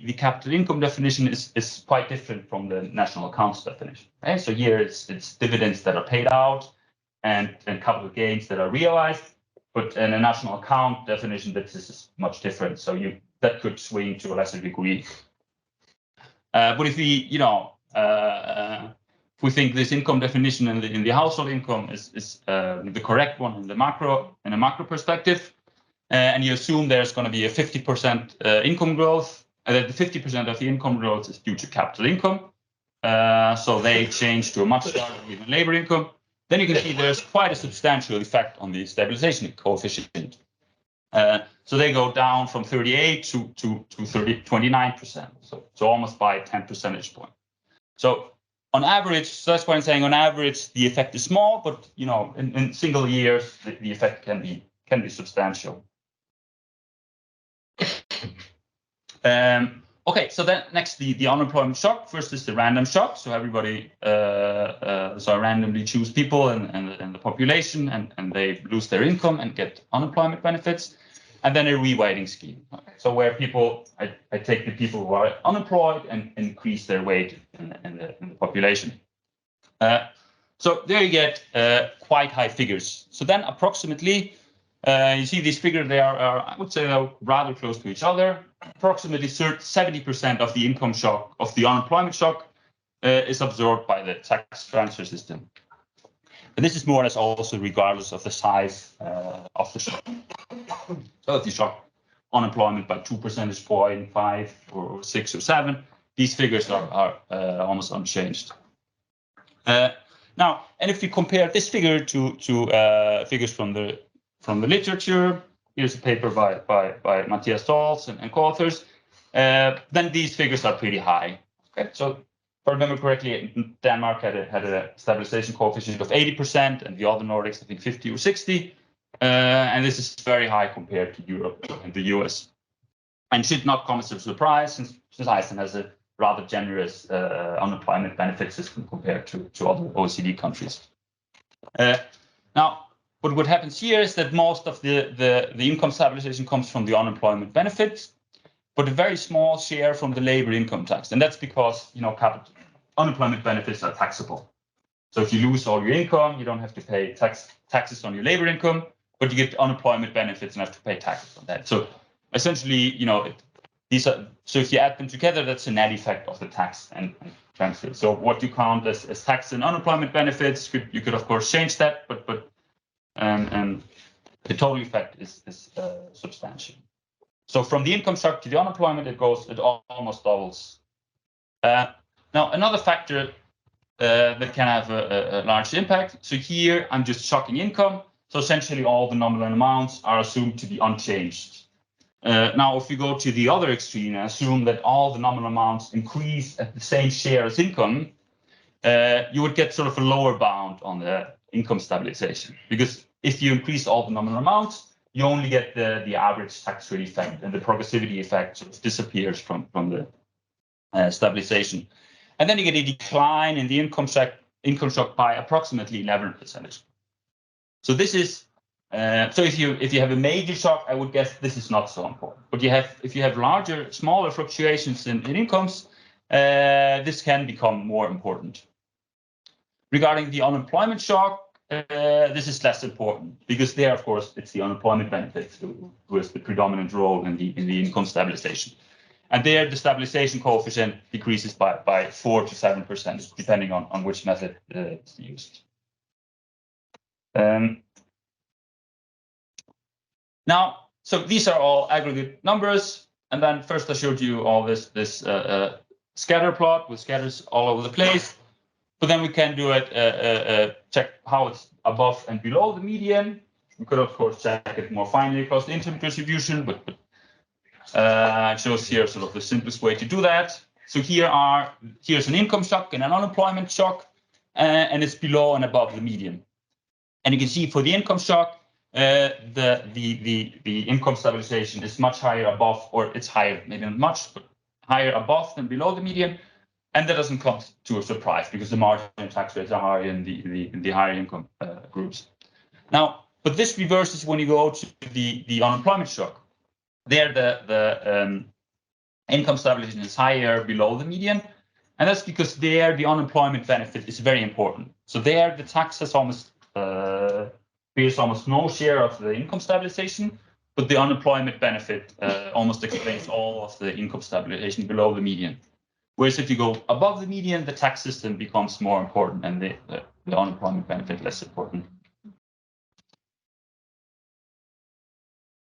the capital income definition is quite different from the national accounts definition. Okay? So here it's dividends that are paid out and capital gains that are realized. But in a national account definition, this is much different. So that could swing to a lesser degree. But if we, if we think this income definition in the household income is the correct one in a macro perspective, and you assume there's going to be a 50% income growth, and that the 50% of the income growth is due to capital income, so they change to a much larger even labor income, then you can see there's quite a substantial effect on the stabilization coefficient. So they go down from 38 to 29%, so almost by 10 percentage points. So on average, so that's why I'm saying on average the effect is small, but in single years the effect can be substantial. Okay, so then next the unemployment shock. First is the random shock. So everybody, so I randomly choose people and the population, and they lose their income and get unemployment benefits. And then a reweighting scheme. Okay. So where people, I take the people who are unemployed and increase their weight in the population. So there you get quite high figures. So then approximately, you see these figures, they are I would say rather close to each other. Approximately 70% of the income shock, of the unemployment shock, is absorbed by the tax transfer system. And this is more or less also regardless of the size of the shock. So if you shock unemployment by 2 percentage points, 5 or 6 or 7, these figures are almost unchanged. Now, and if we compare this figure to figures from the literature, here's a paper by Matthias Stolz and co-authors, then these figures are pretty high. Okay, so if I remember correctly, Denmark had a stabilization coefficient of 80%, and the other Nordics, I think 50 or 60. And this is very high compared to Europe and the US. And should not come as a surprise, since Iceland has a rather generous unemployment benefit system compared to other OECD countries. Now, but what happens here is that most of the income stabilization comes from the unemployment benefits, but a very small share from the labor income tax. And that's because, unemployment benefits are taxable. So if you lose all your income, you don't have to pay taxes on your labor income, but you get unemployment benefits and have to pay taxes on that. So essentially, these are, so if you add them together, that's a net effect of the tax and transfer. So what you count as tax and unemployment benefits, you could of course change that, but the total effect is substantial. So from the income shock to the unemployment, it almost doubles. Now another factor that can have a large impact. So here I'm just shocking income. So essentially all the nominal amounts are assumed to be unchanged. Now, if we go to the other extreme and assume that all the nominal amounts increase at the same share as income, you would get sort of a lower bound on the income stabilization. Because if you increase all the nominal amounts, you only get the average tax rate effect, and the progressivity effect sort of disappears from the stabilization. And then you get a decline in the income shock by approximately 11%. So this is so if you have a major shock, I would guess this is not so important. But if you have smaller fluctuations in incomes, this can become more important. Regarding the unemployment shock, this is less important because there, of course, it's the unemployment benefits who has the predominant role in the income stabilization. And there, the stabilization coefficient decreases by 4 to 7%, depending on which method is used. Now, so these are all aggregate numbers. And then first I showed you all this scatter plot with scatters all over the place. But then we can do check how it's above and below the median. We could, of course, check it more finely across the income distribution, but it shows here sort of the simplest way to do that. So here's an income shock and an unemployment shock, and it's below and above the median. And you can see for the income shock, the income stabilization is much higher above, or it's higher, maybe not much, but higher above than below the median. And that doesn't come to a surprise because the marginal tax rates are higher in the higher income groups. Now, but this reverses when you go to the unemployment shock. There, income stabilization is higher below the median. And that's because there the unemployment benefit is very important. So there the tax has almost bears almost no share of the income stabilization, but the unemployment benefit almost explains all of the income stabilization below the median. Whereas if you go above the median, the tax system becomes more important and the unemployment benefit less important.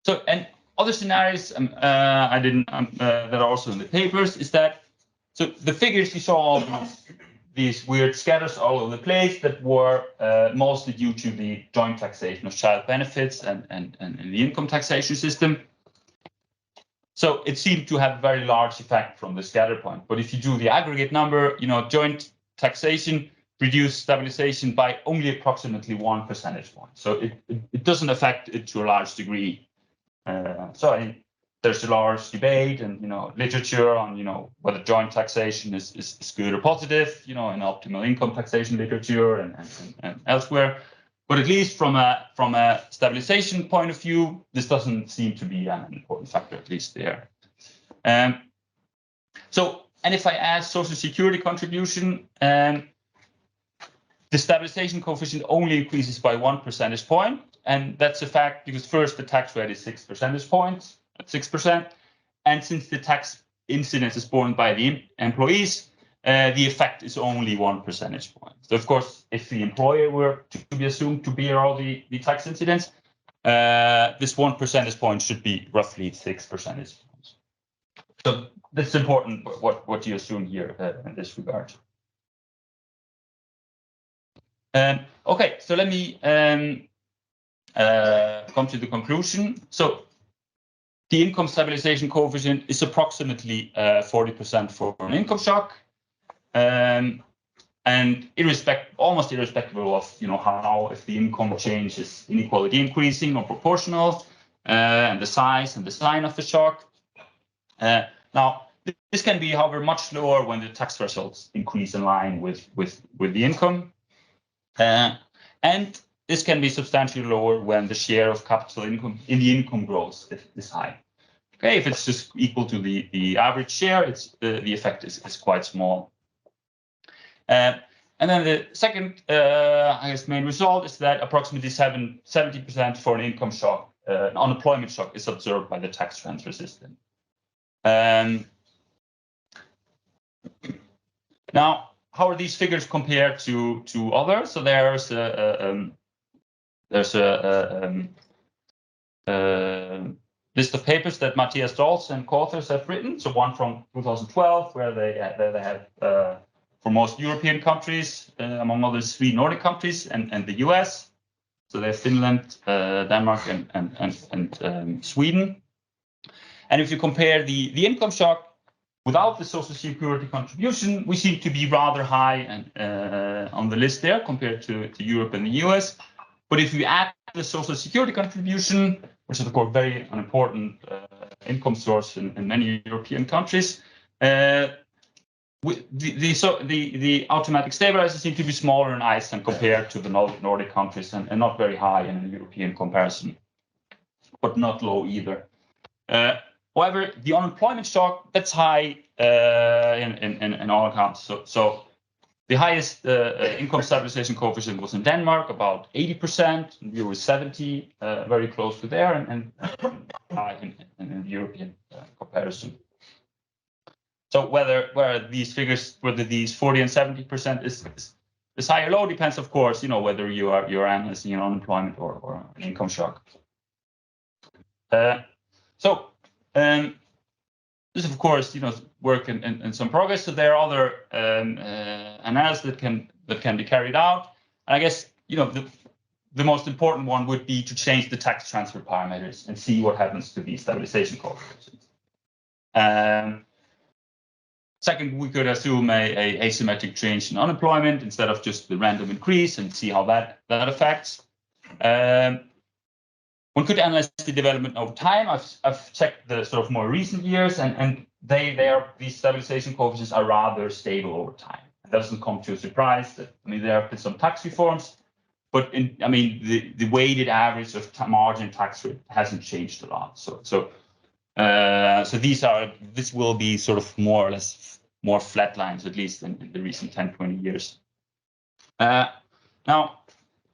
So, and other scenarios that are also in the papers is that, so the figures you saw all these weird scatters all over the place that were mostly due to the joint taxation of child benefits and the income taxation system. So it seemed to have a very large effect from the scatter point. But if you do the aggregate number, joint taxation reduced stabilization by only approximately 1 percentage point. So it doesn't affect it to a large degree. There's a large debate and literature on whether joint taxation is good or positive, in optimal income taxation literature and elsewhere. But at least from a stabilization point of view, this doesn't seem to be an important factor, at least there. And if I add social security contribution, the stabilization coefficient only increases by 1 percentage point. And that's a fact because first the tax rate is 6 percentage points at 6%. And since the tax incidence is borne by the employees, the effect is only 1 percentage point. So of course, if the employer were to be assumed to bear all the tax incidence, this 1 percentage point should be roughly 6 percentage points. So that's important what you assume here in this regard. Okay, so let me come to the conclusion. So the income stabilization coefficient is approximately 40% for an income shock, and almost irrespective of how, if the income change is inequality increasing or proportional, and the size and the sign of the shock. Now this can be, however, much lower when the tax thresholds increase in line with the income, and this can be substantially lower when the share of capital income in the income growth is high. Okay, if it's just equal to the average share, the effect is quite small. And then the second, main result is that approximately 70% for an income shock, an unemployment shock, is observed by the tax transfer system. Now, how are these figures compared to others? So there's a list of papers that Matthias Dolz and co-authors have written. So one from 2012, where they have for most European countries, among others, 3 Nordic countries and the US. So they have Finland, Denmark, and Sweden. And if you compare the income shock without the social security contribution, we seem to be rather high on the list there compared to Europe and the US. But if you add the social security contribution, which is of course very an important income source in many European countries, the automatic stabilizers seem to be smaller in Iceland compared to the Nordic countries, and not very high in a European comparison, but not low either. However, the unemployment shock, that's high in all accounts. So the highest income stabilization coefficient was in Denmark, about 80%, and we were 70, very close to there, and high in the European comparison. So whether these figures, whether these 40 and 70% is high or low, depends, of course, whether you're analyzing an unemployment or an income shock. This, of course, work in some progress. So there are other analyses that can be carried out. And I guess the most important one would be to change the tax transfer parameters and see what happens to the stabilization coefficients. Second, we could assume a asymmetric change in unemployment instead of just the random increase and see how that affects. One could analyze the development over time. I've checked the sort of more recent years, and these stabilization coefficients are rather stable over time. It doesn't come to a surprise that there have been some tax reforms, but the weighted average of margin tax rate hasn't changed a lot. So So this will be sort of more or less more flat lines, at least in the recent 10, 20 years. Now,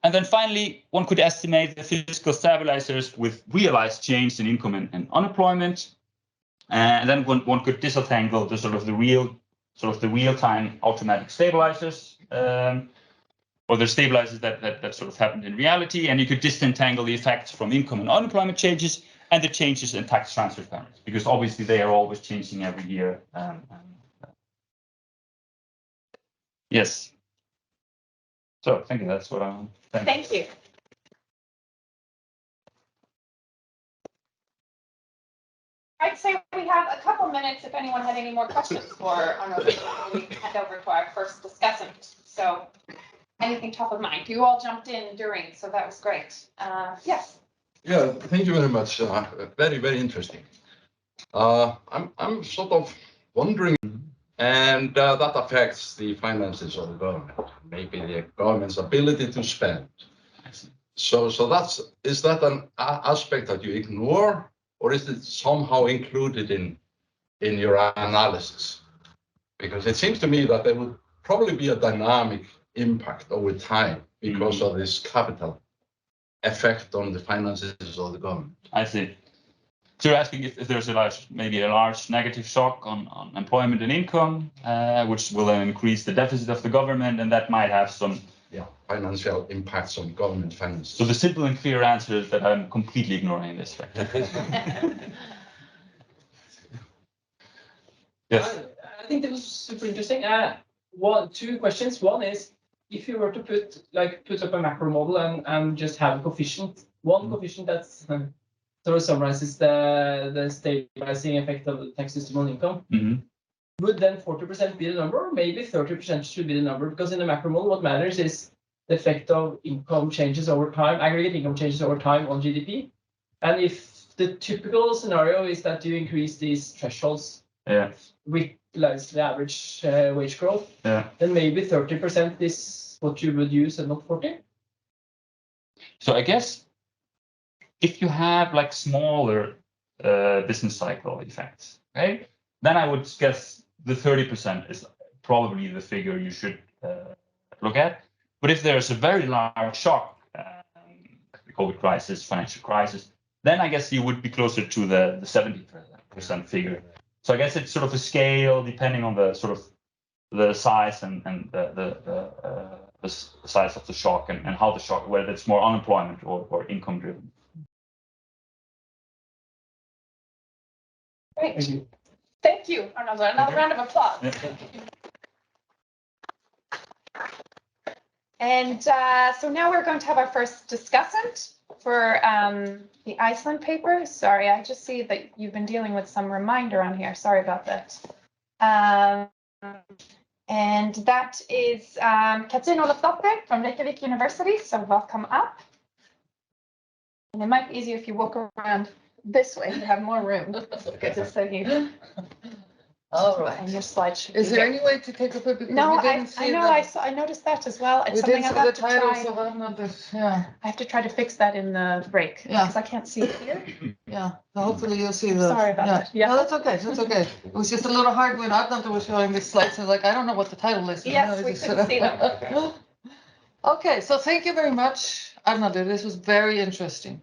and then finally, one could estimate the fiscal stabilizers with realized change in income and unemployment. And then one could disentangle the sort of the real-time automatic stabilizers, or the stabilizers that sort of happened in reality, and you could disentangle the effects from income and unemployment changes and the changes in tax transfer patterns, because obviously they are always changing every year. Yes. So I think that's what I'm. Thank you. I'd say we have a couple minutes if anyone had any more questions for Arnaldur before we hand over to our first discussant. So anything top of mind? You all jumped in during, so that was great. Yes. Yeah, thank you very much. Very, very interesting. I'm sort of wondering, and that affects the finances of the government, maybe the government's ability to spend. So is that an aspect that you ignore, or is it somehow included in your analysis? Because it seems to me that there would probably be a dynamic impact over time because of this capital effect on the finances of the government. I see. So you're asking if there's maybe a large negative shock on employment and income, which will then increase the deficit of the government, and that might have some financial impacts on government finances. So the simple and clear answer is that I'm completely ignoring this fact. Yes. I think that was super interesting. Two questions. One is, if you were to put up a macro model and just have a coefficient, one coefficient that's sort of summarizes the stabilizing effect of the tax system on income, would then 40% be the number, or maybe 30% should be the number? Because in the macro model, what matters is the effect of income changes over time, aggregate income changes over time on GDP. And if the typical scenario is that you increase these thresholds with the average wage growth, then maybe 30% is what you would use and not 40. So I guess if you have like smaller business cycle effects, right, then I would guess the 30% is probably the figure you should look at. But if there's a very large shock, the COVID crisis, financial crisis, then I guess you would be closer to the 70% figure. So I guess it's sort of a scale depending on the sort of the size and the size of the shock and how the shock, whether it's more unemployment or income driven. Great. Thank you, Arnaldur. Another round of applause. And so now we're going to have our first discussant for the Iceland paper. Sorry, I just see that you've been dealing with some reminder on here. Sorry about that. And that is Katrín Ólafsdóttir from Reykjavik University. So welcome up. And it might be easier if you walk around this way to have more room. Just so you. All right. And your slide should Is there any way to take a picture? No, I noticed that as well. It's something I have to try. I have to try to fix that in the break because I can't see it here. Yeah, so hopefully you'll see the. Sorry about that. Yeah, no, that's okay. That's okay. It was just a little hard when Arnaldur was showing the slides. I was like, I don't know what the title is. Yes, we couldn't see them. Okay, so thank you very much, Arnaldur. This was very interesting.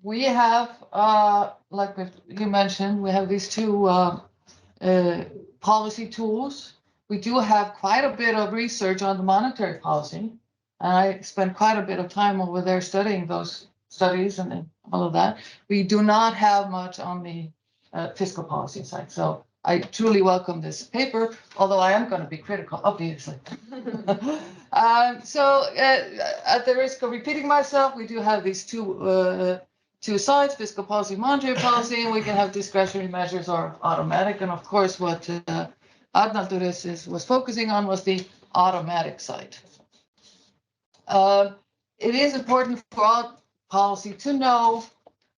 We have, like you mentioned, we have these two policy tools. We do have quite a bit of research on the monetary policy, and I spent quite a bit of time over there studying those studies and all of that. We do not have much on the fiscal policy side, so I truly welcome this paper, although I am going to be critical, obviously. So at the risk of repeating myself, we do have these two sides, fiscal policy, monetary policy, and we can have discretionary measures or automatic. And of course, what Arnaldur was focusing on was the automatic side. It is important for all policy to know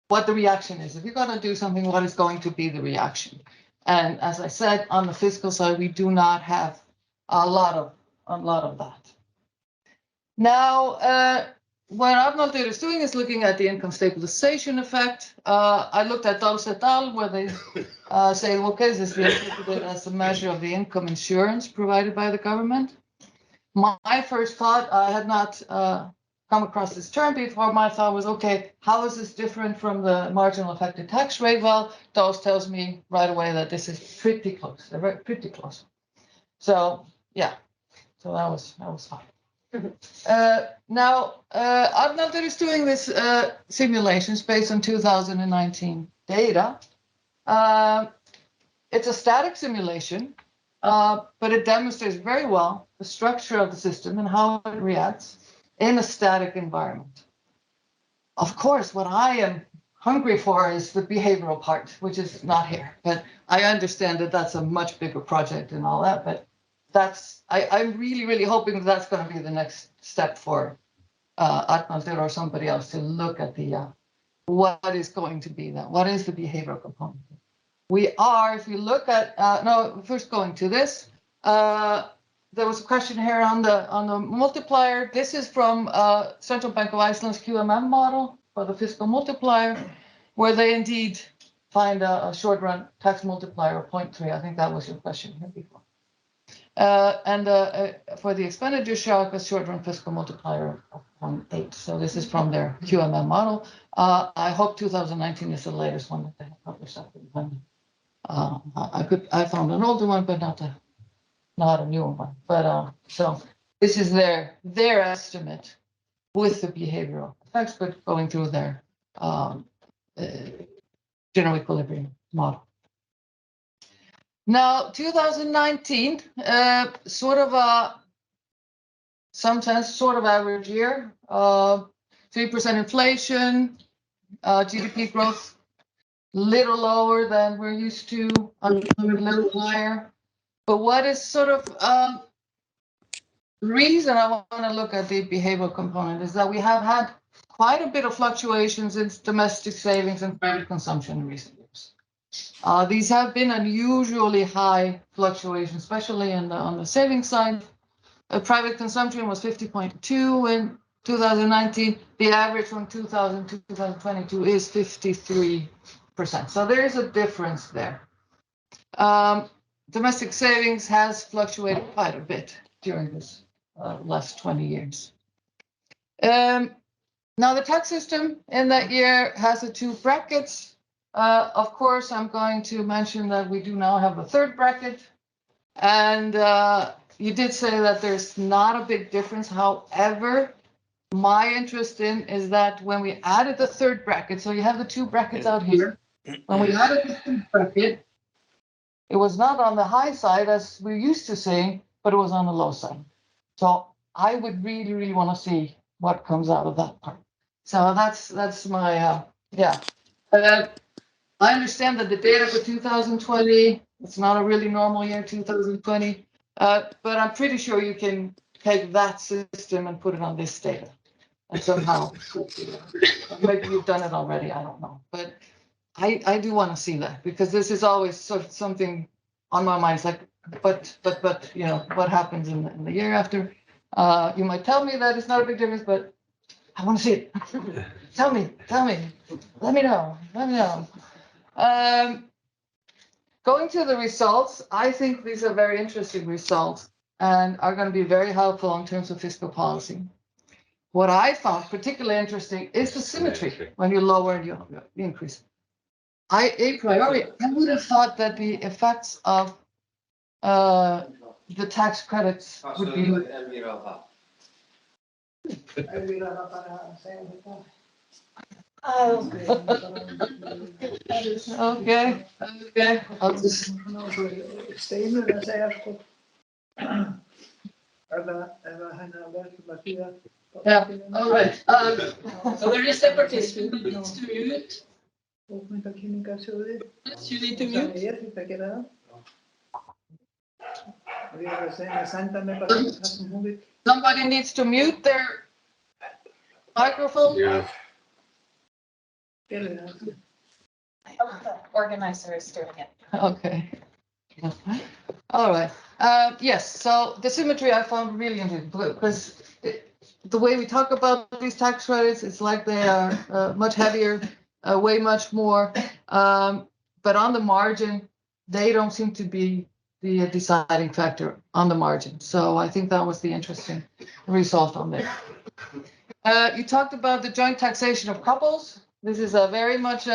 what the reaction is. If you're going to do something, what is going to be the reaction? And as I said, on the fiscal side, we do not have a lot of that. Now, what Arnaldur is doing is looking at the income stabilization effect. I looked at Dals et al., where they say, okay, this is interpreted as a measure of the income insurance provided by the government. My first thought, I had not come across this term before. My thought was, okay, how is this different from the marginal effective tax rate? Well, Dals tells me right away that this is pretty close. They're pretty close. So yeah, so that was fine. Now, Arnaldur is doing this simulations based on 2019 data. It's a static simulation, but it demonstrates very well the structure of the system and how it reacts in a static environment. Of course, what I am hungry for is the behavioral part, which is not here, but I understand that that's a much bigger project and all that, but I'm really hoping that's going to be the next step for Arnaldur or somebody else to look at the what is going to be that, what is the behavioral component. We are, if you look at, first going to this, there was a question here on the multiplier. This is from Central Bank of Iceland's QMM model for the fiscal multiplier, where they indeed find a short run tax multiplier of 0.3. I think that was your question here before. And for the expenditure shock, a short run fiscal multiplier of 0.8. So this is from their QMM model. I hope 2019 is the latest one that they have published. I found an older one, but not a newer one. But so this is their estimate with the behavioral effects, but going through their general equilibrium model. Now, 2019, sort of average year, 3% inflation, GDP growth, little lower than we're used to, unemployment a little higher. But what is sort of the reason I want to look at the behavioral component is that we have had quite a bit of fluctuations in domestic savings and private consumption in recent years. These have been unusually high fluctuations, especially on the savings side. Private consumption was 50.2 in 2019. The average from 2000 to 2022 is 53%. So there is a difference there. Domestic savings has fluctuated quite a bit during this last 20 years. Now the tax system in that year has the two brackets. Of course, I'm going to mention that we do now have a third bracket. And you did say that there's not a big difference. However, my interest in is that when we added the third bracket, so you have the two brackets out here. When we added the third bracket, it was not on the high side as we're used to saying, but it was on the low side. So I would really want to see what comes out of that part. So that's my, yeah. I understand that the data for 2020, it's not a really normal year, 2020, but I'm pretty sure you can take that system and put it on this data. And somehow, maybe you've done it already, I don't know. But I do want to see that because this is always sort of something on my mind. It's like, but you know, what happens in the year after? You might tell me that it's not a big difference, but I want to see it. Tell me, let me know. Going to the results, I think these are very interesting results and are going to be very helpful in terms of fiscal policy. What I found particularly interesting is the symmetry when you lower and you increase. A priori, I would have thought that the effects of the tax credits would be. Okay. I'll just. Yeah, all right. So there is a participant that needs to mute. You need to mute. Somebody needs to mute their microphone. Yeah. The organizer is doing it. Okay. All right. Yes. So the symmetry I found really interesting because the way we talk about these tax credits, it's like they are much heavier, way much more. But on the margin, they don't seem to be the deciding factor on the margin. So I think that was the interesting result on there. You talked about the joint taxation of couples. This is a very much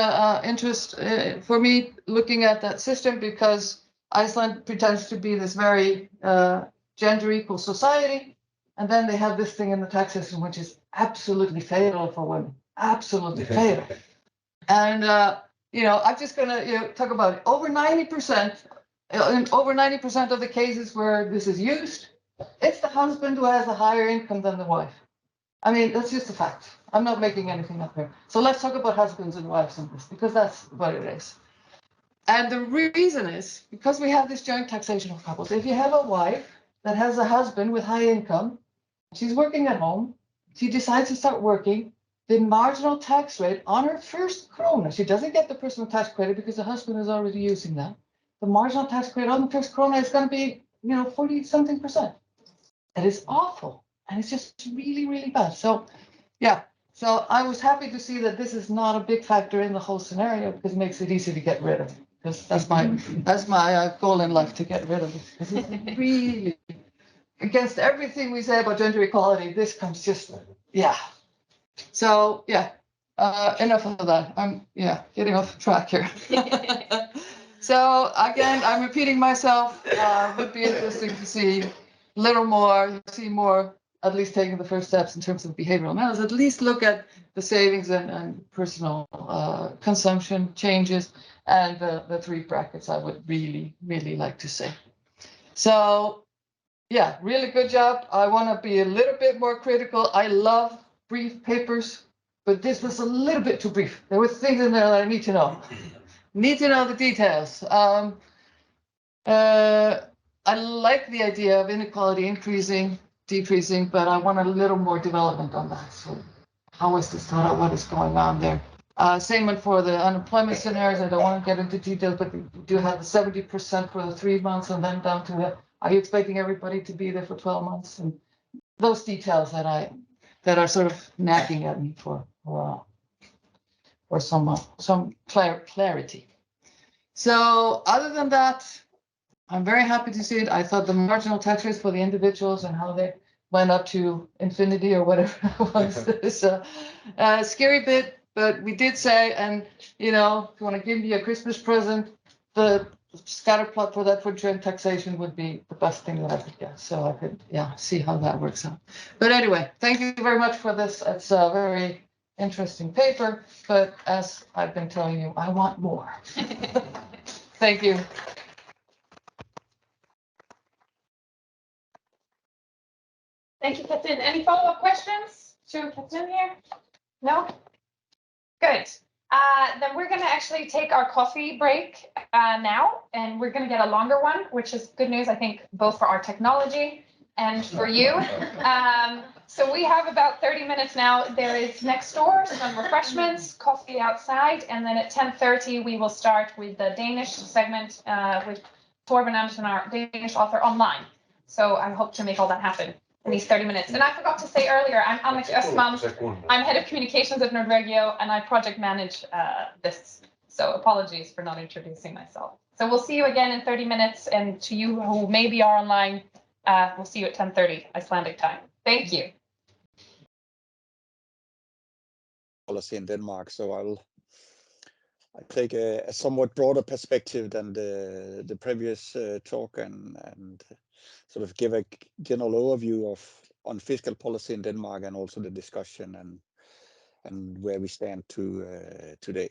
interest for me looking at that system, because Iceland pretends to be this very gender equal society. And then they have this thing in the tax system, which is absolutely fatal for women, absolutely fatal. And, I'm just going to talk about it. Over 90%, in over 90% of the cases where this is used, it's the husband who has a higher income than the wife. I mean, that's just a fact. I'm not making anything up here. So let's talk about husbands and wives in this, because that's what it is. And the reason is because we have this joint taxation of couples. If you have a wife that has a husband with high income, she's working at home, she decides to start working, the marginal tax rate on her first krona, she doesn't get the personal tax credit because the husband is already using that. The marginal tax credit on the first krona is going to be, 40 something percent. That is awful. And it's just really, really bad. So, yeah. So I was happy to see that this is not a big factor in the whole scenario, because it makes it easy to get rid of it. Because that's my goal in life, to get rid of it. This is really against everything we say about gender equality. This comes just, yeah. So, yeah. Enough of that. I'm getting off track here. So again, I'm repeating myself. Would be interesting to see a little more, at least taking the first steps in terms of behavioral analysis. At least look at the savings and personal consumption changes, and the three brackets I would really, really like to see. So yeah, really good job. I want to be a little bit more critical. I love brief papers, but this was a little bit too brief. There were things in there that I need to know. Need to know the details. I like the idea of inequality increasing, decreasing, but I want a little more development on that. So how is this thought out? What is going on there? Same one for the unemployment scenarios. I don't want to get into details, but we do have the 70% for the 3 months, and then down to the, are you expecting everybody to be there for 12 months? And those details that are sort of nagging at me for some clarity. So other than that, I'm very happy to see it. I thought the marginal tax rates for the individuals and how they went up to infinity or whatever it was is a scary bit, but we did say, and if you want to give me a Christmas present, the scatter plot for that for joint taxation would be the best thing that I could get. So I could, see how that works out. But anyway, thank you very much for this. It's a very interesting paper, but as I've been telling you, I want more. Thank you. Thank you, Katrín. Any follow-up questions to Katrín here? No? Good. Then we're going to actually take our coffee break now, and we're going to get a longer one, which is good news, I think, both for our technology and for you. So we have about 30 minutes now. There is next door some refreshments, coffee outside, and then at 10:30 we will start with the Danish segment with Torben Andersen, our Danish author, online. So I hope to make all that happen in these 30 minutes. And I forgot to say earlier, I'm Antti Östman. I'm head of communications at Nordregio, and I project manage this. So apologies for not introducing myself. So we'll see you again in 30 minutes. And to you who maybe are online, we'll see you at 10:30 Icelandic time. Thank you. Policy in Denmark, so I take a somewhat broader perspective than the previous talk and sort of give a general overview on fiscal policy in Denmark, and also the discussion and where we stand today,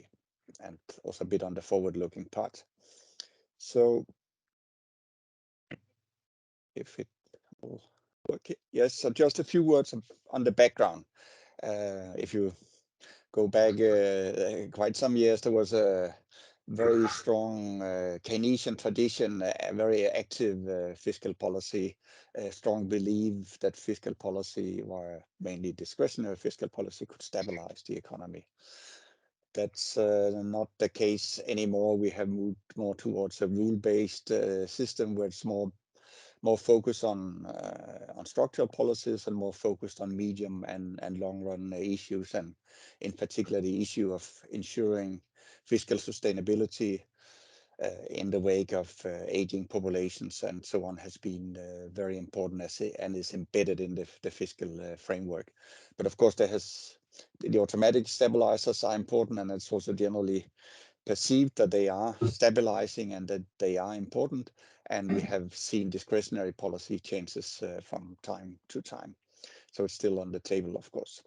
and also a bit on the forward-looking part. So if it will work, yes. So just a few words on the background. If you go back quite some years, there was a very strong Keynesian tradition, a very active fiscal policy, a strong belief that fiscal policy, or mainly discretionary fiscal policy, could stabilize the economy. That's not the case anymore. We have moved more towards a rule-based system where it's more more focus on structural policies and more focused on medium and long run issues, and in particular the issue of ensuring fiscal sustainability in the wake of aging populations and so on has been very important and is embedded in the fiscal framework. But of course, the automatic stabilizers are important, and it's also generally perceived that they are stabilizing and that they are important. And we have seen discretionary policy changes from time to time. So it's still on the table, of course.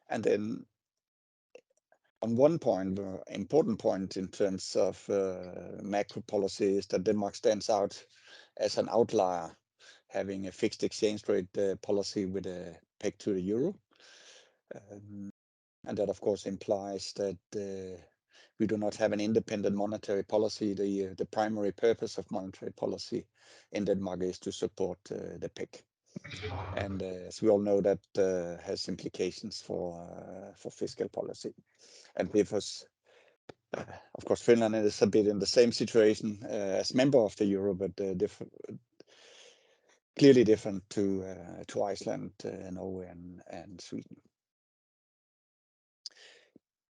And then on one point, important point in terms of macro policy is that Denmark stands out as an outlier, having a fixed exchange rate policy with a peg to the euro. And that, of course, implies that we do not have an independent monetary policy. The primary purpose of monetary policy in Denmark is to support the peg. And as we all know, that has implications for fiscal policy. And because, of course, Finland is a bit in the same situation as member of the euro, but clearly different to Iceland, Norway, and Sweden.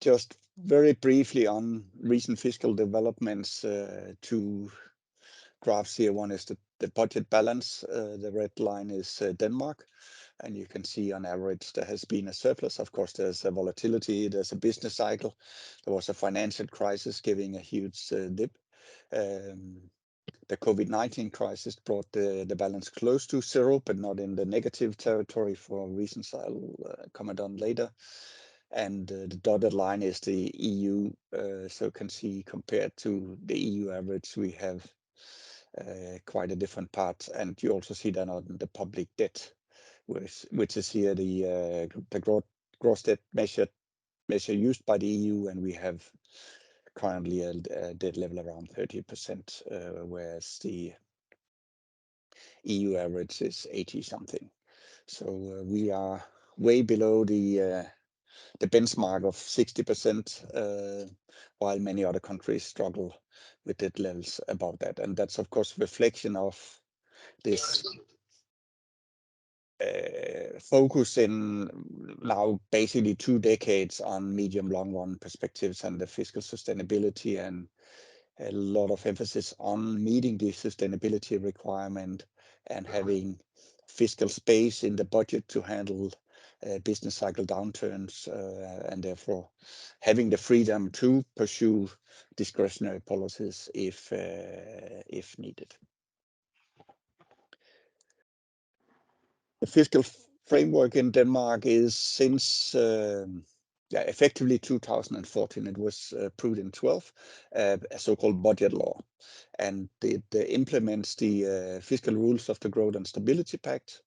Just very briefly on recent fiscal developments, two graphs here. One is the budget balance. The red line is Denmark. And you can see on average there has been a surplus. Of course, there's a volatility, there's a business cycle. There was a financial crisis giving a huge dip. The COVID-19 crisis brought the balance close to zero, but not in the negative territory for reasons I'll comment on later. And the dotted line is the EU. So you can see compared to the EU average, we have quite a different part. And you also see that on the public debt, which is here the gross debt measure used by the EU, and we have currently a debt level around 30%, whereas the EU average is 80 something. So we are way below the benchmark of 60%, while many other countries struggle with debt levels above that. And that's, of course, reflection of this focus in now basically 2 decades on medium long run perspectives and the fiscal sustainability, and a lot of emphasis on meeting the sustainability requirement and having fiscal space in the budget to handle business cycle downturns, and therefore having the freedom to pursue discretionary policies if needed. The fiscal framework in Denmark is since effectively 2014. It was approved in 12, a so-called budget law, and it implements the fiscal rules of the Growth and Stability Pact,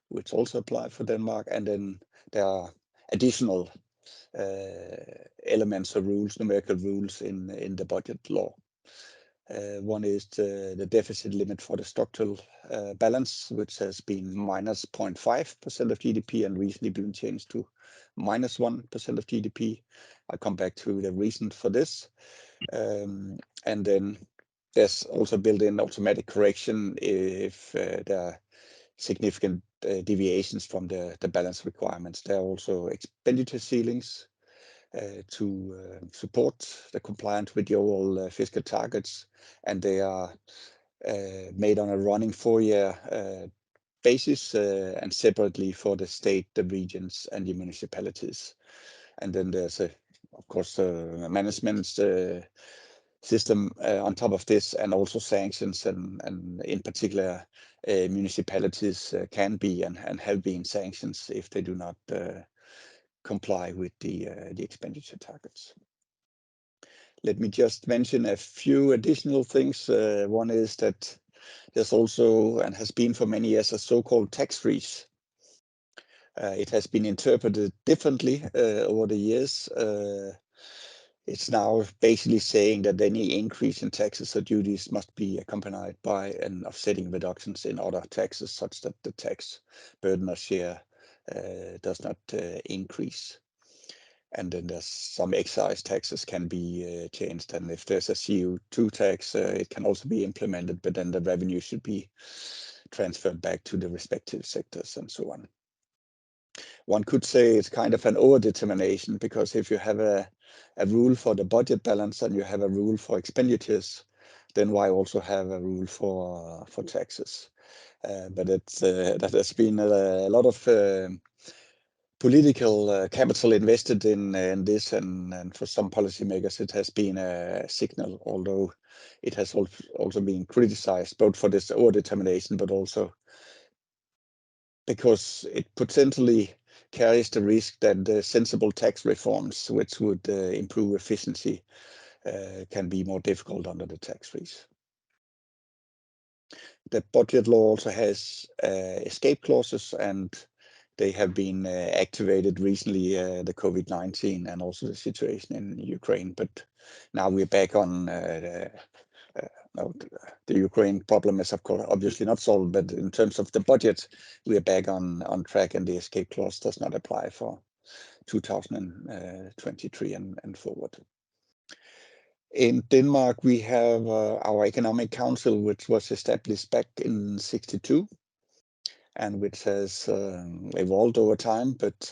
which also apply for Denmark. And then there are additional elements or rules, numerical rules in the budget law. One is the deficit limit for the structural balance, which has been minus 0.5% of GDP and recently been changed to minus 1% of GDP. I'll come back to the reason for this. And then there's also built-in automatic correction if there are significant deviations from the balance requirements. There are also expenditure ceilings to support the compliance with the overall fiscal targets, and they are made on a running 4-year basis and separately for the state, the regions, and the municipalities. And then there's of course a management system on top of this, and also sanctions, and in particular municipalities can be and have been sanctions if they do not comply with the expenditure targets. Let me just mention a few additional things. One is that there's also, and has been for many years, a so-called tax freeze. It has been interpreted differently over the years. It's now basically saying that any increase in taxes or duties must be accompanied by an offsetting reductions in other taxes, such that the tax burden or share does not increase. And then there's some excise taxes can be changed. And if there's a CO2 tax, it can also be implemented, but then the revenue should be transferred back to the respective sectors and so on. One could say it's kind of an overdetermination, because if you have a rule for the budget balance and you have a rule for expenditures, then why also have a rule for taxes? But it's that has been a lot of political capital invested in this, and for some policymakers it has been a signal, although it has also been criticized both for this overdetermination, but also because it potentially carries the risk that the sensible tax reforms, which would improve efficiency, can be more difficult under the tax freeze. The budget law also has escape clauses, and they have been activated recently, the COVID-19 and also the situation in Ukraine. But now we're back on the Ukraine problem is, of course, obviously not solved, but in terms of the budget, we're back on track, and the escape clause does not apply for 2023 and forward. In Denmark, we have our Economic Council, which was established back in '62, and which has evolved over time, but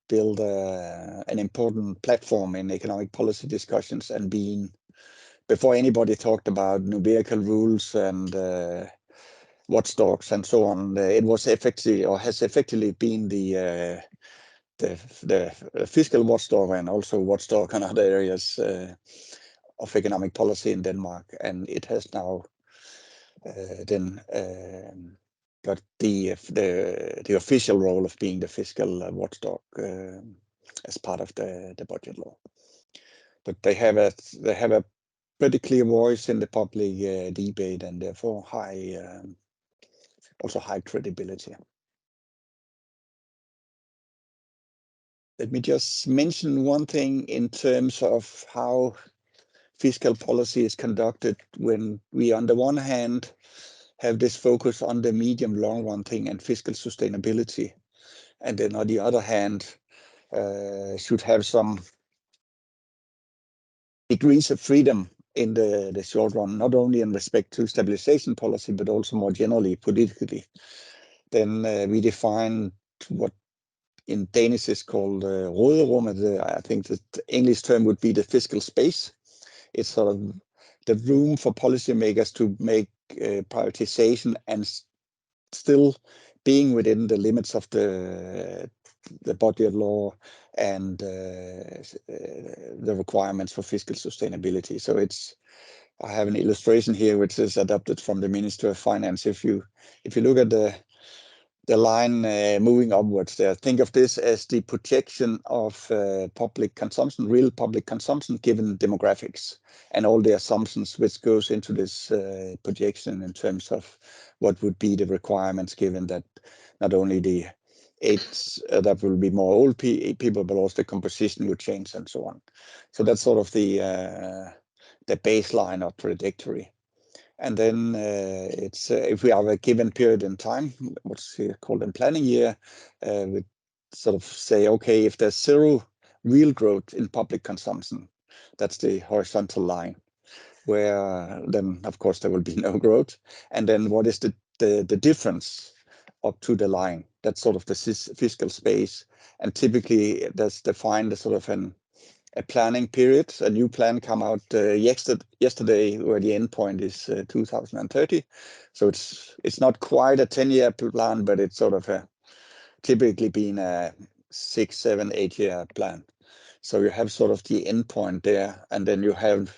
built an important platform in economic policy discussions, and being, before anybody talked about numerical rules and watchdogs and so on, it was effectively, or has effectively been the fiscal watchdog, and also watchdog in other areas of economic policy in Denmark. And it has now then got the official role of being the fiscal watchdog as part of the budget law. But they have a pretty clear voice in the public debate, and therefore also high credibility. Let me just mention one thing in terms of how fiscal policy is conducted, when we, on the one hand, have this focus on the medium long run thing and fiscal sustainability, and then on the other hand, should have some degrees of freedom in the short run, not only in respect to stabilization policy, but also more generally politically. Then we define what in Danish is called råderum. I think the English term would be the fiscal space. It's sort of the room for policymakers to make prioritization and still being within the limits of the budget law and the requirements for fiscal sustainability. So I have an illustration here which is adapted from the Ministry of Finance. If you look at the line moving upwards there, think of this as the projection of public consumption, real public consumption, given demographics and all the assumptions which goes into this projection in terms of what would be the requirements, given that not only the age that will be more old people, but also the composition would change and so on. So that's sort of the baseline or trajectory. And then it's if we have a given period in time, what's called in planning year, we sort of say, okay, if there's zero real growth in public consumption, that's the horizontal line, where then of course there will be no growth. And then what is the difference up to the line? That's sort of the fiscal space, and typically that's defined as sort of a planning period. A new plan come out yesterday, where the end point is 2030. So it's not quite a 10-year plan, but it's sort of typically been a 6, 7, 8-year plan. So you have sort of the end point there, and then you have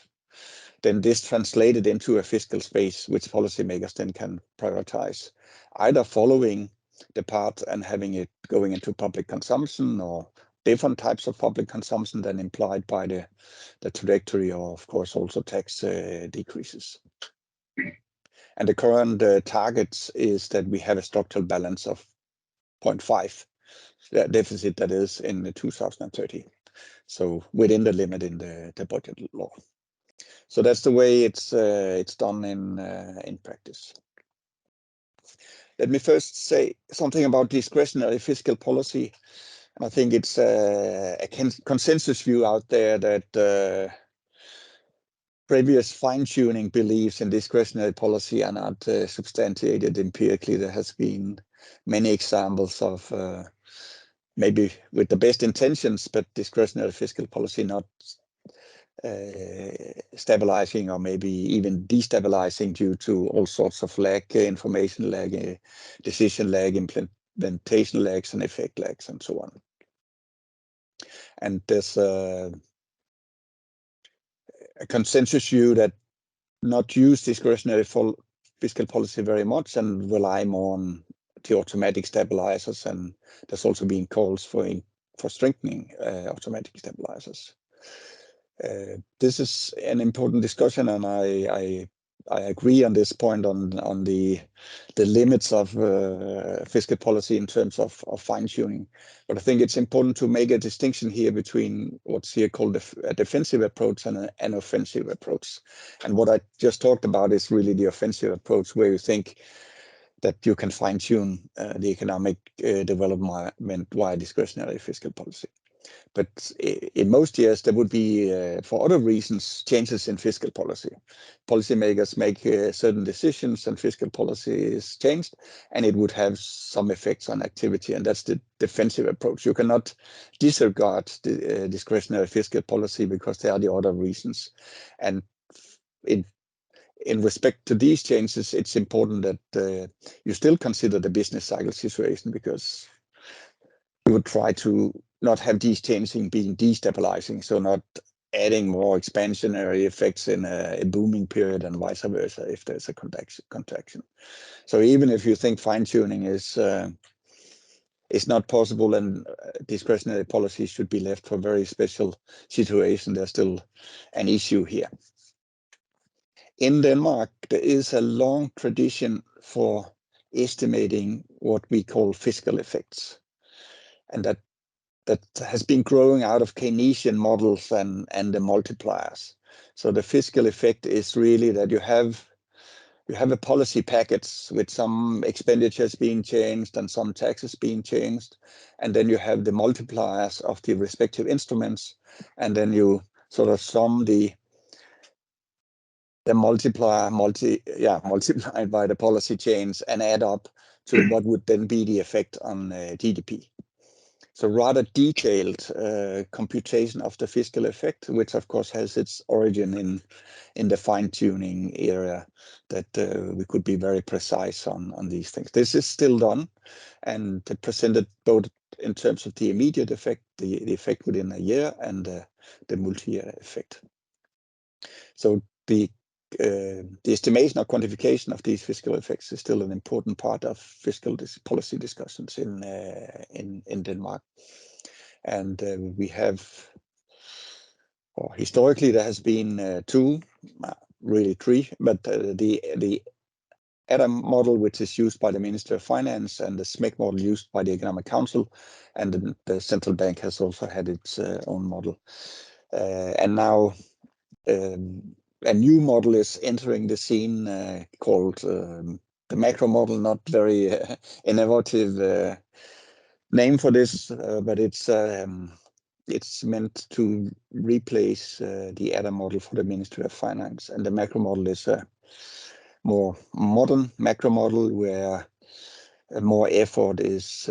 this translated into a fiscal space, which policymakers then can prioritize, either following the path and having it going into public consumption, or different types of public consumption than implied by the trajectory, or of course also tax decreases. And the current target is that we have a structural balance of 0.5 deficit, that is, in 2030. So within the limit in the budget law. So that's the way it's done in practice. Let me first say something about discretionary fiscal policy. And I think it's a consensus view out there that previous fine-tuning beliefs in discretionary policy are not substantiated empirically. There has been many examples of maybe with the best intentions, but discretionary fiscal policy not stabilizing or maybe even destabilizing due to all sorts of lag, information lag, decision lag, implementation lags, and effect lags, and so on. And there's a consensus view that not use discretionary fiscal policy very much and rely more on the automatic stabilizers, and there's also been calls for strengthening automatic stabilizers. This is an important discussion, and I agree on this point on the limits of fiscal policy in terms of fine-tuning. But I think it's important to make a distinction here between what's here called a defensive approach and an offensive approach. And what I just talked about is really the offensive approach, where you think that you can fine-tune the economic development via discretionary fiscal policy. But in most years, there would be, for other reasons, changes in fiscal policy. Policymakers make certain decisions and fiscal policy is changed, and it would have some effects on activity. And that's the defensive approach. You cannot disregard the discretionary fiscal policy because there are the other reasons. And in respect to these changes, it's important that you still consider the business cycle situation, because you would try to not have these changes being destabilizing, so not adding more expansionary effects in a booming period and vice versa if there's a contraction. So even if you think fine-tuning is not possible and discretionary policy should be left for very special situation, there's still an issue here. In Denmark, there is a long tradition for estimating what we call fiscal effects, and that has been growing out of Keynesian models and the multipliers. So the fiscal effect is really that you have a policy package with some expenditures being changed and some taxes being changed, and then you have the multipliers of the respective instruments, and then you sort of sum the multiplier multiplied by the policy change and add up to what would then be the effect on GDP. So rather detailed computation of the fiscal effect, which of course has its origin in the fine-tuning area, that we could be very precise on these things. This is still done and presented both in terms of the immediate effect, the effect within a year, and the multi-year effect. So the estimation or quantification of these fiscal effects is still an important part of fiscal policy discussions in Denmark. And we have, or historically there has been two, really three, but the ADAM model, which is used by the Ministry of Finance, and the SMEC model used by the Economic Council, and the central bank has also had its own model. And now a new model is entering the scene called the macro model. Not very innovative name for this, but it's meant to replace the ADAM model for the Ministry of Finance. And the macro model is a more modern macro model where more effort is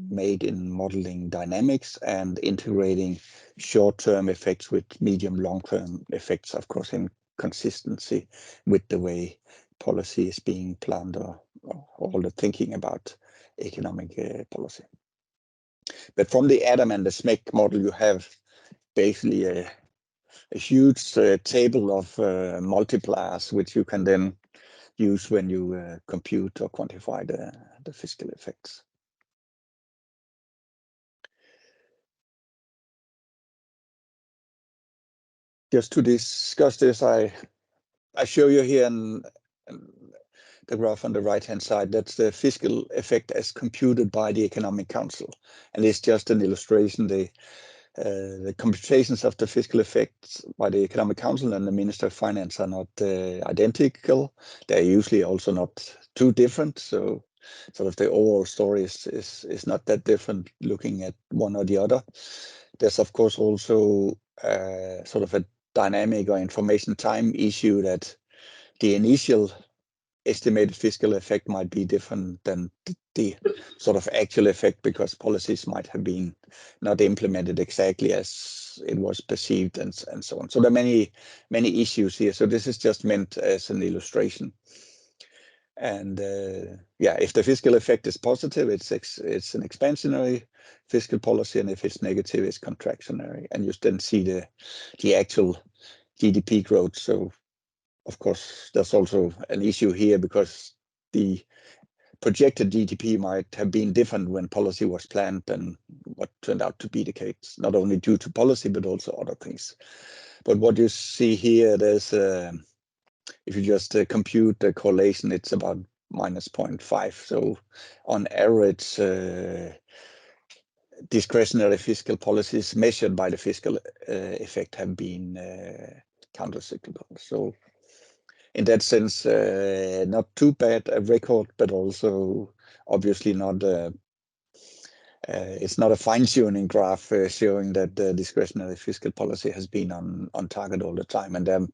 made in modeling dynamics and integrating short-term effects with medium long-term effects, of course, in consistency with the way policy is being planned or all the thinking about economic policy. But from the ADAM and the SMEC model, you have basically a huge table of multipliers, which you can then use when you compute or quantify the fiscal effects. Just to discuss this, I show you here in the graph on the right-hand side. That's the fiscal effect as computed by the Economic Council, and it's just an illustration. The computations of the fiscal effects by the Economic Council and the Minister of Finance are not identical. They're usually also not too different. So sort of the overall story is not that different looking at one or the other. There's of course also sort of a dynamic or information time issue that the initial estimated fiscal effect might be different than the sort of actual effect, because policies might have been not implemented exactly as it was perceived and so on. So there are many issues here. So this is just meant as an illustration. And yeah, if the fiscal effect is positive, it's an expansionary fiscal policy, and if it's negative, it's contractionary. And you then see the actual GDP growth. So of course, there's also an issue here because the projected GDP might have been different when policy was planned than what turned out to be the case, not only due to policy, but also other things. But what you see here, there's, if you just compute the correlation, it's about -0.5. So on average, discretionary fiscal policies measured by the fiscal effect have been countercyclical. So in that sense, not too bad a record, but also obviously not it's not a fine-tuning graph showing that the discretionary fiscal policy has been on target all the time. And there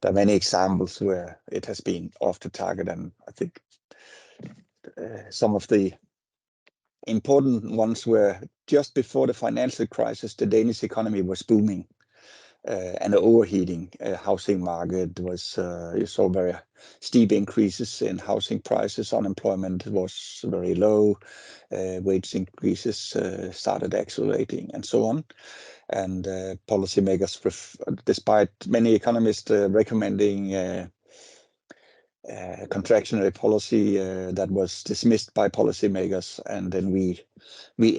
are many examples where it has been off the target. And I think some of the important ones were just before the financial crisis, the Danish economy was booming. And the overheating housing market was, you saw very steep increases in housing prices, unemployment was very low, wage increases started accelerating and so on. And policymakers, despite many economists recommending contractionary policy, that was dismissed by policymakers. And then we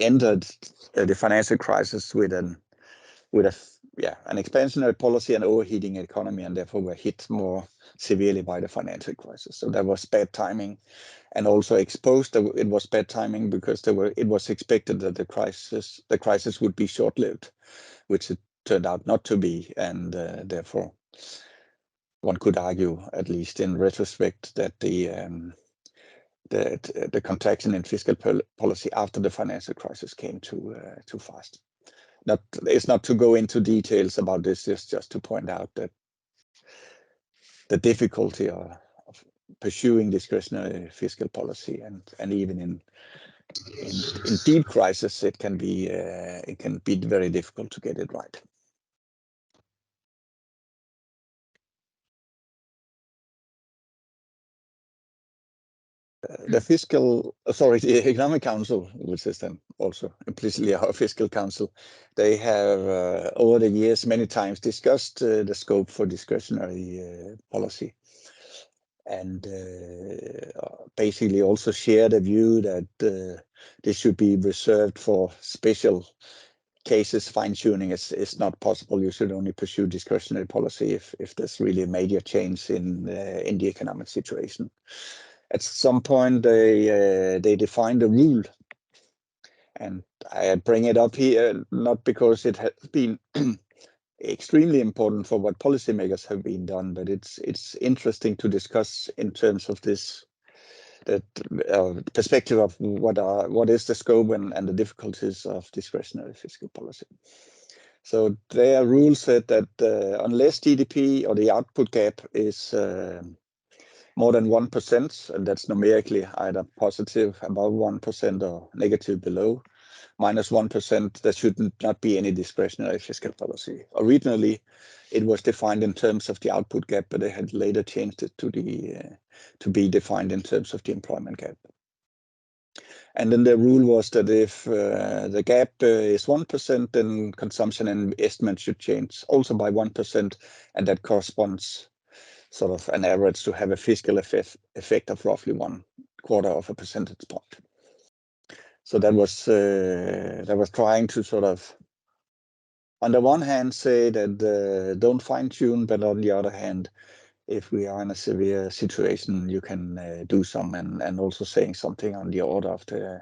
entered the financial crisis with an expansionary policy and overheating economy, and therefore were hit more severely by the financial crisis. So that was bad timing, and also exposed that it was bad timing because it was expected that the crisis would be short-lived, which it turned out not to be, and therefore one could argue, at least in retrospect, that the contraction in fiscal policy after the financial crisis came too fast. It's not to go into details about this, just to point out that the difficulty of pursuing discretionary fiscal policy, and even in deep crisis, it can be very difficult to get it right. The Economic Council, which is then also implicitly our fiscal council, they have over the years many times discussed the scope for discretionary policy, and basically also share the view that this should be reserved for special cases. Fine-tuning is not possible. You should only pursue discretionary policy if there's really a major change in the economic situation. At some point, they defined a rule, and I bring it up here not because it has been extremely important for what policymakers have been done, but it's interesting to discuss in terms of this perspective of what is the scope and the difficulties of discretionary fiscal policy. So their rule said that unless GDP or the output gap is more than 1%, and that's numerically either positive above 1% or negative below -1%, there should not be any discretionary fiscal policy. Originally, it was defined in terms of the output gap, but they had later changed it to be defined in terms of the employment gap. And then the rule was that if the gap is 1%, then consumption and estimate should change also by 1%, and that corresponds sort of an average to have a fiscal effect of roughly 1/4 percentage point. So that was trying to sort of, on the one hand, say that don't fine-tune, but on the other hand, if we are in a severe situation, you can do some, and also saying something on the order of the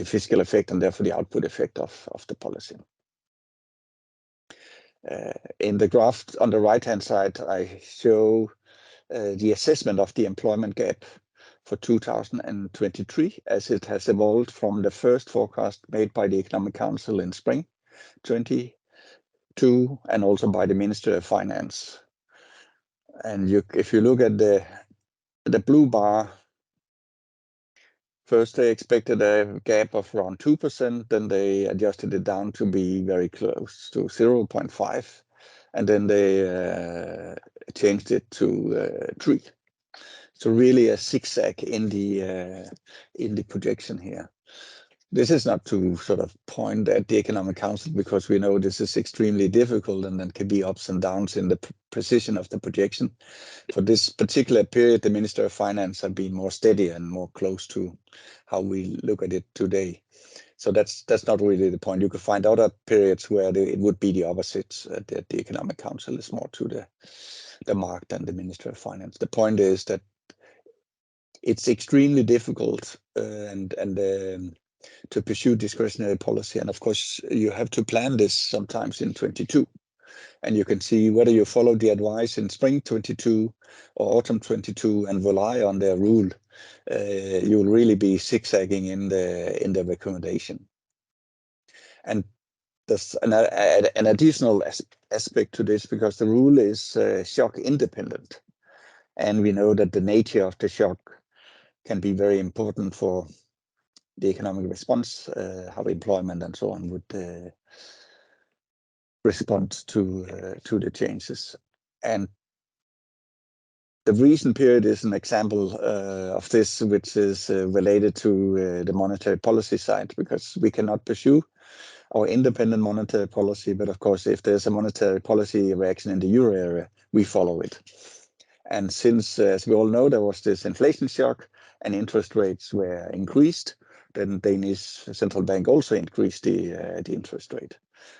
fiscal effect, and therefore the output effect of the policy. In the graph on the right-hand side, I show the assessment of the employment gap for 2023, as it has evolved from the first forecast made by the Economic Council in spring 22, and also by the Ministry of Finance. And if you look at the blue bar, first they expected a gap of around 2%, then they adjusted it down to be very close to 0.5, and then they changed it to 3. So really a zigzag in the projection here. This is not to sort of point at the Economic Council, because we know this is extremely difficult and then can be ups and downs in the precision of the projection. For this particular period, the Minister of Finance have been more steady and more close to how we look at it today. So that's not really the point. You could find other periods where it would be the opposite. That the Economic Council is more to the mark than the Minister of Finance. The point is that it's extremely difficult to pursue discretionary policy. And of course, you have to plan this sometimes in 22. And you can see whether you follow the advice in spring 22 or autumn 22 and rely on their rule, you will really be zigzagging in the recommendation. And there's an additional aspect to this, because the rule is shock independent. And we know that the nature of the shock can be very important for the economic response, how employment and so on would respond to the changes. And the recent period is an example of this, which is related to the monetary policy side, because we cannot pursue our independent monetary policy. But of course, if there's a monetary policy reaction in the euro area, we follow it. And since, as we all know, there was this inflation shock and interest rates were increased, then Danish central bank also increased the interest rate.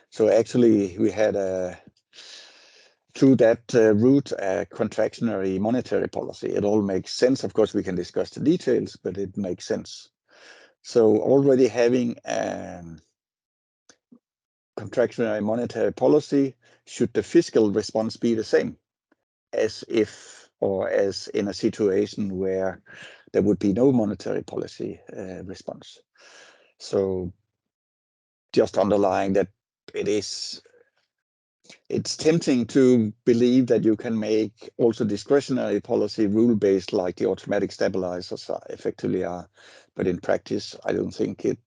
So actually, we had through that route a contractionary monetary policy. It all makes sense. Of course, we can discuss the details, but it makes sense. So already having contractionary monetary policy, should the fiscal response be the same as if, or as in a situation where there would be no monetary policy response. So just underlying that it's tempting to believe that you can make also discretionary policy rule-based, like the automatic stabilizers effectively are, but in practice, I don't think it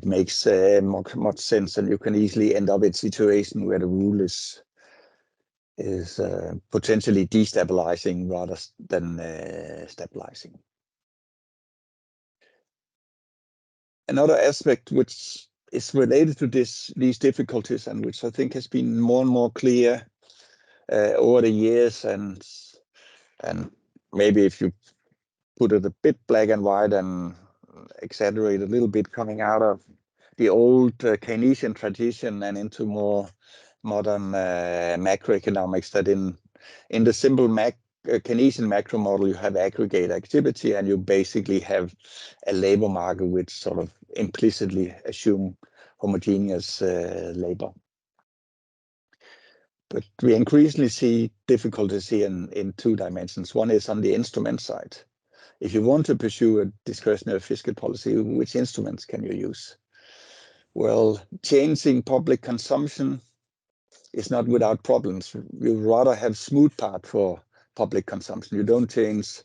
makes much sense, and you can easily end up in a situation where the rule is potentially destabilizing rather than stabilizing. Another aspect which is related to these difficulties, and which I think has been more and more clear over the years, and maybe if you put it a bit black and white and exaggerate a little bit, coming out of the old Keynesian tradition and into more modern macroeconomics, that in the simple Keynesian macro model, you have aggregate activity, and you basically have a labor market which sort of implicitly assume homogeneous labor. But we increasingly see difficulties here in 2 dimensions. One is on the instrument side. If you want to pursue a discretionary fiscal policy, which instruments can you use? Well, changing public consumption is not without problems. You rather have smooth path for public consumption. You don't change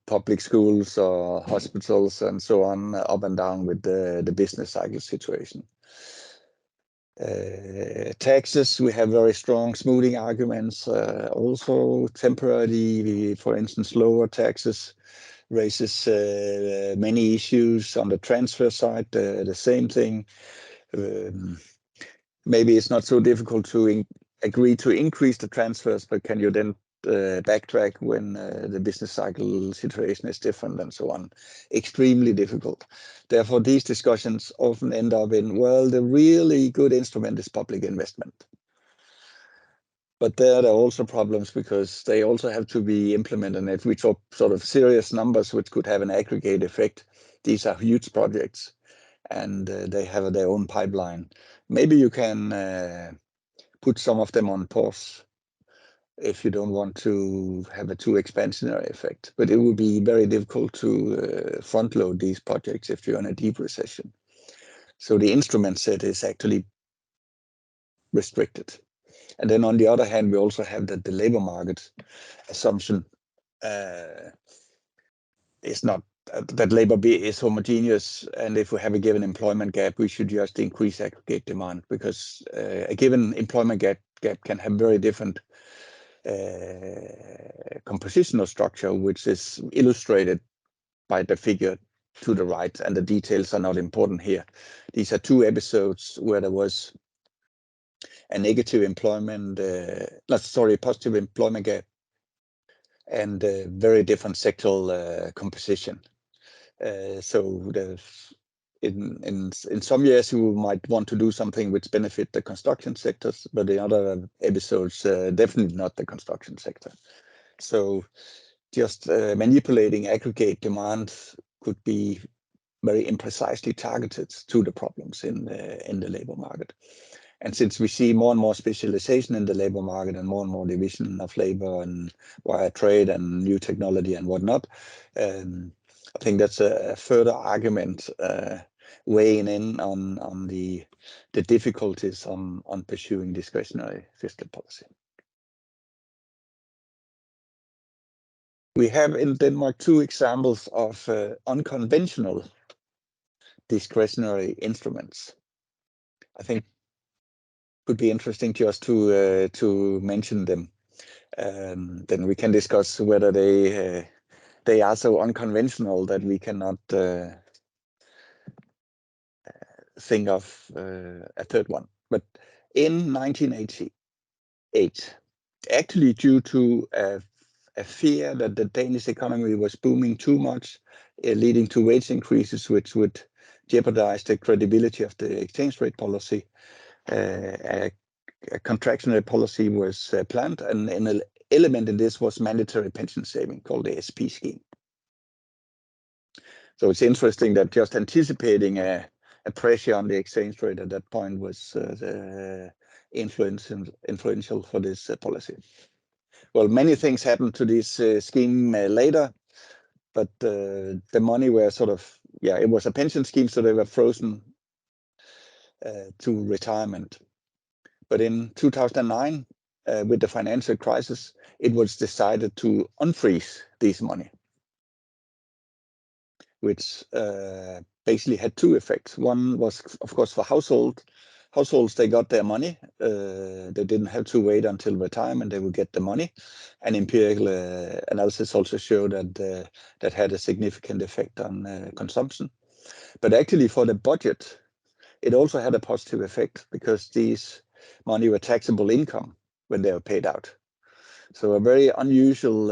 public schools or hospitals and so on up and down with the business cycle situation. Taxes, we have very strong smoothing arguments. Also temporarily, for instance, lower taxes raises many issues. On the transfer side, the same thing. Maybe it's not so difficult to agree to increase the transfers, but can you then backtrack when the business cycle situation is different and so on? Extremely difficult. Therefore, these discussions often end up in, well, the really good instrument is public investment. But there are also problems, because they also have to be implemented. And if we talk sort of serious numbers which could have an aggregate effect, these are huge projects, and they have their own pipeline. Maybe you can put some of them on pause if you don't want to have a too expansionary effect. But it would be very difficult to front load these projects if you're in a deep recession. So the instrument set is actually restricted. And then on the other hand, we also have that the labor market assumption is not that labor is homogeneous, and if we have a given employment gap, we should just increase aggregate demand, because a given employment gap can have very different compositional structure, which is illustrated by the figure to the right, and the details are not important here. These are two episodes where there was a negative employment, positive employment gap, and very different sectoral composition. So in some years you might want to do something which benefit the construction sectors, but the other episodes definitely not the construction sector. So just manipulating aggregate demand could be very imprecisely targeted to the problems in the labor market. And since we see more and more specialization in the labor market and more division of labor and via trade and new technology and whatnot, I think that's a further argument weighing in on the difficulties on pursuing discretionary fiscal policy. We have in Denmark two examples of unconventional discretionary instruments. I think could be interesting just to mention them. Then we can discuss whether they are so unconventional that we cannot think of a third one. But in 1988, actually due to a fear that the Danish economy was booming too much, leading to wage increases, which would jeopardize the credibility of the exchange rate policy, a contractionary policy was planned, and an element in this was mandatory pension saving called the SP scheme. So it's interesting that just anticipating a pressure on the exchange rate at that point was influential for this policy. Well, many things happened to this scheme later, but the money were sort of, it was a pension scheme, so they were frozen to retirement. But in 2009, with the financial crisis, it was decided to unfreeze this money, which basically had two effects. One was, of course, for households, they got their money. They didn't have to wait until retirement, they would get the money. And empirical analysis also showed that that had a significant effect on consumption. But actually for the budget, it also had a positive effect, because these money were taxable income when they were paid out. So a very unusual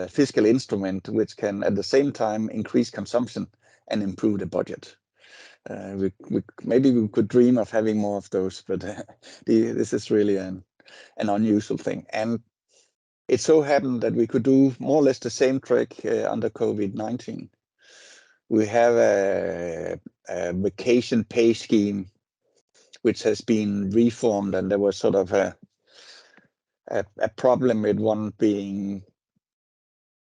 fiscal instrument, which can at the same time increase consumption and improve the budget. Maybe we could dream of having more of those, but this is really an unusual thing. And it so happened that we could do more or less the same trick under COVID-19. We have a vacation pay scheme, which has been reformed, and there was sort of a problem with one being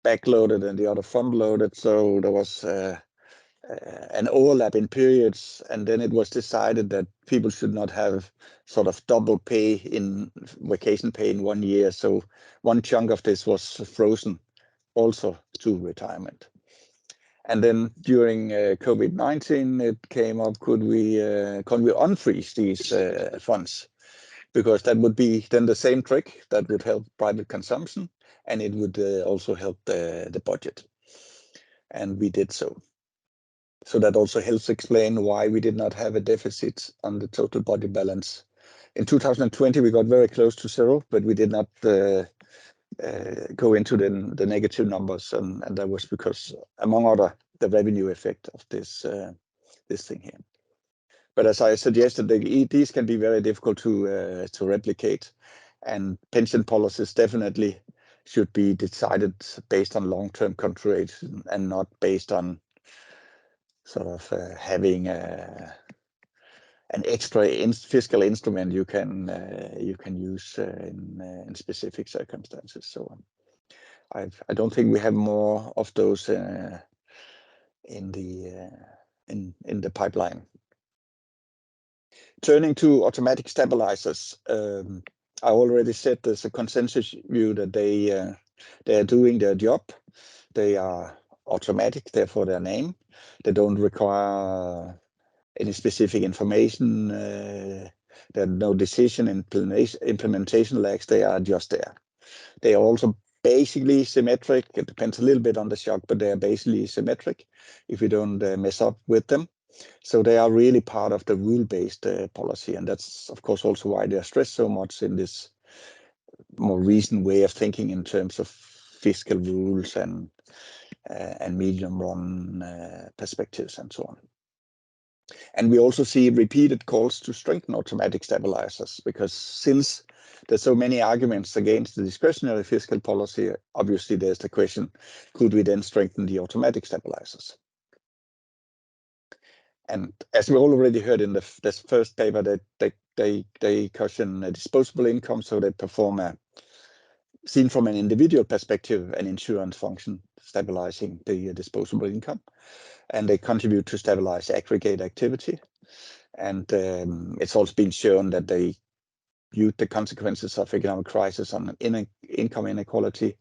backloaded and the other front-loaded. So there was an overlap in periods, and then it was decided that people should not have sort of double pay in vacation pay in 1 year. So one chunk of this was frozen also to retirement. And then during COVID-19, it came up, could we unfreeze these funds? Because that would be then the same trick that would help private consumption, and it would also help the budget. And we did so. So that also helps explain why we did not have a deficit on the total budget balance. In 2020, we got very close to zero, but we did not go into the negative numbers, and that was because, among other, the revenue effect of this thing here. But as I suggested, these can be very difficult to replicate, and pension policies definitely should be decided based on long-term country rates and not based on sort of having a an extra fiscal instrument you can use in specific circumstances. So I don't think we have more of those in the pipeline. Turning to automatic stabilizers, I already said there's a consensus view that they are doing their job. They are automatic, therefore their name. They don't require any specific information. There are no decision implementation lags. They are just there. They are also basically symmetric. It depends a little bit on the shock, but they are basically symmetric if you don't mess up with them. So they are really part of the rule-based policy, and that's of course also why they are stressed so much in this more recent way of thinking in terms of fiscal rules and medium-run perspectives and so on. And we also see repeated calls to strengthen automatic stabilizers, because since there's so many arguments against the discretionary fiscal policy, obviously there's the question, could we then strengthen the automatic stabilizers? And as we already heard in this first paper, that they caution disposable income, so they perform seen from an individual perspective, an insurance function stabilizing the disposable income, and they contribute to stabilize aggregate activity. And it's also been shown that they mute the consequences of economic crisis on income inequality.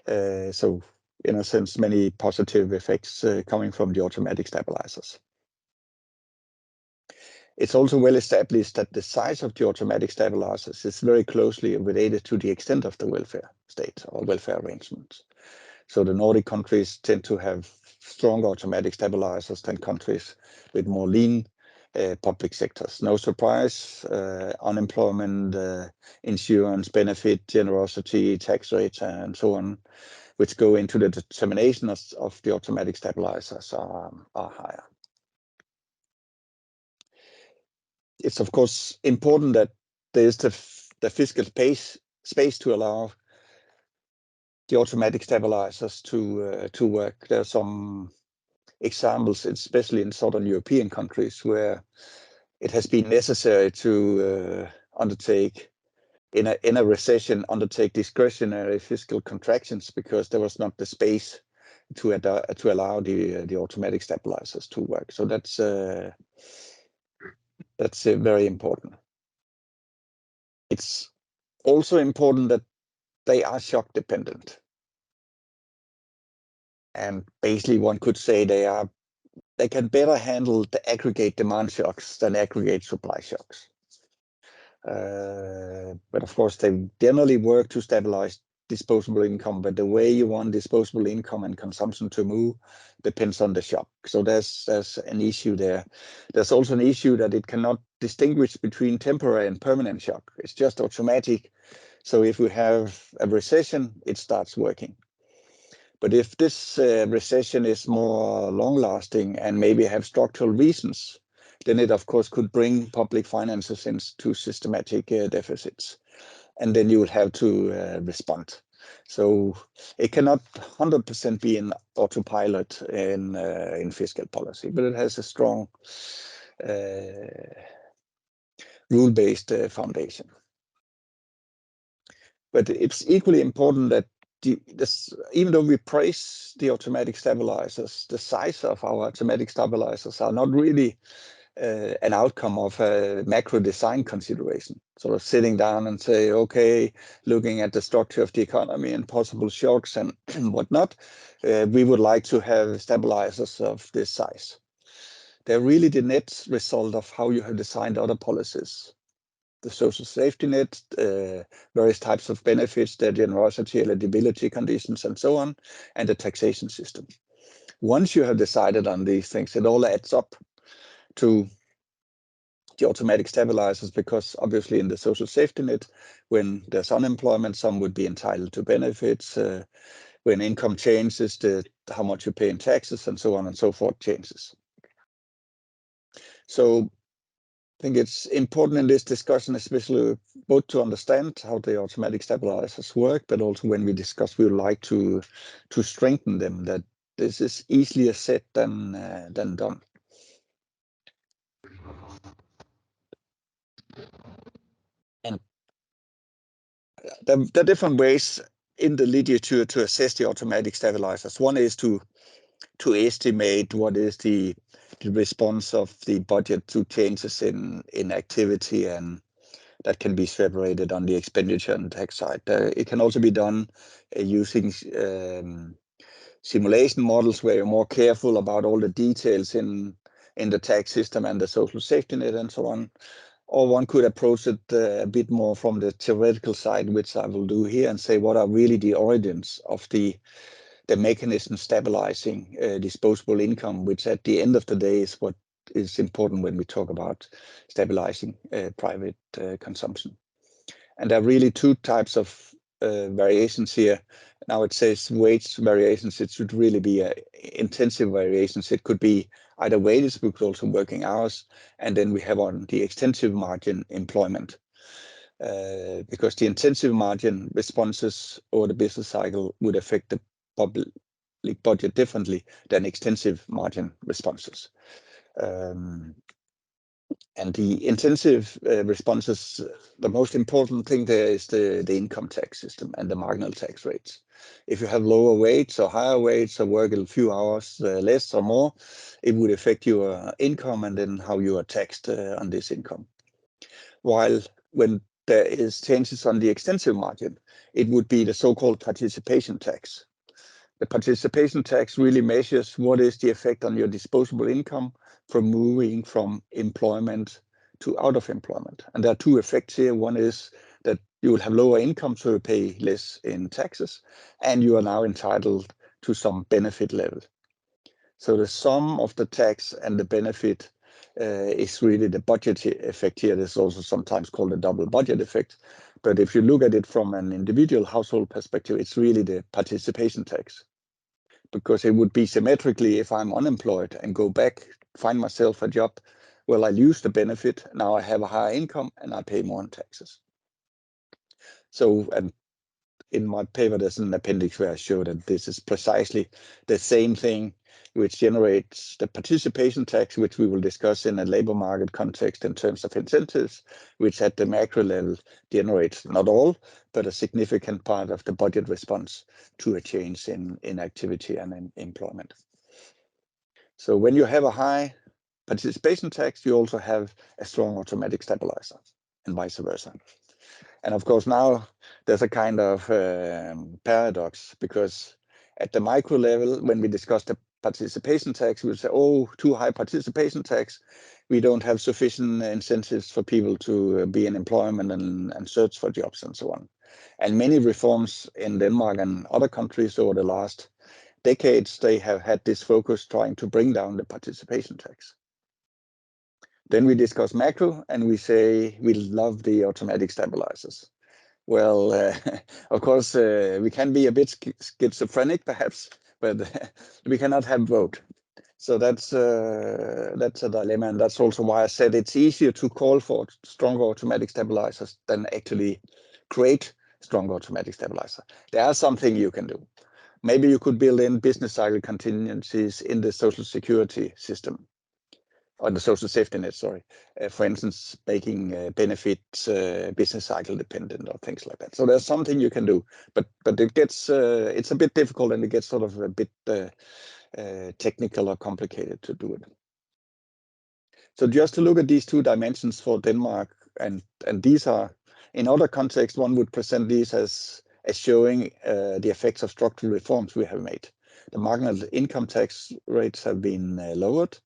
So in a sense, many positive effects coming from the automatic stabilizers. It's also well established that the size of the automatic stabilizers is very closely related to the extent of the welfare state or welfare arrangements. So the Nordic countries tend to have stronger automatic stabilizers than countries with more lean public sectors. No surprise, unemployment, insurance, benefit, generosity, tax rates, and so on, which go into the determination of the automatic stabilizers are higher. It's of course important that there is the fiscal space to allow the automatic stabilizers to work. There are some examples, especially in Southern European countries, where it has been necessary to undertake in a recession, undertake discretionary fiscal contractions because there was not the space to allow the automatic stabilizers to work. So that's very important. It's also important that they are shock dependent. And basically one could say they can better handle the aggregate demand shocks than aggregate supply shocks. But of course they generally work to stabilize disposable income, but the way you want disposable income and consumption to move depends on the shock. So there's an issue there. There's also an issue that it cannot distinguish between temporary and permanent shock. It's just automatic. So if we have a recession, it starts working. But if this recession is more long-lasting and maybe have structural reasons, then it of course could bring public finances into systematic deficits. And then you will have to respond. So it cannot 100% be an autopilot in fiscal policy, but it has a strong rule-based foundation. But it's equally important that even though we praise the automatic stabilizers, the size of our automatic stabilizers are not really an outcome of a macro design consideration, sort of sitting down and say, okay, looking at the structure of the economy and possible shocks and whatnot, we would like to have stabilizers of this size. They're really the net result of how you have designed other policies. The social safety net, various types of benefits, their generosity, eligibility conditions, and so on, and the taxation system. Once you have decided on these things, it all adds up to the automatic stabilizers, because obviously in the social safety net, when there's unemployment, some would be entitled to benefits. When income changes, how much you pay in taxes and so on and so forth changes. So I think it's important in this discussion, especially both to understand how the automatic stabilizers work, but also when we discuss, we would like to strengthen them, that this is easier said than done. there are different ways in the literature to assess the automatic stabilizers. One is to estimate what is the response of the budget to changes in activity, and that can be separated on the expenditure and tax side. It can also be done using simulation models where you're more careful about all the details in the tax system and the social safety net and so on. Or one could approach it a bit more from the theoretical side, which I will do here, and say what are really the origins of the mechanism stabilizing disposable income, which at the end of the day is what is important when we talk about stabilizing private consumption. And there are really two types of variations here. Now it says wage variations. It should really be intensive variations. It could be either wages, but also working hours. And then we have on the extensive margin employment. Because the intensive margin responses over the business cycle would affect the public budget differently than extensive margin responses. And the intensive responses, the most important thing there is the income tax system and the marginal tax rates. If you have lower weights or higher weights or work a few hours less or more, it would affect your income and then how you are taxed on this income. While when there is changes on the extensive margin, it would be the so-called participation tax. The participation tax really measures what is the effect on your disposable income from moving from employment to out of employment. And there are two effects here. One is that you will have lower income, so you pay less in taxes, and you are now entitled to some benefit level. So the sum of the tax and the benefit is really the budget effect here. This is also sometimes called a double budget effect. But if you look at it from an individual household perspective, it's really the participation tax. Because it would be symmetrically if I'm unemployed and go back, find myself a job, well, I lose the benefit. Now I have a higher income and I pay more in taxes. So, and in my paper, there's an appendix where I show that this is precisely the same thing which generates the participation tax, which we will discuss in a labor market context in terms of incentives, which at the macro level generates not all, but a significant part of the budget response to a change in activity and in employment. So when you have a high participation tax, you also have a strong automatic stabilizer and vice versa. And of course, now there's a kind of paradox, because at the micro level, when we discuss the participation tax, we say, oh, too high participation tax. We don't have sufficient incentives for people to be in employment and search for jobs and so on. And many reforms in Denmark and other countries over the last decades, they have had this focus trying to bring down the participation tax. Then we discuss macro and we say we love the automatic stabilizers. Well, of course, we can be a bit schizophrenic, perhaps, but we cannot have both. So that's a dilemma, and that's also why I said it's easier to call for stronger automatic stabilizers than actually create stronger automatic stabilizer. There are something you can do. Maybe you could build in business cycle contingencies in the social security system, or the social safety net, sorry. For instance, making benefits business cycle dependent or things like that. So there's something you can do, but it gets it's a bit difficult and it gets sort of a bit technical or complicated to do it. So just to look at these two dimensions for Denmark, and these are in other contexts, one would present these as showing the effects of structural reforms we have made. The marginal income tax rates have been lowered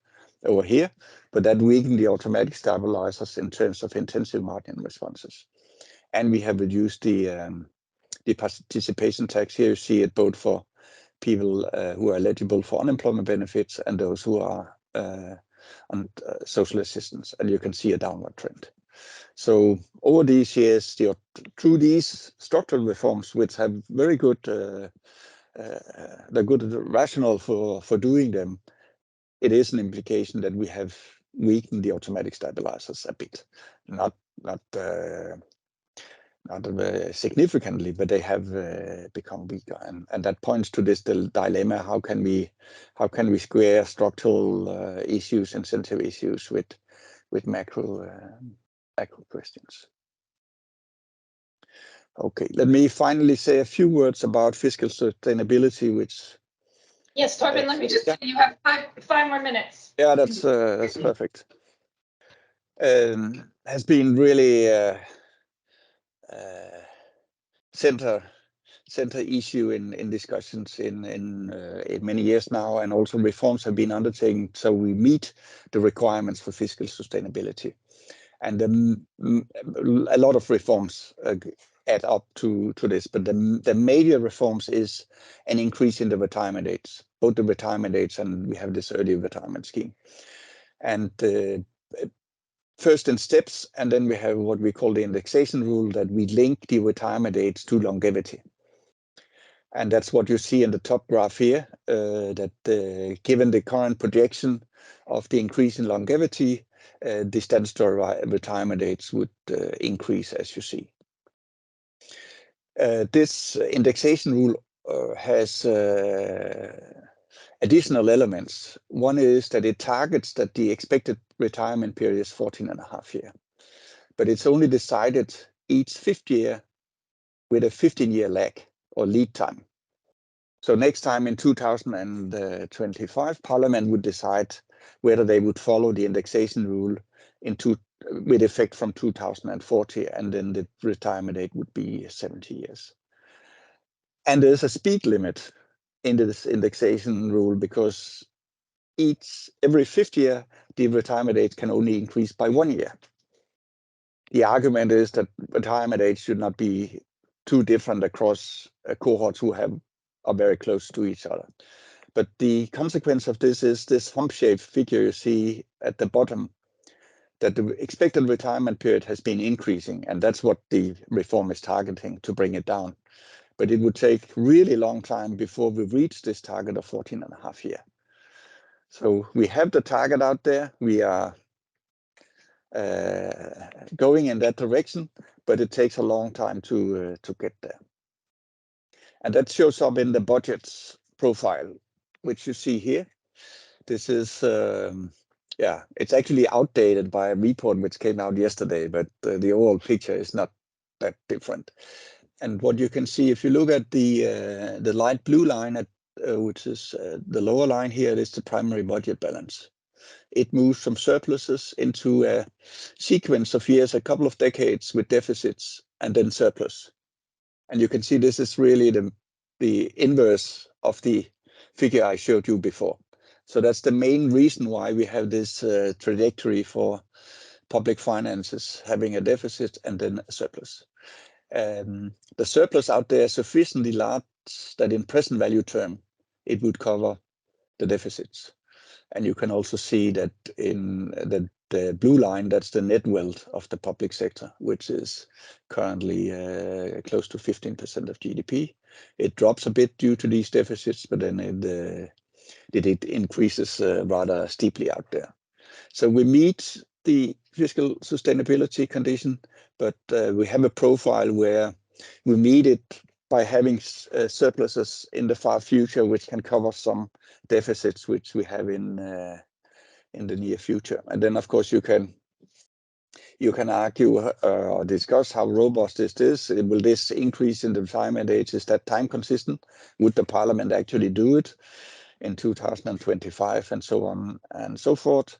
over here, but that weakened the automatic stabilizers in terms of intensive margin responses. And we have reduced the participation tax. Here you see it both for people who are eligible for unemployment benefits and those who are on social assistance, and you can see a downward trend. So over these years, through these structural reforms, which have very good, the good rationale for doing them, it is an implication that we have weakened the automatic stabilizers a bit, not significantly, but they have become weaker, and that points to this dilemma: how can we square structural issues, incentive issues with macro questions? Okay, let me finally say a few words about fiscal sustainability, which... Yes, Torben, let me just, yeah. you have five more minutes. Yeah, that's perfect. Has been really center issue in discussions in many years now, and also reforms have been undertaken so we meet the requirements for fiscal sustainability. And a lot of reforms add up to this, but the major reforms is an increase in the retirement age, both the retirement age and we have this early retirement scheme. And first in steps, and then we have what we call the indexation rule, that we link the retirement age to longevity. And that's what you see in the top graph here, that given the current projection of the increase in longevity, the statutory retirement age would increase, as you see. This indexation rule has additional elements. One is that it targets that the expected retirement period is 14.5 years, but it's only decided each 5th year with a 15-year lag or lead time. So next time in 2025, Parliament would decide whether they would follow the indexation rule with effect from 2040, and then the retirement age would be 70 years. And there's a speed limit in this indexation rule because every 5th year, the retirement age can only increase by 1 year. The argument is that retirement age should not be too different across cohorts who are very close to each other. But the consequence of this is this hump-shaped figure you see at the bottom, that the expected retirement period has been increasing, and that's what the reform is targeting, to bring it down. But it would take really long time before we reach this target of 14.5 years. So we have the target out there. We are going in that direction, but it takes a long time to get there. And that shows up in the budget's profile, which you see here. This is, it's actually outdated by a report which came out yesterday, but the overall picture is not that different. And what you can see, if you look at the light blue line, which is the lower line here, it is the primary budget balance. It moves from surpluses into a sequence of years, a couple of decades with deficits and then surplus. And you can see this is really the inverse of the figure I showed you before. So that's the main reason why we have this trajectory for public finances having a deficit and then a surplus. The surplus out there is sufficiently large that in present value term, it would cover the deficits. And you can also see that in the blue line, that's the net wealth of the public sector, which is currently close to 15% of GDP. It drops a bit due to these deficits, but then it increases rather steeply out there. So we meet the fiscal sustainability condition, but we have a profile where we meet it by having surpluses in the far future, which can cover some deficits which we have in the near future. And then, of course, you can argue or discuss how robust this is. Will this increase in the retirement age, is that time consistent? Would the Parliament actually do it in 2025 and so on and so forth?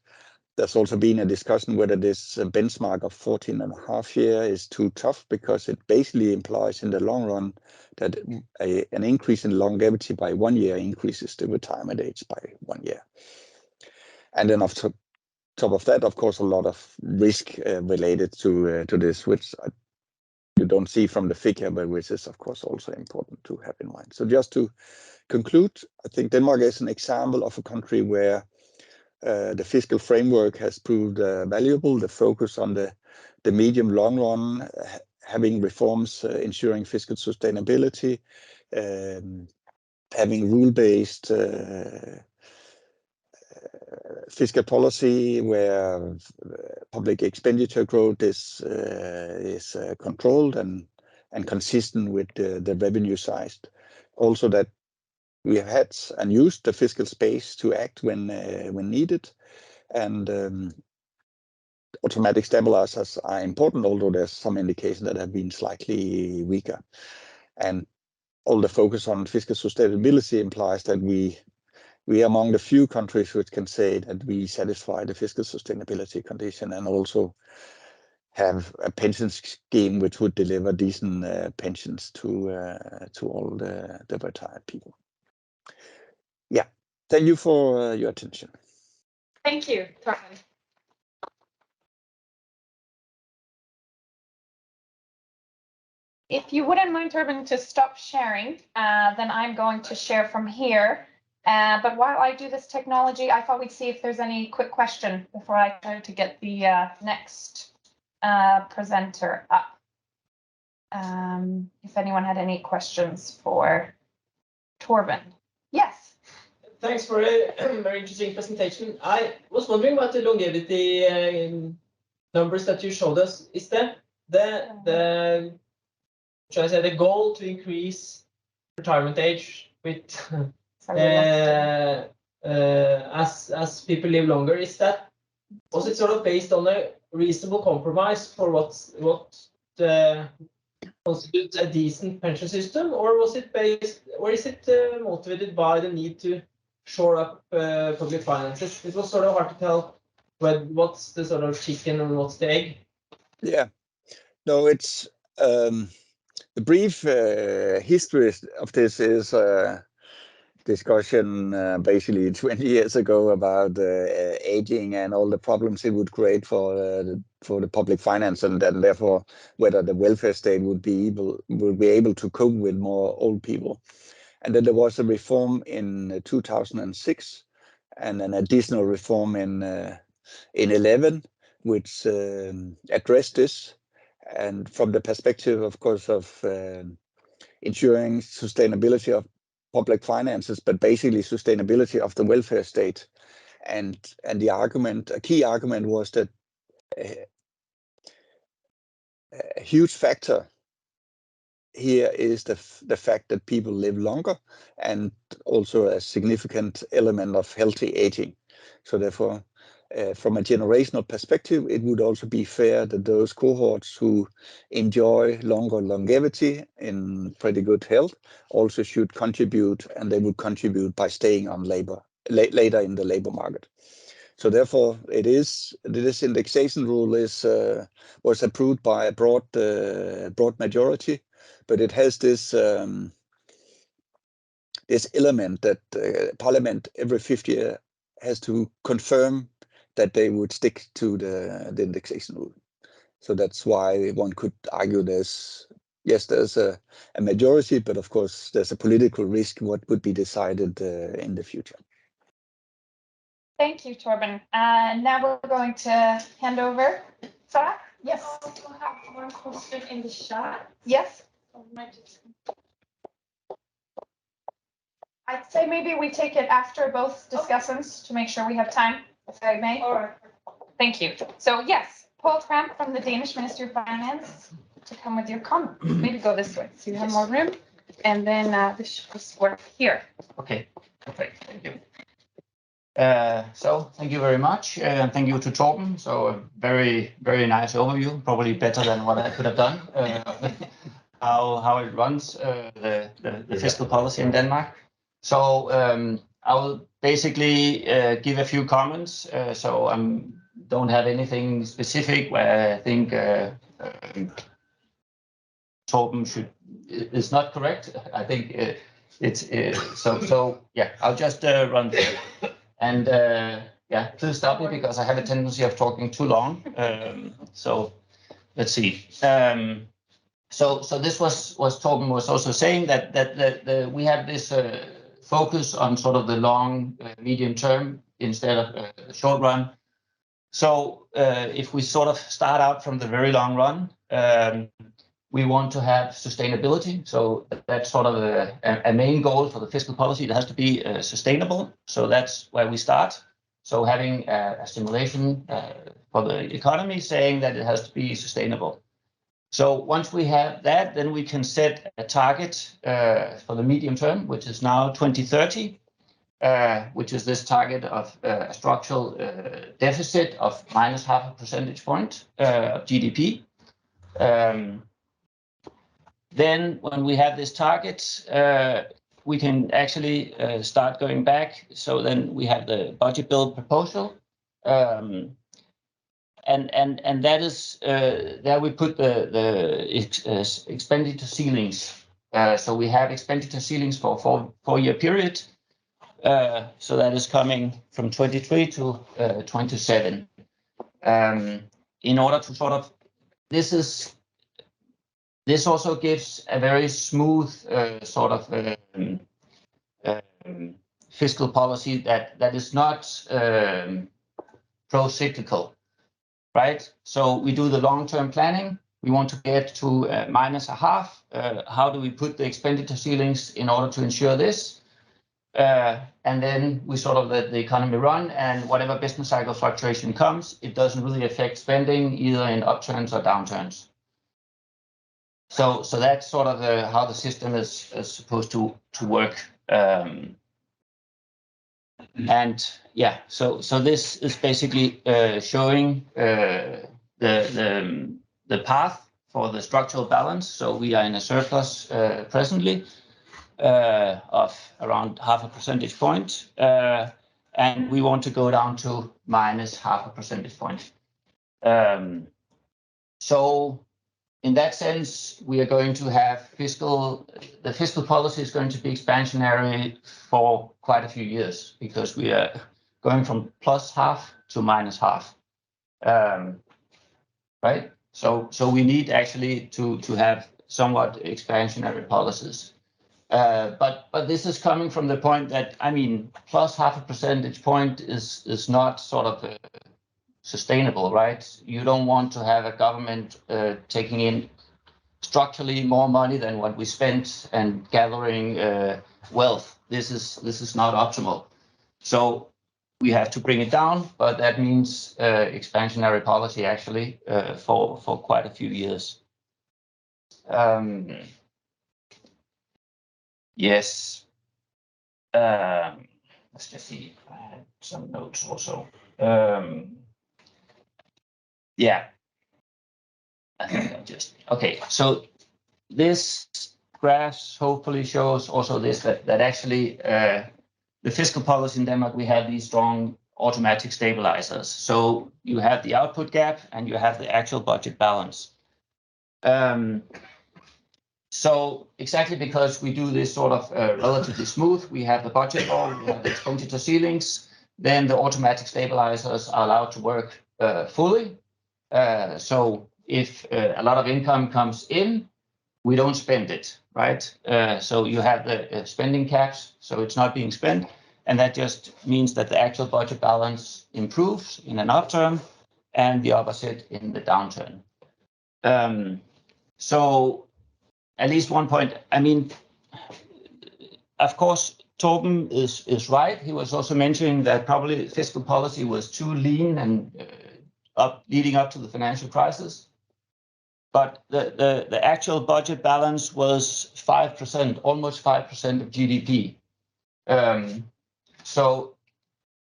There's also been a discussion whether this benchmark of 14.5 years is too tough, because it basically implies in the long run that an increase in longevity by 1 year increases the retirement age by 1 year. And then on top of that, of course, a lot of risk related to this, which you don't see from the figure, but which is, of course, also important to have in mind. So just to conclude, I think Denmark is an example of a country where the fiscal framework has proved valuable. The focus on the medium long run, having reforms ensuring fiscal sustainability, having rule-based fiscal policy where public expenditure growth is controlled and consistent with the revenue side. Also that we have had and used the fiscal space to act when needed, and automatic stabilizers are important, although there's some indication that have been slightly weaker. And all the focus on fiscal sustainability implies that we are among the few countries which can say that we satisfy the fiscal sustainability condition and also have a pension scheme which would deliver decent pensions to all the retired people. Yeah, thank you for your attention. Thank you, Torben. If you wouldn't mind, Torben, to stop sharing, then I'm going to share from here. But while I do this technology, I thought we'd see if there's any quick question before I try to get the next presenter up. If anyone had any questions for Torben. Yes. Thanks for a very interesting presentation. I was wondering about the longevity numbers that you showed us. Is that should I say the goal to increase retirement age with as people live longer? Was it sort of based on a reasonable compromise for what constitutes a decent pension system, or was it based, or is it motivated by the need to shore up public finances? It was sort of hard to tell what's the sort of chicken and what's the egg. Yeah, no, it's the brief history of this is discussion basically 20 years ago about aging and all the problems it would create for the public finance, and then therefore whether the welfare state would be able to cope with more old people. And then there was a reform in 2006 and an additional reform in 11, which addressed this. And from the perspective, of course, of ensuring sustainability of public finances, but basically sustainability of the welfare state. And the argument, a key argument, was that a huge factor here is the fact that people live longer, and also a significant element of healthy aging. So therefore, from a generational perspective, it would also be fair that those cohorts who enjoy longer longevity in pretty good health also should contribute, and they would contribute by staying on labor later in the labor market. So therefore, this indexation rule was approved by a broad majority, but it has this element that Parliament every 5th year has to confirm that they would stick to the indexation rule. So that's why one could argue there's a majority, but of course there's a political risk what would be decided in the future. Thank you, Torben. Now we're going to hand over. Sarah? Yes. We'll have one question in the chat. Yes. I'd say maybe we take it after both discussants to make sure we have time, if I may. All right. Thank you. So yes, Paul Kramp from the Danish Ministry of Finance to come with your comment. Maybe go this way so you have more room. And then this should work here. Okay, perfect. Thank you. So thank you very much, and thank you to Torben. So a very, very nice overview, probably better than what I could have done. How it runs the fiscal policy in Denmark. So I will basically give a few comments. So I don't have anything specific where I think Torben is not correct. I think so yeah. I'll just run through. And yeah, please stop me because I have a tendency of talking too long. So let's see. So this was Torben was also saying that we have this focus on sort of the long, medium term instead of the short run. So if we sort of start out from the very long run, we want to have sustainability. So that's sort of a main goal for the fiscal policy. It has to be sustainable. So that's where we start. So having a stimulation for the economy saying that it has to be sustainable. So once we have that, then we can set a target for the medium term, which is now 2030. which is this target of a structural deficit of minus half a percentage point of GDP. Then when we have this target, we can actually start going back. So then we have the budget bill proposal. And that is, there we put the expenditure ceilings. So we have expenditure ceilings for a four-year period. So that is coming from 23 to 27. In order to sort of, this also gives a very smooth sort of fiscal policy that is not pro-cyclical, right? So we do the long-term planning. We want to get to minus a half. How do we put the expenditure ceilings in order to ensure this? And then we sort of let the economy run, and whatever business cycle fluctuation comes, it doesn't really affect spending either in upturns or downturns. So that's sort of how the system is supposed to work. And yeah, so this is basically showing the path for the structural balance. So we are in a surplus presently of around half a percentage point, and we want to go down to minus half a percentage point. So in that sense, we are going to have the fiscal policy is going to be expansionary for quite a few years, because we are going from plus half to minus half, right? So we need actually to have somewhat expansionary policies. But this is coming from the point that, I mean, plus half a percentage point is not sort of sustainable, right? You don't want to have a government taking in structurally more money than what we spent and gathering wealth. This is not optimal. So we have to bring it down, but that means expansionary policy actually for quite a few years. Yes. Let's just see. I had some notes also. Yeah. I think I'll just, okay. So this graph hopefully shows also this, that actually the fiscal policy in Denmark, we have these strong automatic stabilizers. So you have the output gap and you have the actual budget balance. So exactly because we do this sort of relatively smooth, we have the budget law, we have the expenditure ceilings, then the automatic stabilizers are allowed to work fully. So if a lot of income comes in, we don't spend it, right? So you have the spending caps, so it's not being spent. And that just means that the actual budget balance improves in an upturn and the opposite in the downturn. So at least one point, I mean, of course, Torben is right. He was also mentioning that probably fiscal policy was too lean and leading up to the financial crisis. But the actual budget balance was 5%, almost 5% of GDP. So,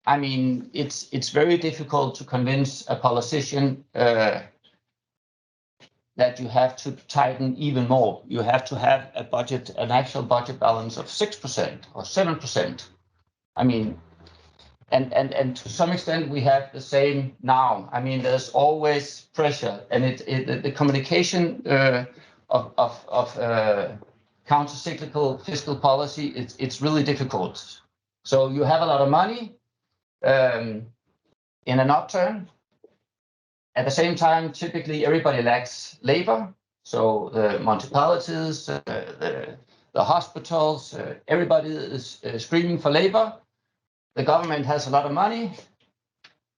I mean, it's very difficult to convince a politician that you have to tighten even more. You have to have an actual budget balance of 6% or 7%. I mean, and to some extent we have the same now. I mean, there's always pressure, and the communication of counter-cyclical fiscal policy, it's really difficult. So you have a lot of money in an upturn. At the same time, typically everybody lacks labor. So the municipalities, the hospitals, everybody is screaming for labor. The government has a lot of money,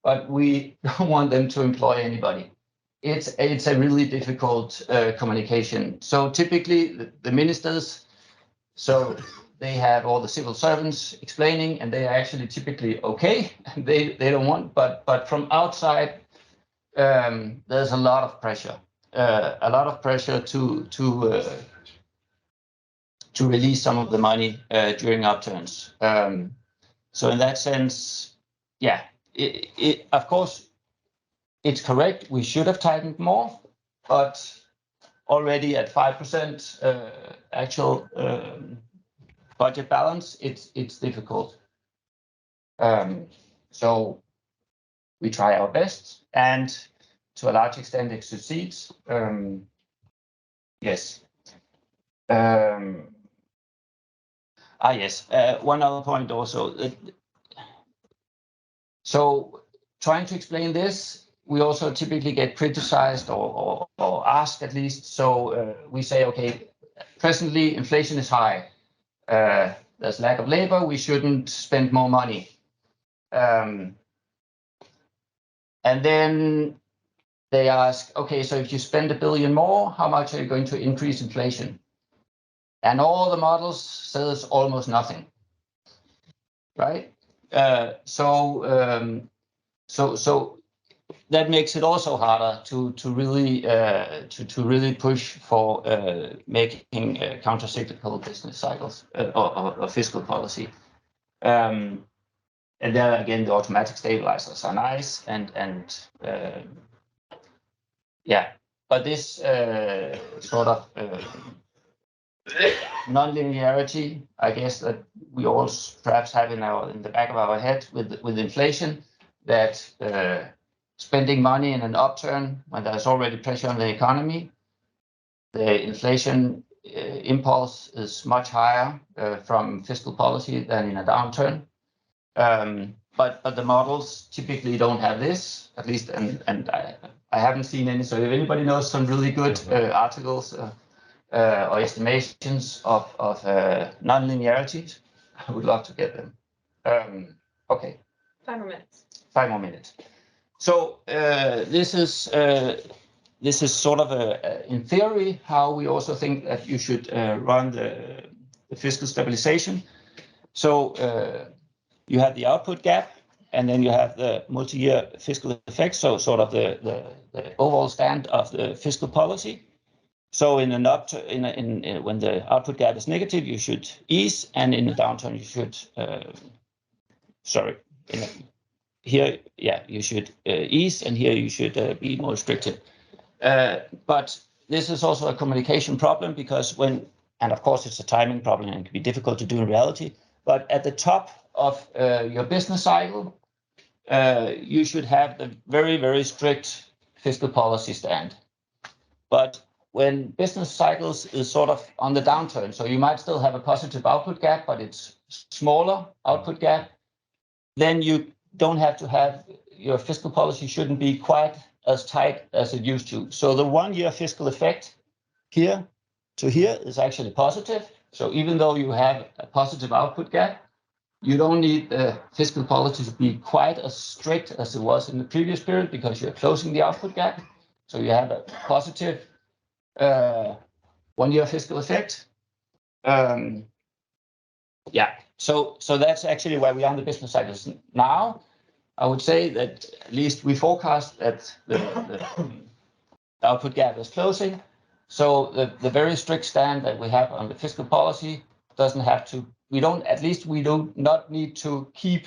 but we don't want them to employ anybody. It's a really difficult communication. So typically the ministers, so they have all the civil servants explaining, and they are actually typically okay. They don't want, but from outside, there's a lot of pressure to release some of the money during upturns. So in that sense, yeah, of course, it's correct. We should have tightened more, but already at 5% actual budget balance, it's difficult. So we try our best, and to a large extent it succeeds. Yes. Yes. One other point also. So trying to explain this, we also typically get criticized or asked at least. So we say, okay, presently inflation is high. There's lack of labor. We shouldn't spend more money. And then they ask, okay, so if you spend $1 billion more, how much are you going to increase inflation? And all the models says almost nothing, right? So that makes it also harder to really push for making counter-cyclical business cycles or fiscal policy. And there again, the automatic stabilizers are nice, and yeah, but this sort of non-linearity, I guess, that we all perhaps have in the back of our head with inflation, that spending money in an upturn when there's already pressure on the economy, the inflation impulse is much higher from fiscal policy than in a downturn. But the models typically don't have this, at least, and I haven't seen any. So if anybody knows some really good articles or estimations of non-linearities, I would love to get them. Okay. 5 more minutes. 5 more minutes. So this is sort of in theory how we also think that you should run the fiscal stabilization. So you have the output gap, and then you have the multi-year fiscal effect. So sort of the overall stand of the fiscal policy. So in when the output gap is negative, you should ease, and in a downturn, you should you should ease, and here you should be more restrictive. But this is also a communication problem, because and of course it's a timing problem and it can be difficult to do in reality, but at the top of your business cycle, you should have the very, very strict fiscal policy stand. But when business cycles is sort of on the downturn, so you might still have a positive output gap, but it's smaller output gap, then you don't have to have, your fiscal policy shouldn't be quite as tight as it used to. So the 1-year fiscal effect here to here is actually positive. So even though you have a positive output gap, you don't need the fiscal policy to be quite as strict as it was in the previous period, because you're closing the output gap. So you have a positive 1-year fiscal effect. So that's actually where we are in the business cycles now. I would say that at least we forecast that the output gap is closing. So the very strict stand that we have on the fiscal policy doesn't have to. We do not need to keep.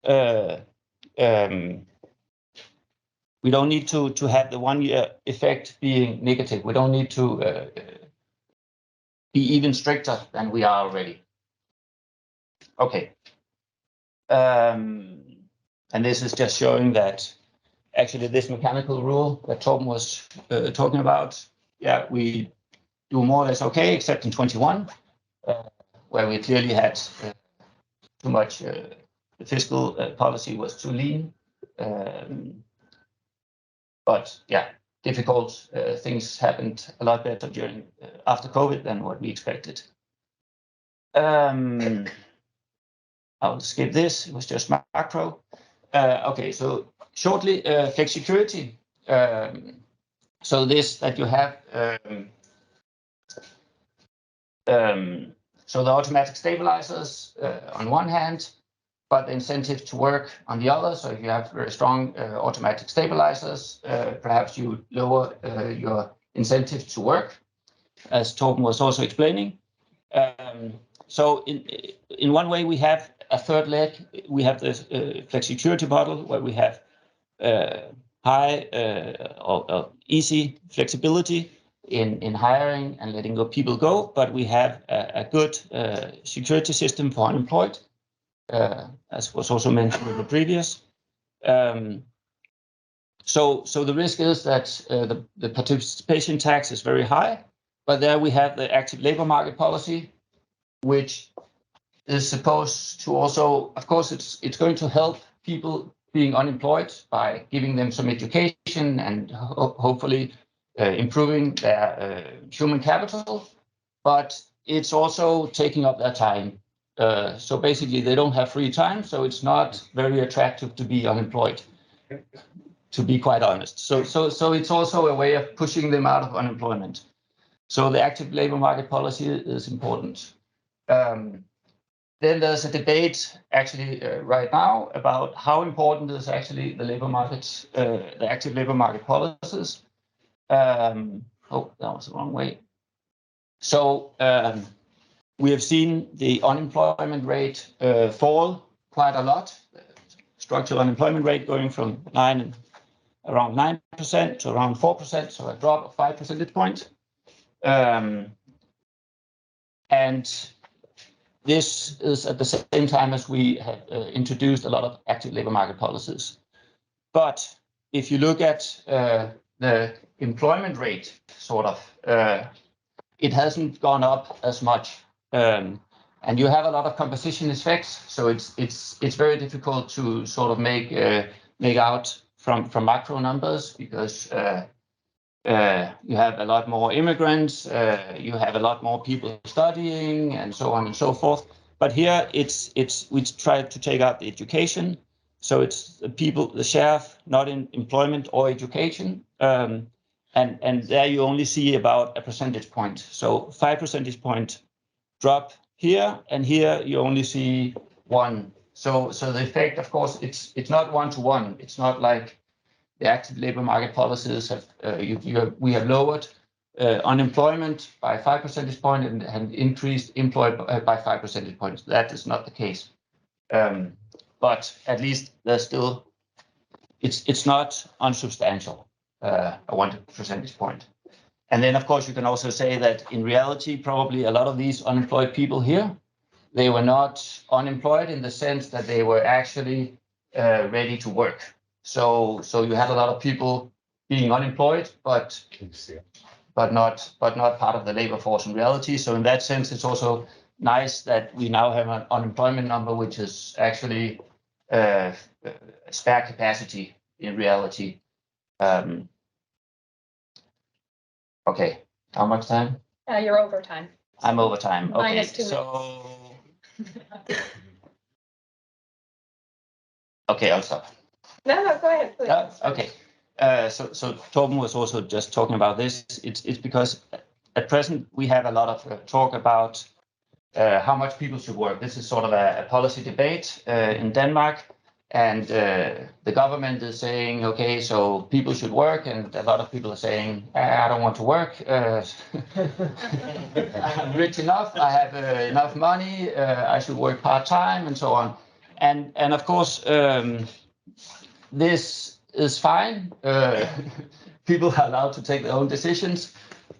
We don't need to have the 1-year effect being negative. We don't need to be even stricter than we are already. Okay. And this is just showing that actually this mechanical rule that Torben was talking about, we do more or less okay, except in 21, where we clearly had too much, the fiscal policy was too lean. But difficult things happened a lot better during after COVID than what we expected. I'll skip this. It was just macro. Okay, so shortly, flexicurity. So this that you have. So the automatic stabilizers on one hand, but the incentive to work on the other. So if you have very strong automatic stabilizers, perhaps you lower your incentive to work, as Torben was also explaining. So in one way, we have a third leg. We have this flexicurity model where we have high or easy flexibility in hiring and letting people go, but we have a good security system for unemployed, as was also mentioned in the previous. So the risk is that the participation tax is very high, but there we have the active labor market policy, which is supposed to also, of course, it's going to help people being unemployed by giving them some education and hopefully improving their human capital, but it's also taking up their time. So basically, they don't have free time, so it's not very attractive to be unemployed, to be quite honest. So it's also a way of pushing them out of unemployment. So the active labor market policy is important. Then there's a debate actually right now about how important is actually the labor markets, the active labor market policies. Oh, that was the wrong way. So we have seen the unemployment rate fall quite a lot. Structural unemployment rate going from around 9% to around 4%, so a drop of 5 percentage points. And this is at the same time as we have introduced a lot of active labor market policies. But if you look at the employment rate, sort of, it hasn't gone up as much. And you have a lot of composition effects, so it's very difficult to sort of make out from macro numbers, because you have a lot more immigrants, you have a lot more people studying, and so on and so forth. But here we try to take out the education, so it's the people, the share not in employment or education, and there you only see about a percentage point. So 5 percentage point drop here, and here you only see 1. So the effect, of course, it's not 1-to-1. It's not like the active labor market policies have we have lowered unemployment by 5 percentage points and increased employed by 5 percentage points. That is not the case. But at least there's still, it's not unsubstantial, a 1 percentage point. And then, of course, you can also say that in reality, probably a lot of these unemployed people here, they were not unemployed in the sense that they were actually ready to work. So you had a lot of people being unemployed, but not part of the labor force in reality. So in that sense, it's also nice that we now have an unemployment number which is actually spare capacity in reality. Okay, how much time? You're over time. I'm over time. Okay, Minus 2 so okay, I'll stop. No, go ahead, please. Okay. So Torben was also just talking about this. It's because at present we have a lot of talk about how much people should work. This is sort of a policy debate in Denmark, and the government is saying, okay, so people should work, and a lot of people are saying, I don't want to work. I'm rich enough. I have enough money. I should work part-time, and so on. And of course, this is fine. People are allowed to take their own decisions,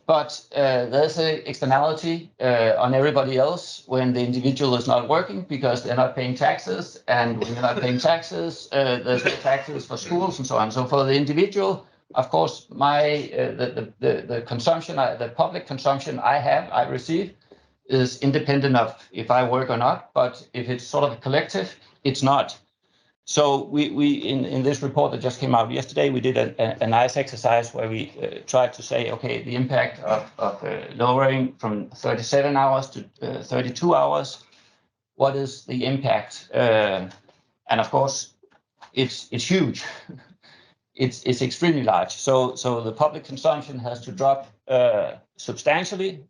but there's an externality on everybody else when the individual is not working because they're not paying taxes, and when you're not paying taxes, there's no taxes for schools and so on. So for the individual, of course, the consumption, the public consumption I receive is independent of if I work or not. But if it's sort of a collective, it's not. So we in this report that just came out yesterday, we did a nice exercise where we tried to say, okay, the impact of lowering from 37 hours to 32 hours, what is the impact? And of course, it's huge. It's extremely large. So the public consumption has to drop substantially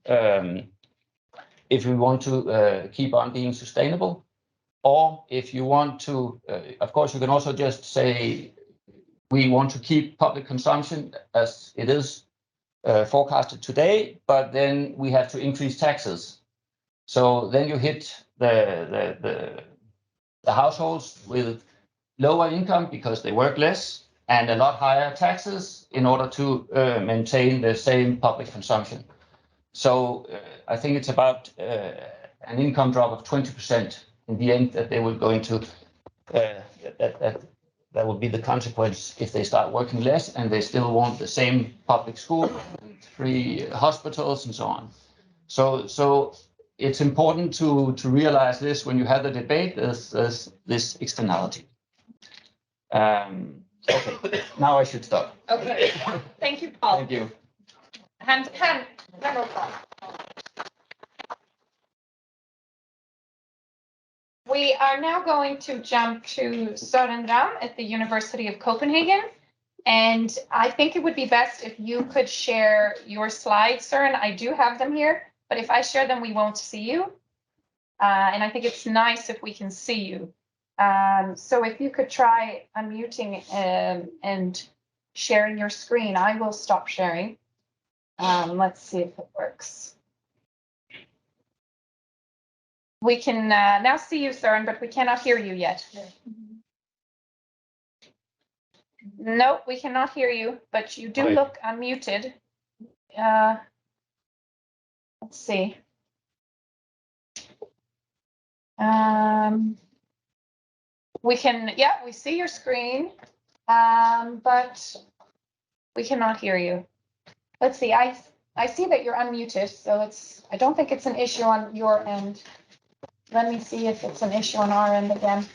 if we want to keep on being sustainable. Or if you want to, of course, you can also just say, we want to keep public consumption as it is forecasted today, but then we have to increase taxes. So then you hit the the households with lower income because they work less and a lot higher taxes in order to maintain the same public consumption. So I think it's about an income drop of 20% in the end that they will go into, that will be the consequence if they start working less and they still want the same public school, and free hospitals and so on. So it's important to realize this when you have the debate, there's this externality. Okay, now I should stop. Okay, thank you, Paul. Thank you. Hand over. We are now going to jump to Søren Ravn at the University of Copenhagen. And I think it would be best if you could share your slides, Søren. I do have them here, but if I share them, we won't see you. And I think it's nice if we can see you. So if you could try unmuting and sharing your screen, I will stop sharing. Let's see if it works. We can now see you, Søren, but we cannot hear you yet. Nope, we cannot hear you, but you do look unmuted. Let's see. We can, yeah, we see your screen, but we cannot hear you. Let's see, I see that you're unmuted, so I don't think it's an issue on your end. Let me see if it's an issue on our end again.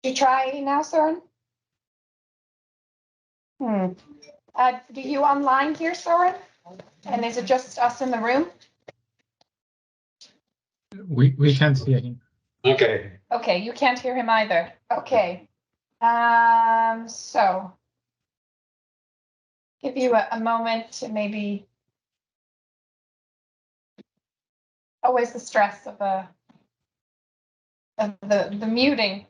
You try now, Søren? Do you online here, Søren? And is it just us in the room? We can't hear him. Okay. Okay, you can't hear him either. Okay. So give you a moment to maybe. Always the stress of the muting.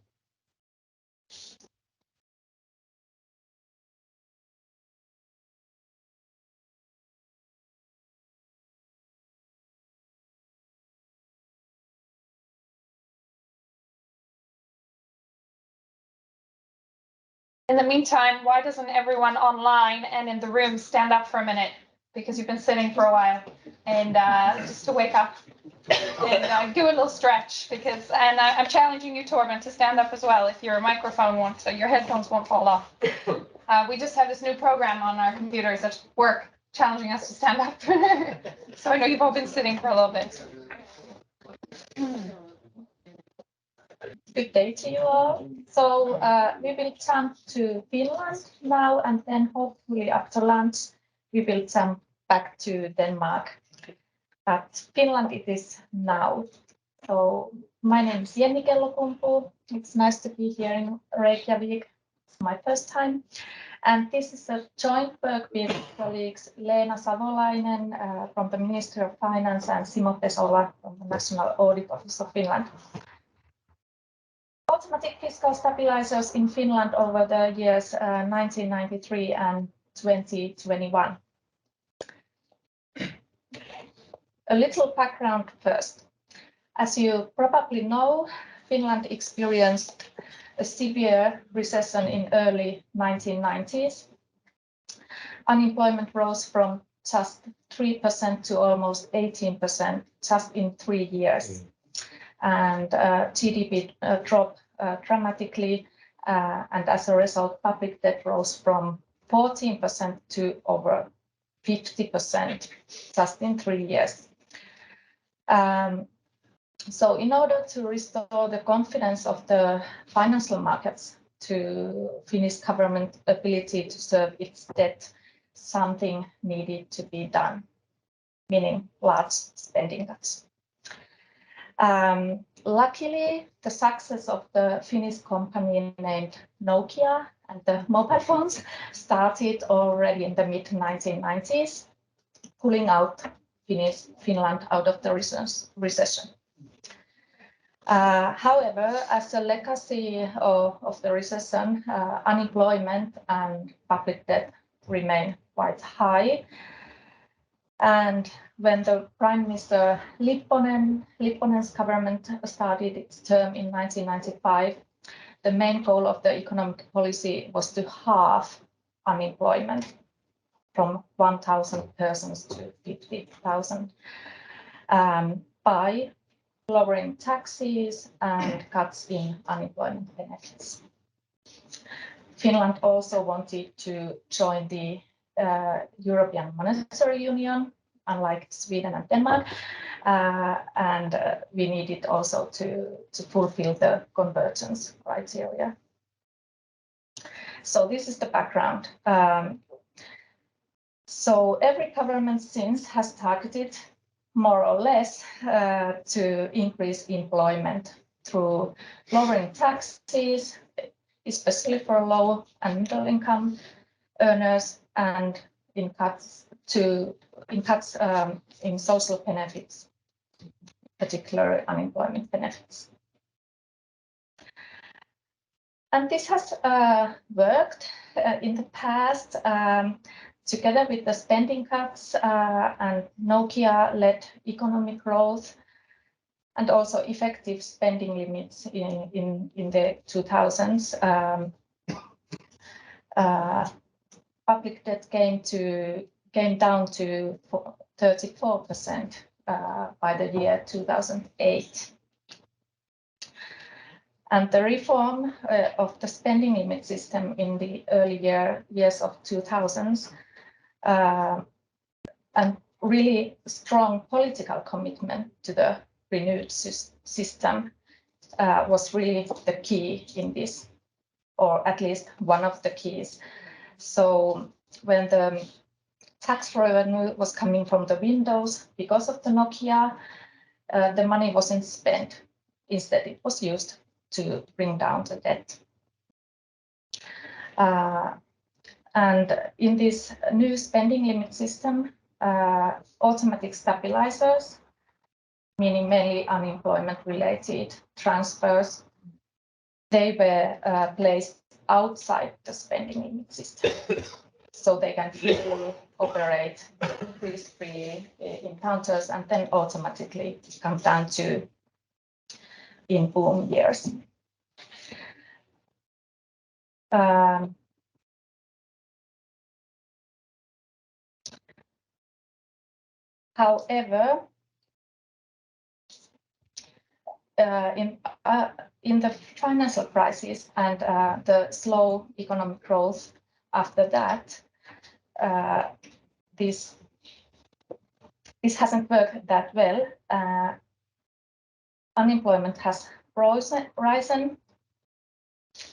In the meantime, why doesn't everyone online and in the room stand up for a minute? Because you've been sitting for a while, and just to wake up and do a little stretch. And I'm challenging you, Torben, to stand up as well if your microphone won't, so your headphones won't fall off. We just have this new program on our computers at work challenging us to stand up. So I know you've all been sitting for a little bit. Good day to you all. So we will jump to Finland now, and then hopefully after lunch we will jump back to Denmark. But Finland it is now. So my name is Jenni Kellokumpu. It's nice to be here in Reykjavik. It's my first time. And this is a joint work with colleagues Leena Savolainen from the Ministry of Finance and Simo Pesola from the National Audit Office of Finland. Automatic fiscal stabilizers in Finland over the years 1993 and 2021. A little background first. As you probably know, Finland experienced a severe recession in early 1990s. Unemployment rose from just 3% to almost 18% just in 3 years. And GDP dropped dramatically, and as a result, public debt rose from 14% to over 50% just in 3 years. So in order to restore the confidence of the financial markets to Finnish government ability to serve its debt, something needed to be done, meaning large spending cuts. Luckily, the success of the Finnish company named Nokia and the mobile phones started already in the mid-1990s, pulling out Finland out of the recession. However, as a legacy of the recession, unemployment and public debt remain quite high. And when the Prime Minister Lipponen's government started its term in 1995, the main goal of the economic policy was to halve unemployment from 1,000 persons to 50,000 by lowering taxes and cuts in unemployment benefits. Finland also wanted to join the European Monetary Union, unlike Sweden and Denmark, and we needed also to fulfill the convergence criteria. So this is the background. So every government since has targeted more or less to increase employment through lowering taxes, especially for low and middle income earners, and in cuts in social benefits, particularly unemployment benefits. And this has worked in the past. Together with the spending cuts and Nokia-led economic growth, and also effective spending limits in the 2000s, public debt came down to 34% by the year 2008. And the reform of the spending limit system in the early years of 2000s and really strong political commitment to the renewed system was really the key in this, or at least one of the keys. So when the tax revenue was coming from the windows because of the Nokia, the money wasn't spent. Instead, it was used to bring down the debt. And in this new spending limit system, automatic stabilizers, meaning mainly unemployment-related transfers, they were placed outside the spending limit system. So they can freely operate, increase freely in counters, and then automatically come down to in boom years. However, in the financial crisis and the slow economic growth after that, this hasn't worked that well. Unemployment has risen,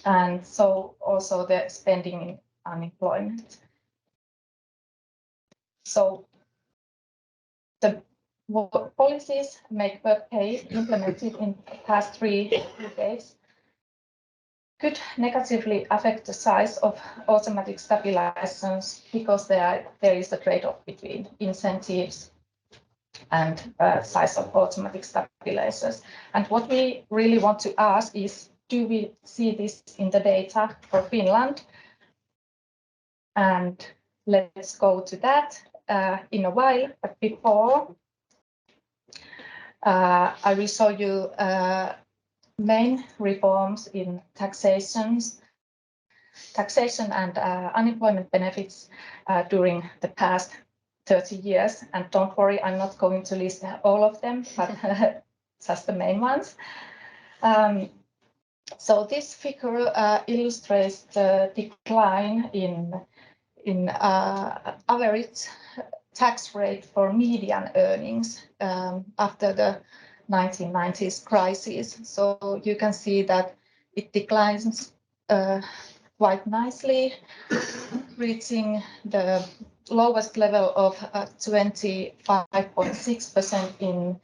and so also the spending in unemployment. So the policies make work pay implemented in the past 3 decades could negatively affect the size of automatic stabilizers because there is a trade-off between incentives and size of automatic stabilizers. And what we really want to ask is, do we see this in the data for Finland? And let's go to that in a while. But before, I will show you main reforms in taxation and unemployment benefits during the past 30 years. And don't worry, I'm not going to list all of them, but just the main ones. So this figure illustrates the decline in average tax rate for median earnings after the 1990s crisis. So you can see that it declines quite nicely, reaching the lowest level of 25.6% in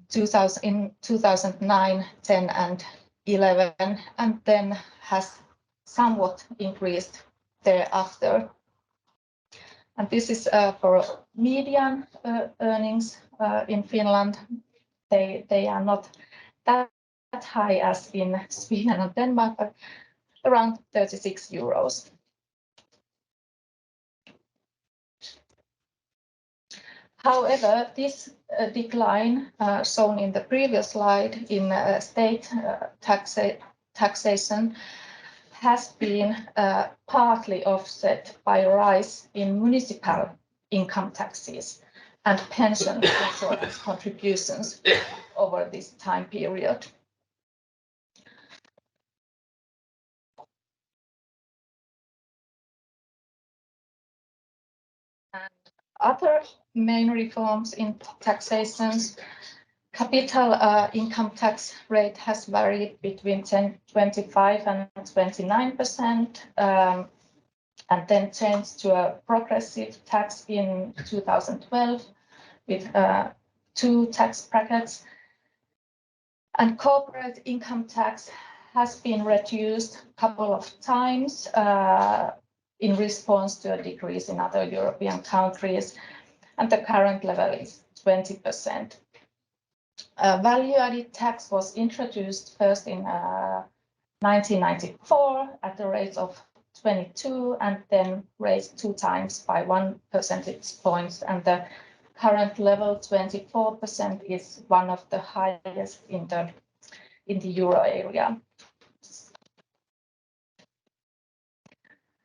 2009, 10, and 11, and then has somewhat increased thereafter. And this is for median earnings in Finland. They are not that high as in Sweden and Denmark, but around 36 euros. However, this decline shown in the previous slide in state taxation has been partly offset by a rise in municipal income taxes and pension insurance contributions over this time period. And other main reforms in taxations, capital income tax rate has varied between 25% and 29%, and then changed to a progressive tax in 2012 with 2 tax brackets. And corporate income tax has been reduced a couple of times in response to a decrease in other European countries, and the current level is 20%. Value-added tax was introduced first in 1994 at the rate of 22 and then raised 2 times by 1 percentage point, and the current level 24% is one of the highest in the euro area.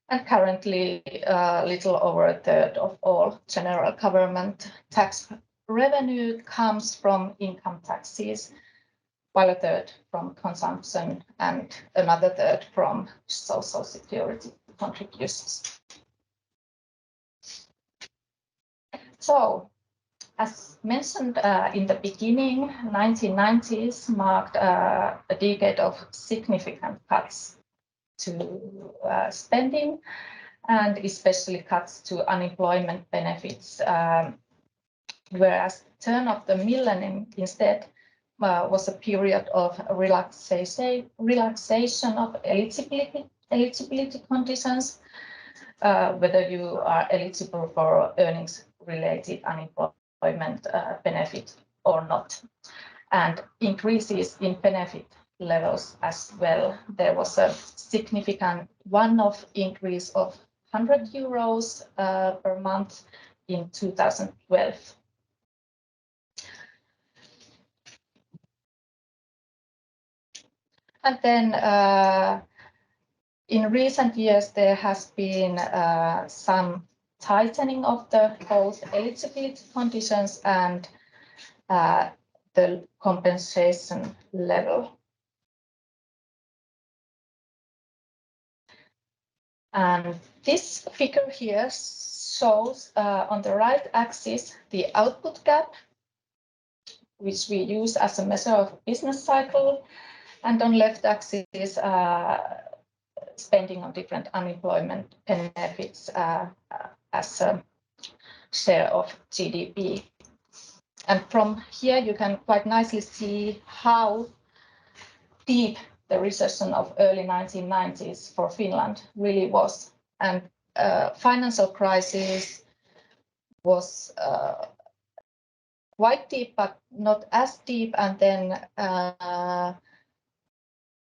And currently a little over a third of all general government tax revenue comes from income taxes, while a third from consumption and another third from social security contributions. So, as mentioned in the beginning, 1990s marked a decade of significant cuts to spending, and especially cuts to unemployment benefits, whereas turn of the millennium instead was a period of relaxation of eligibility conditions, whether you are eligible for earnings-related unemployment benefit or not, and increases in benefit levels as well. There was a significant one-off increase of 100 euros per month in 2012. And then in recent years, there has been some tightening of the both eligibility conditions and the compensation level. And this figure here shows on the right axis the output gap, which we use as a measure of business cycle, and on left axis spending on different unemployment benefits as a share of GDP. And from here you can quite nicely see how deep the recession of early 1990s for Finland really was. And financial crisis was quite deep, but not as deep. And then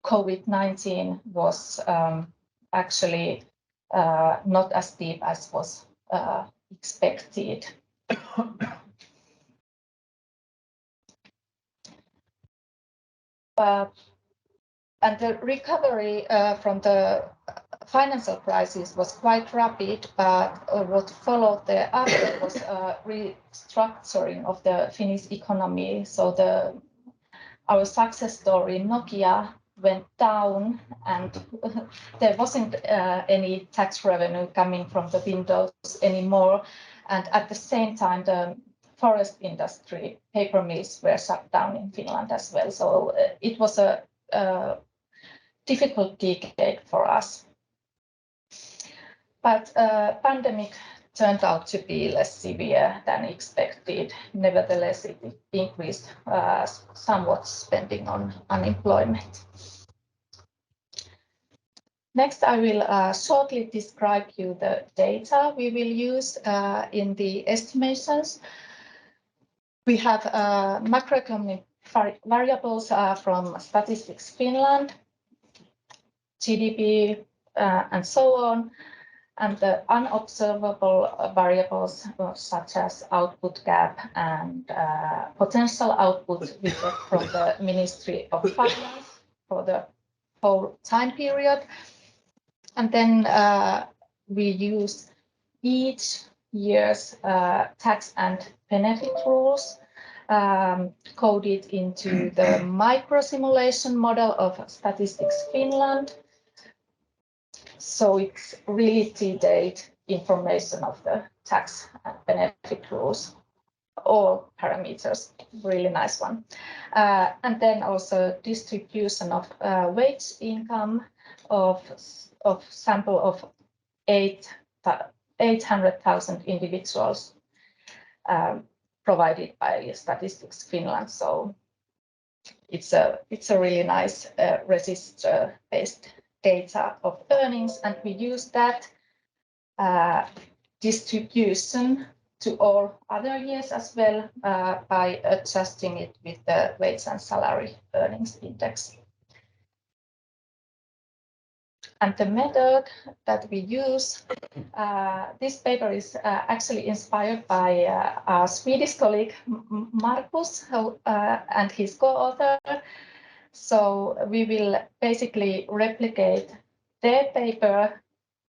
COVID-19 was actually not as deep as was expected. And the recovery from the financial crisis was quite rapid, but what followed thereafter was a restructuring of the Finnish economy. So our success story, Nokia, went down, and there wasn't any tax revenue coming from the Windows anymore. And at the same time, the forest industry, paper mills were shut down in Finland as well. So it was a difficult decade for us. But pandemic turned out to be less severe than expected. Nevertheless, it increased somewhat spending on unemployment. Next, I will shortly describe you the data we will use in the estimations. We have macroeconomic variables from Statistics Finland, GDP, and so on. And the unobservable variables such as output gap and potential output we get from the Ministry of Finance for the whole time period. And then we use each year's tax and benefit rules coded into the micro simulation model of Statistics Finland. So it's really to-date information of the tax and benefit rules, all parameters, really nice one. And then also distribution of wage income of sample of 800,000 individuals provided by Statistics Finland. So it's a really nice register-based data of earnings, and we use that distribution to all other years as well by adjusting it with the wage and salary earnings index. And the method that we use, this paper is actually inspired by our Swedish colleague Markus and his co-author. So we will basically replicate their paper,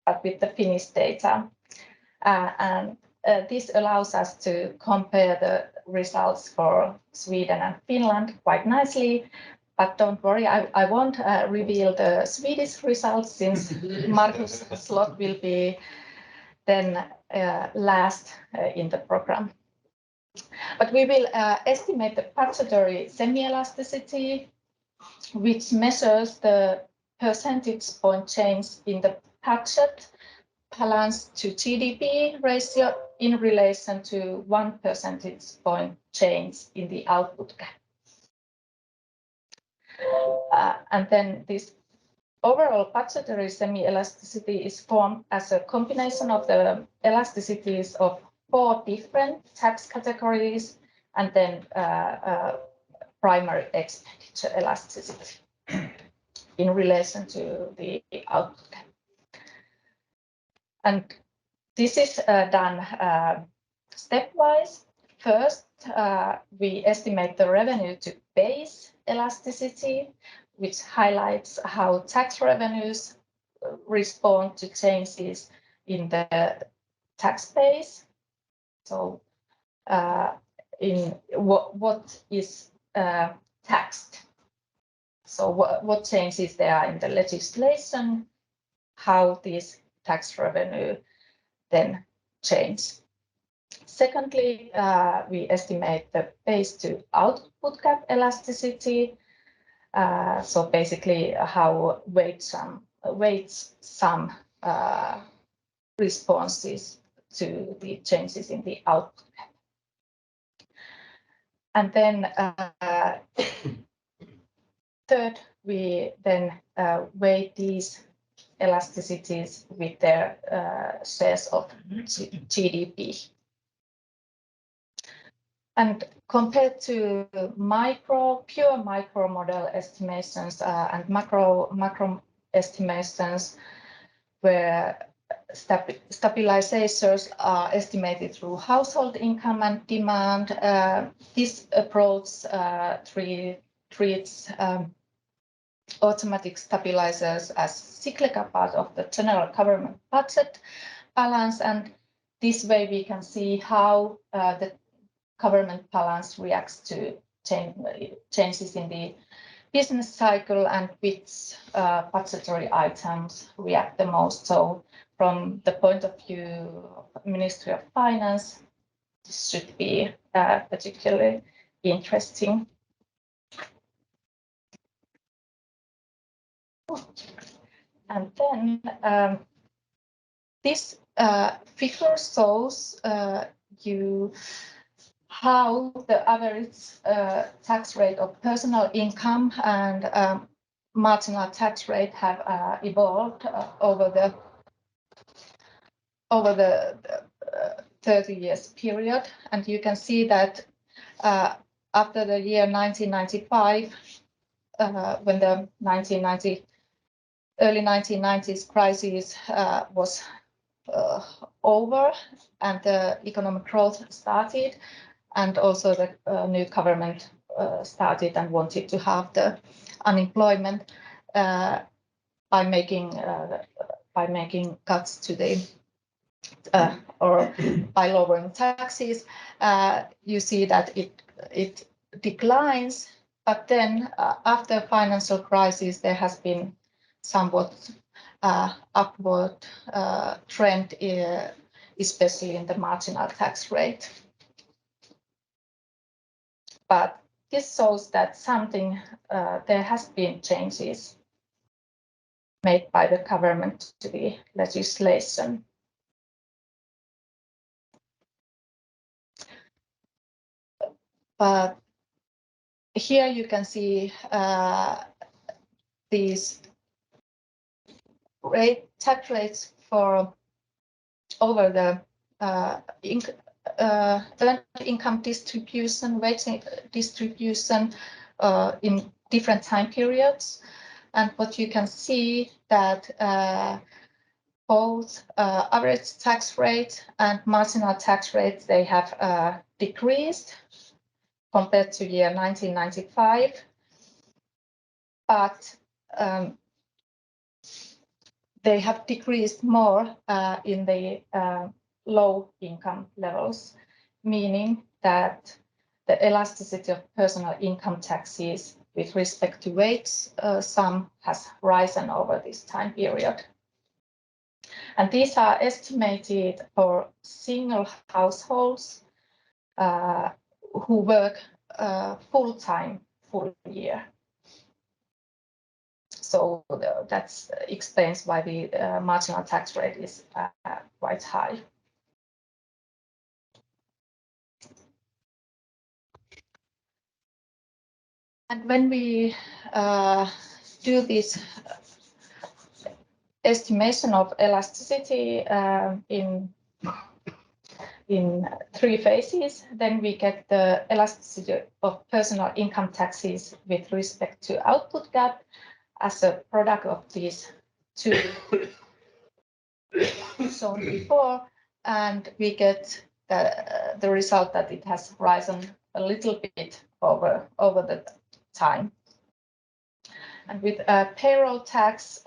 but with the Finnish data. And this allows us to compare the results for Sweden and Finland quite nicely. But don't worry, I won't reveal the Swedish results since Markus' slot will be then last in the program. But we will estimate the budgetary semi-elasticity, which measures the percentage point change in the budget balance to GDP ratio in relation to 1 percentage point change in the output gap. And then this overall budgetary semi-elasticity is formed as a combination of the elasticities of 4 different tax categories and then primary expenditure elasticity in relation to the output gap. And this is done stepwise. First, we estimate the revenue to base elasticity, which highlights how tax revenues respond to changes in the tax base. So in what is taxed. So what changes there are in the legislation, how these tax revenue then change. Secondly, we estimate the base to output gap elasticity. So basically how wage sum responses to the changes in the output gap. And then third, we then weigh these elasticities with their shares of GDP. And compared to pure micro model estimations and macro estimations, where stabilizations are estimated through household income and demand, this approach treats automatic stabilizers as cyclical part of the general government budget balance, and this way we can see how the government balance reacts to changes in the business cycle and which budgetary items react the most. So from the point of view of Ministry of Finance, this should be particularly interesting. And then this figure shows you how the average tax rate of personal income and marginal tax rate have evolved over the 30 years period. And you can see that after the year 1995, when the early 1990s crisis was over and the economic growth started, and also the new government started and wanted to have the unemployment by making cuts to the or by lowering taxes, you see that it declines. But then after financial crisis, there has been somewhat upward trend, especially in the marginal tax rate. But this shows that something there has been changes made by the government to the legislation. But here you can see these tax rates for over the earned income distribution, wage distribution in different time periods. And what you can see that both average tax rate and marginal tax rate, they have decreased compared to year 1995, but they have decreased more in the low income levels, meaning that the elasticity of personal income taxes with respect to wage sum has risen over this time period. And these are estimated for single households who work full-time, full year. So that explains why the marginal tax rate is quite high. And when we do this estimation of elasticity in three phases, then we get the elasticity of personal income taxes with respect to output gap as a product of these two shown before, and we get the result that it has risen a little bit over the time. And with payroll tax,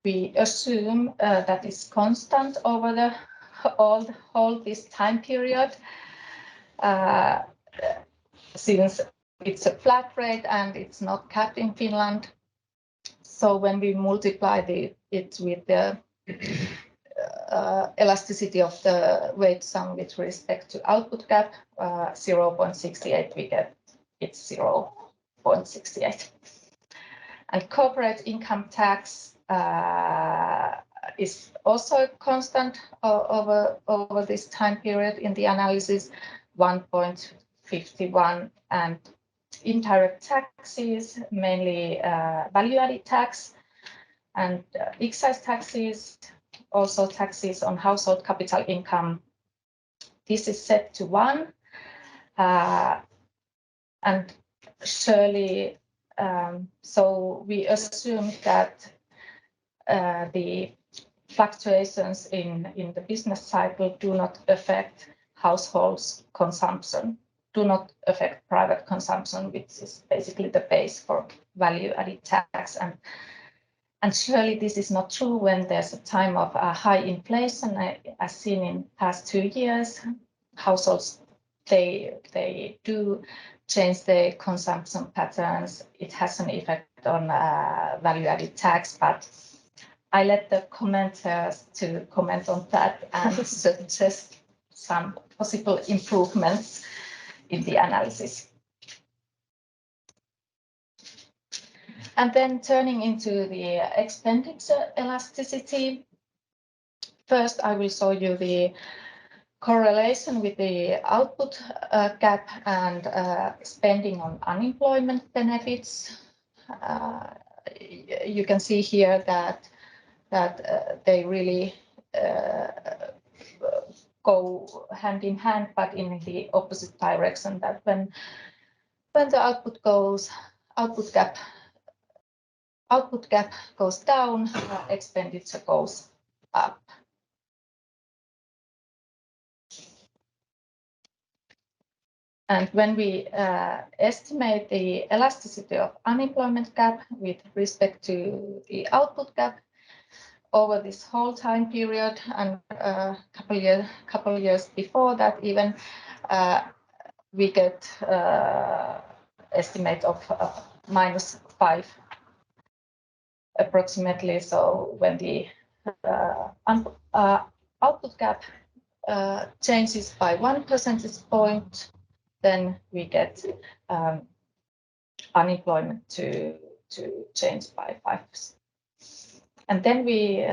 we assume that is constant over the whole this time period, since it's a flat rate and it's not capped in Finland. So when we multiply it with the elasticity of the wage sum with respect to output gap, 0.68, we get it's 0.68. And corporate income tax is also constant over this time period in the analysis, 1.51, and indirect taxes, mainly value-added tax and excise taxes, also taxes on household capital income. This is set to 1, and surely, so we assume that the fluctuations in the business cycle do not affect households' consumption, do not affect private consumption, which is basically the base for value-added tax. And surely this is not true when there's a time of high inflation, as seen in past 2 years. Households, they do change their consumption patterns. It has an effect on value-added tax, but I let the commenters to comment on that and suggest some possible improvements in the analysis. And then turning into the expenditure elasticity. First, I will show you the correlation with the output gap and spending on unemployment benefits. You can see here that they really go hand in hand, but in the opposite direction. That when the output gap goes down, expenditure goes up. And when we estimate the elasticity of unemployment gap with respect to the output gap over this whole time period and a couple years before that even, we get estimate of -5 approximately. So when the output gap changes by 1 percentage point, then we get unemployment to change by 5%. And then we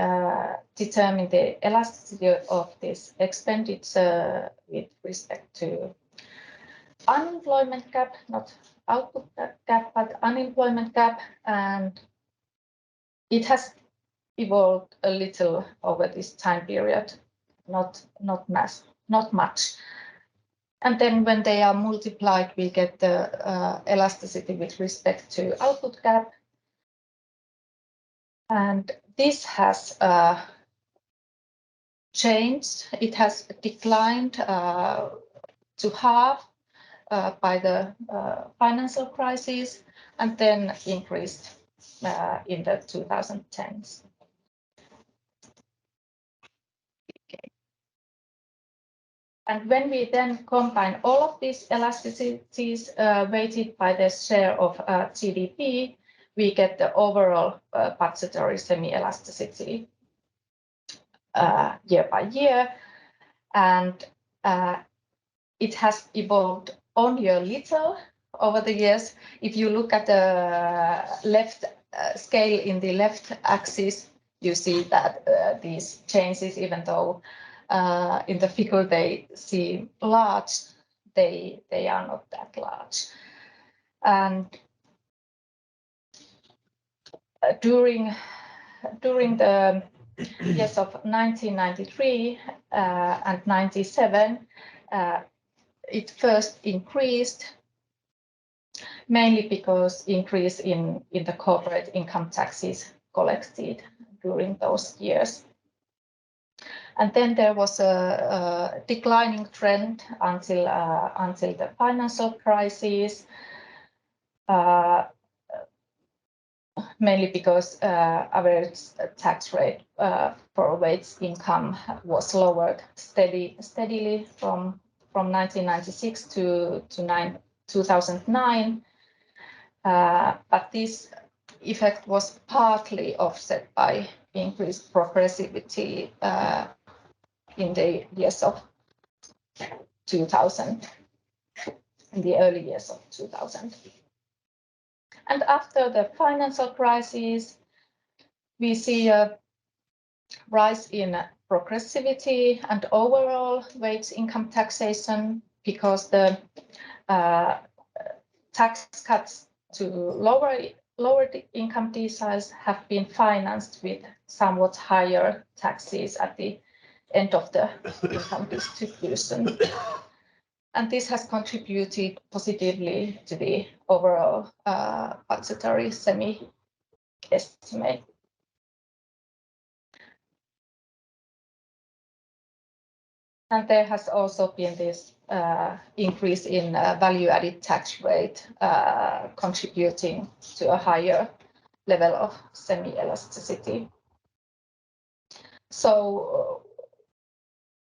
determine the elasticity of this expenditure with respect to unemployment gap, not output gap, but unemployment gap. And it has evolved a little over this time period, not much. And then when they are multiplied, we get the elasticity with respect to output gap. And this has changed. It has declined to half by the financial crisis and then increased in the 2010s. Okay. And when we then combine all of these elasticities weighted by the share of GDP, we get the overall budgetary semi-elasticity year by year. And it has evolved only a little over the years. If you look at the left scale in the left axis, you see that these changes, even though in the figure they seem large, they are not that large. And during the years of 1993 and 97, it first increased, mainly because increase in the corporate income taxes collected during those years. And then there was a declining trend until the financial crisis, mainly because average tax rate for wage income was lowered steadily from 1996 to 2009. But this effect was partly offset by increased progressivity in the years of 2000, in the early years of 2000. And after the financial crisis, we see a rise in progressivity and overall wage income taxation because the tax cuts to lower income deciles have been financed with somewhat higher taxes at the end of the income distribution. And this has contributed positively to the overall budgetary semi-estimate. And there has also been this increase in value-added tax rate, contributing to a higher level of semi-elasticity. So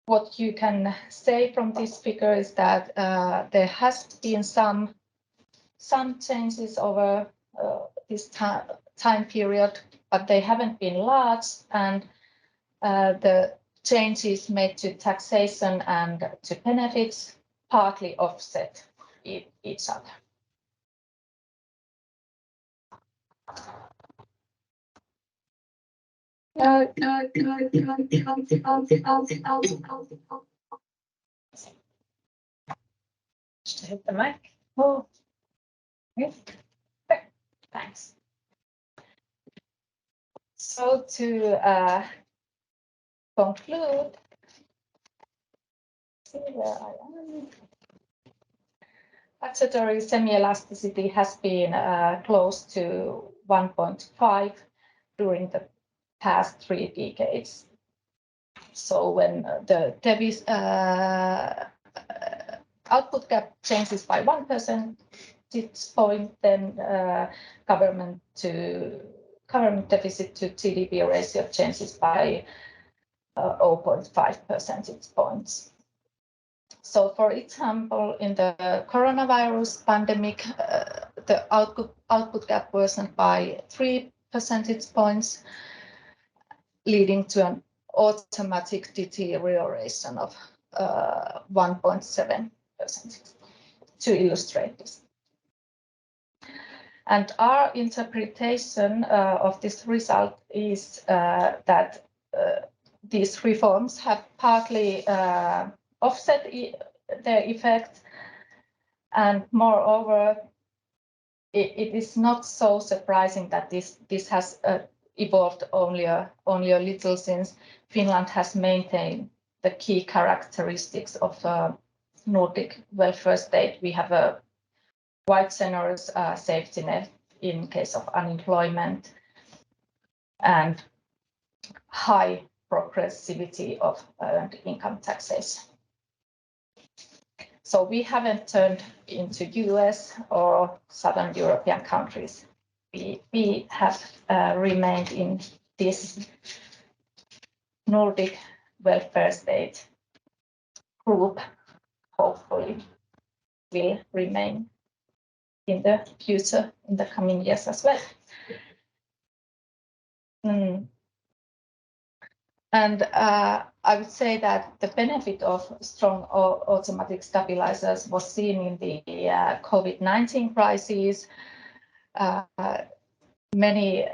what you can say from this figure is that there has been some changes over this time period, but they haven't been large, and the changes made to taxation and to benefits partly offset each other. Just hit the mic. Oh, okay. Thanks. So to conclude, see where I am. Budgetary semi-elasticity has been close to 1.5 during the past 3 decades. So when the output gap changes by 1%, point, then government deficit to GDP ratio changes by 0.5 percentage points. So, for example, in the coronavirus pandemic, the output gap worsened by 3 percentage points, leading to an automatic deterioration of 1.7%. To illustrate this. And our interpretation of this result is that these reforms have partly offset their effect, and moreover, it is not so surprising that this has evolved only a little, since Finland has maintained the key characteristics of Nordic welfare state. We have a quite generous safety net in case of unemployment and high progressivity of earned income taxation. So we haven't turned into US or Southern European countries. We have remained in this Nordic welfare state group. Hopefully will remain in the future, in the coming years as well. And I would say that the benefit of strong automatic stabilizers was seen in the COVID-19 crisis. Many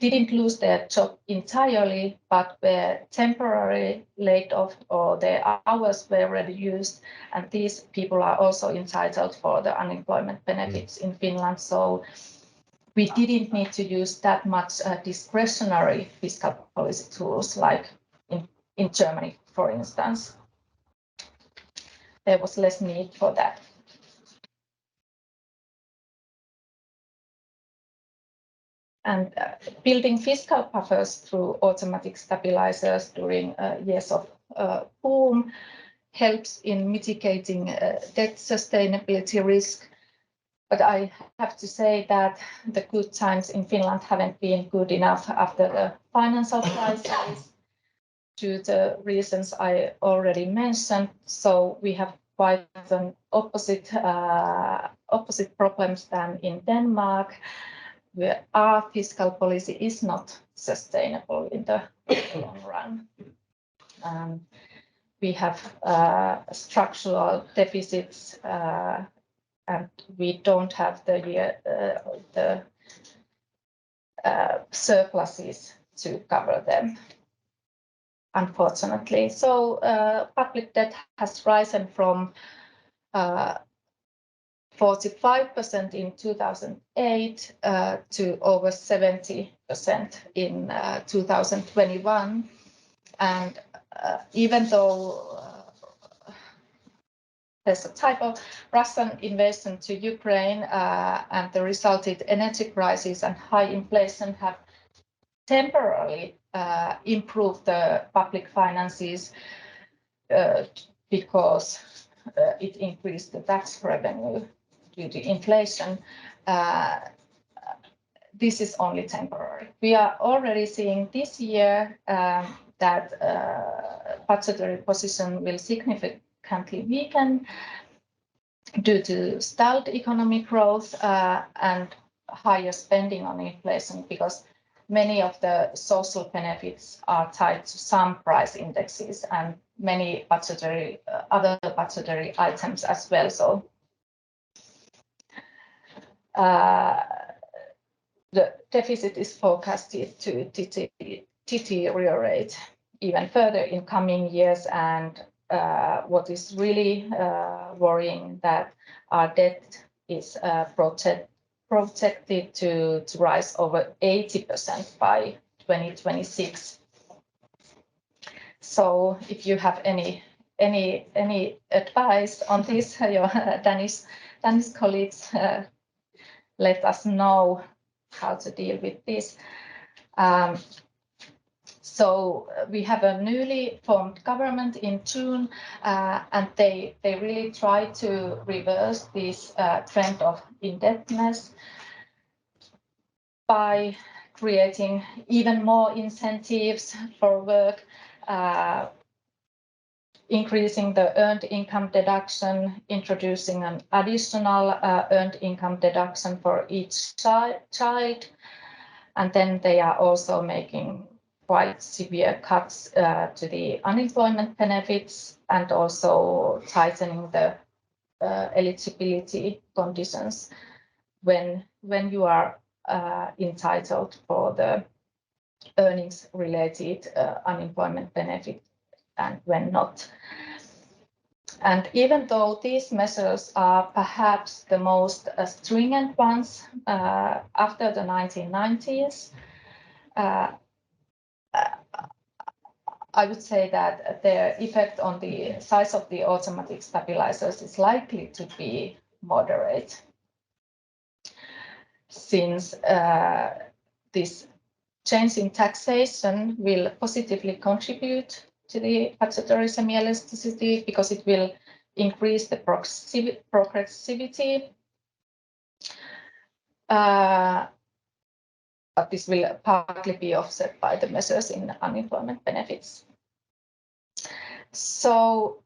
didn't lose their job entirely, but were temporarily laid off, or their hours were reduced, and these people are also entitled for the unemployment benefits in Finland. So we didn't need to use that much discretionary fiscal policy tools like in Germany, for instance. There was less need for that. And building fiscal buffers through automatic stabilizers during years of boom helps in mitigating debt sustainability risk. But I have to say that the good times in Finland haven't been good enough after the financial crisis, due to the reasons I already mentioned. So we have quite an opposite problems than in Denmark, where our fiscal policy is not sustainable in the long run. We have structural deficits, and we don't have the surpluses to cover them, unfortunately. So public debt has risen from 45% in 2008 to over 70% in 2021. And even though there's a type of Russian invasion to Ukraine and the resulted energy crisis and high inflation have temporarily improved the public finances because it increased the tax revenue due to inflation. This is only temporary. We are already seeing this year that budgetary position will significantly weaken due to stalled economic growth and higher spending on inflation, because many of the social benefits are tied to some price indexes and many other budgetary items as well. So the deficit is forecasted to deteriorate even further in coming years, and what is really worrying, that our debt is projected to rise over 80% by 2026. So if you have any advice on this, your Danish colleagues, let us know how to deal with this. So we have a newly formed government in June, and they really try to reverse this trend of indebtedness by creating even more incentives for work, increasing the earned income deduction, introducing an additional earned income deduction for each child, and then they are also making quite severe cuts to the unemployment benefits and also tightening the eligibility conditions when you are entitled for the earnings-related unemployment benefit and when not. And even though these measures are perhaps the most stringent ones after the 1990s, I would say that their effect on the size of the automatic stabilizers is likely to be moderate, since this change in taxation will positively contribute to the budgetary semi-elasticity because it will increase the progressivity. But this will partly be offset by the measures in unemployment benefits. So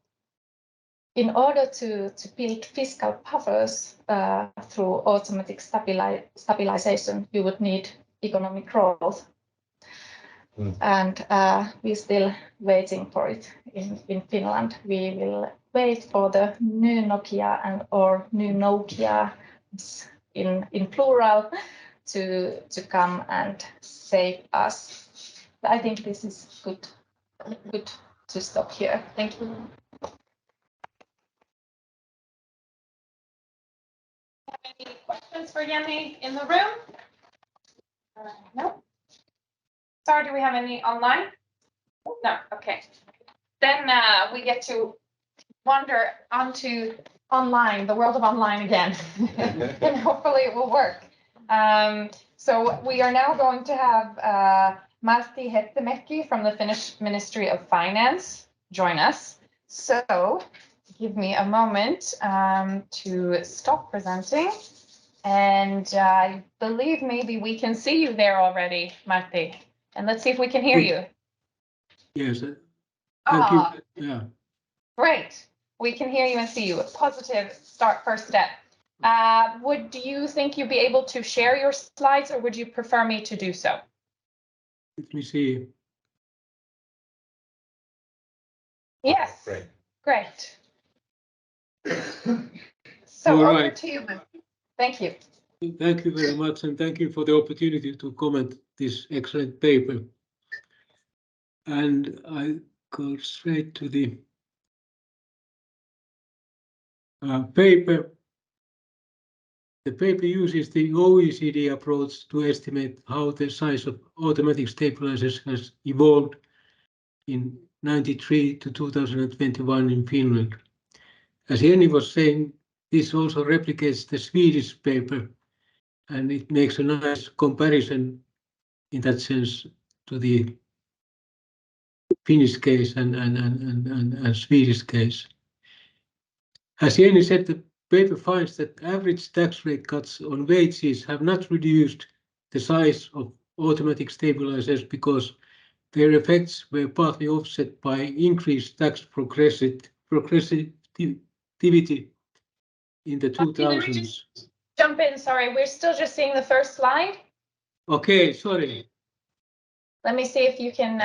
in order to build fiscal buffers through automatic stabilization, you would need economic growth. And we're still waiting for it in Finland. We will wait for the new Nokia or new Nokia in plural to come and save us. I think this is good to stop here. Thank you. Any questions for Jenni in the room? No. Sorry, do we have any online? No. Okay. Then we get to wander onto online, the world of online again, and hopefully it will work. So we are now going to have Martti Hetemäki from the Finnish Ministry of Finance join us. So give me a moment to stop presenting. And I believe maybe we can see you there already, Martti. And let's see if we can hear you. Yes. Thank you. Yeah. Great. We can hear you and see you. A positive start, first step. Would you think you'd be able to share your slides, or would you prefer me to do so? Let me see. Yes. Great. Great. So All over right. to you. Thank you. Thank you very much, and thank you for the opportunity to comment this excellent paper. And I go straight to the paper. The paper uses the OECD approach to estimate how the size of automatic stabilizers has evolved in 1993 to 2021 in Finland. As Jenni was saying, this also replicates the Swedish paper, and it makes a nice comparison in that sense to the Finnish case and Swedish case. As Jenni said, the paper finds that average tax rate cuts on wages have not reduced the size of automatic stabilizers because their effects were partly offset by increased tax progressivity in the 2000s. Jump in. Sorry, we're still just seeing the first slide. Okay, sorry. Let me see if you can,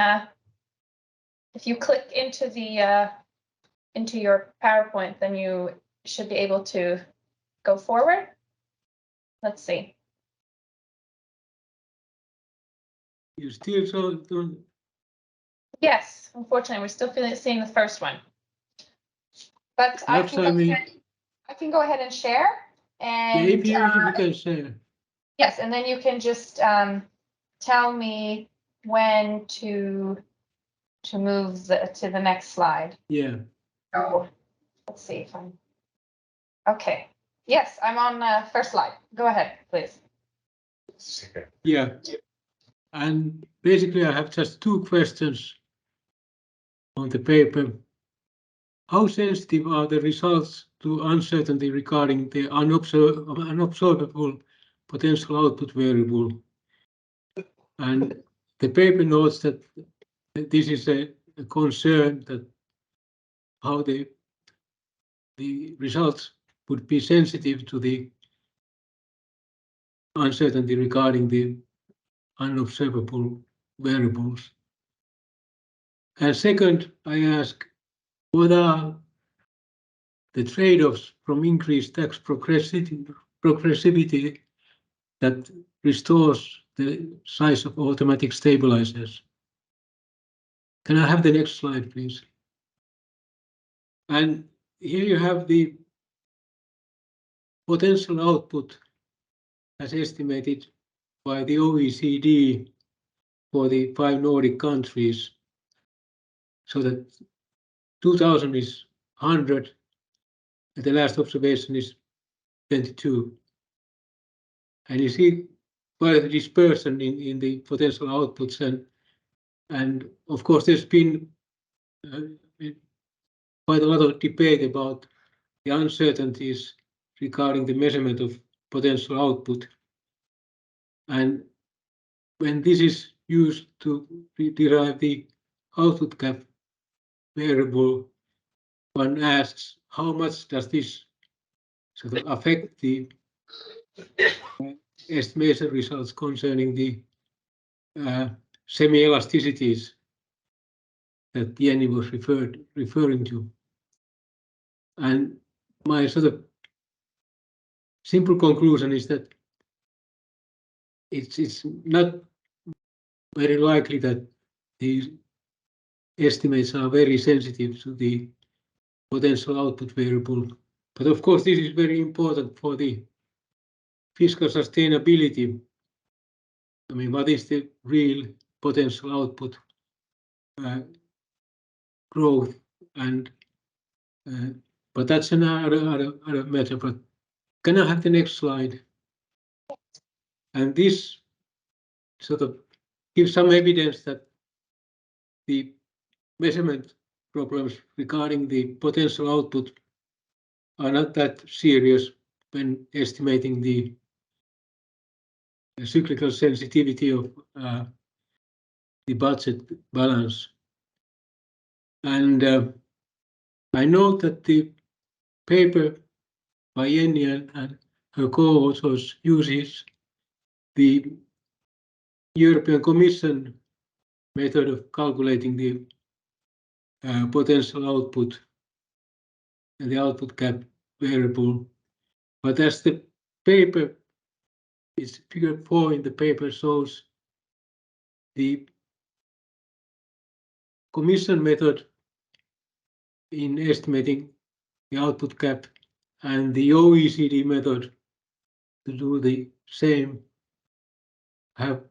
if you click into the into your PowerPoint, then you should be able to go forward. Let's see. You still don't. Yes, unfortunately, we're still seeing the first one. But I can go ahead and share. And If you can share. yes, and then you can just tell me when to move to the next slide. Yeah. Oh, let's see if I'm okay. Yes, I'm on first slide. Go ahead, please. Yeah. And basically, I have just two questions on the paper. How sensitive are the results to uncertainty regarding the unobservable potential output variable? And the paper notes that this is a concern, that how the results would be sensitive to the uncertainty regarding the unobservable variables. And second, I ask, what are the trade-offs from increased tax progressivity that restores the size of automatic stabilizers? Can I have the next slide, please? And here you have the potential output as estimated by the OECD for the 5 Nordic countries. So that 2000 is 100, and the last observation is 22. And you see quite a dispersion in the potential outputs, and of course there's been quite a lot of debate about the uncertainties regarding the measurement of potential output. And when this is used to derive the output gap variable, one asks, how much does this sort of affect the estimation results concerning the semi-elasticities that Jenni was referring to? And my sort of simple conclusion is that it's not very likely that these estimates are very sensitive to the potential output variable. But of course, this is very important for the fiscal sustainability. I mean, what is the real potential output growth? And but that's another matter. But can I have the next slide? And this sort of gives some evidence that the measurement problems regarding the potential output are not that serious when estimating the cyclical sensitivity of the budget balance. And I note that the paper by Jenni and her co-authors uses the European Commission method of calculating the potential output and the output gap variable. But as the paper is figure 4 in the paper shows, the Commission method in estimating the output gap and the OECD method to do the same have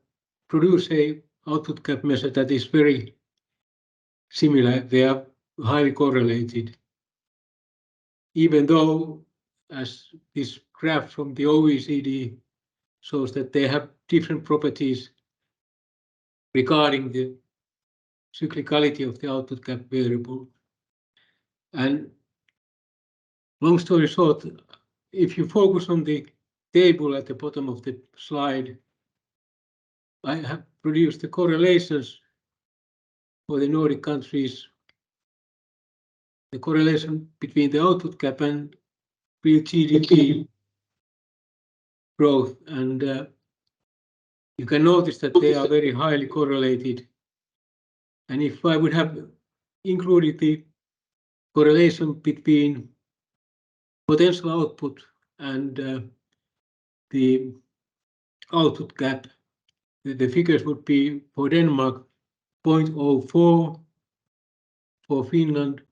produced a output gap measure that is very similar. They are highly correlated, even though, as this graph from the OECD shows, that they have different properties regarding the cyclicality of the output gap variable. And long story short, if you focus on the table at the bottom of the slide, I have produced the correlations for the Nordic countries, the correlation between the output gap and real GDP growth. And you can notice that they are very highly correlated. And if I would have included the correlation between potential output and the output gap, the figures would be for Denmark 0.04, for Finland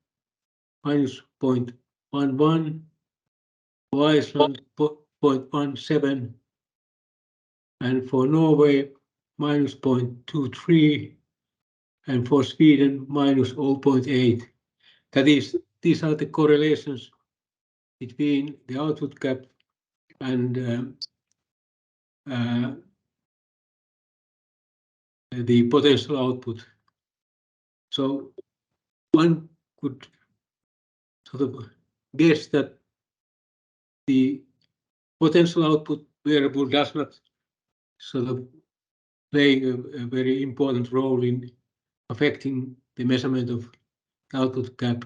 minus 0.11, for Iceland 0.17, and for Norway minus 0.23, and for Sweden minus 0.8. That is, these are the correlations between the output gap and the potential output. So one could sort of guess that the potential output variable does not sort of play a very important role in affecting the measurement of output gap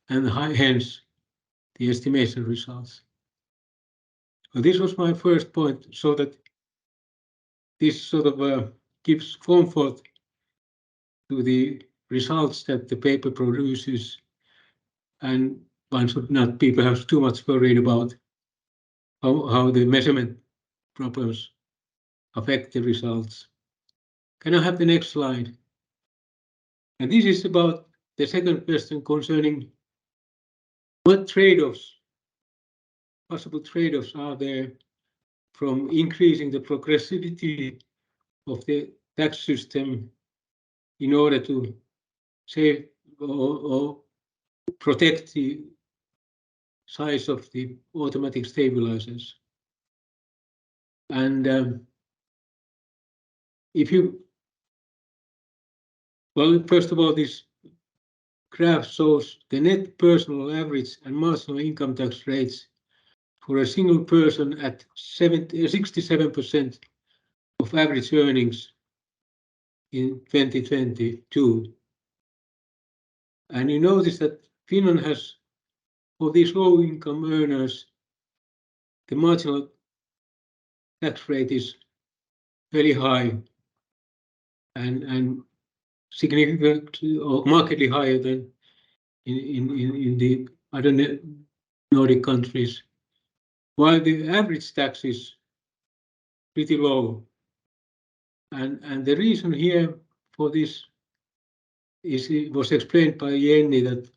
and hence the estimation results. So this was my first point, so that this sort of gives comfort to the results that the paper produces, and one should not be perhaps too much worried about how the measurement problems affect the results. Can I have the next slide? And this is about the second question concerning what trade-offs, possible trade-offs are there from increasing the progressivity of the tax system in order to save or protect the size of the automatic stabilizers. And if you, well, first of all, this graph shows the net personal average and marginal income tax rates for a single person at 67% of average earnings in 2022. And you notice that Finland has, for these low income earners, the marginal tax rate is very high and significantly or markedly higher than in the other Nordic countries, while the average tax is pretty low. And the reason here for this is, it was explained by Jenni, that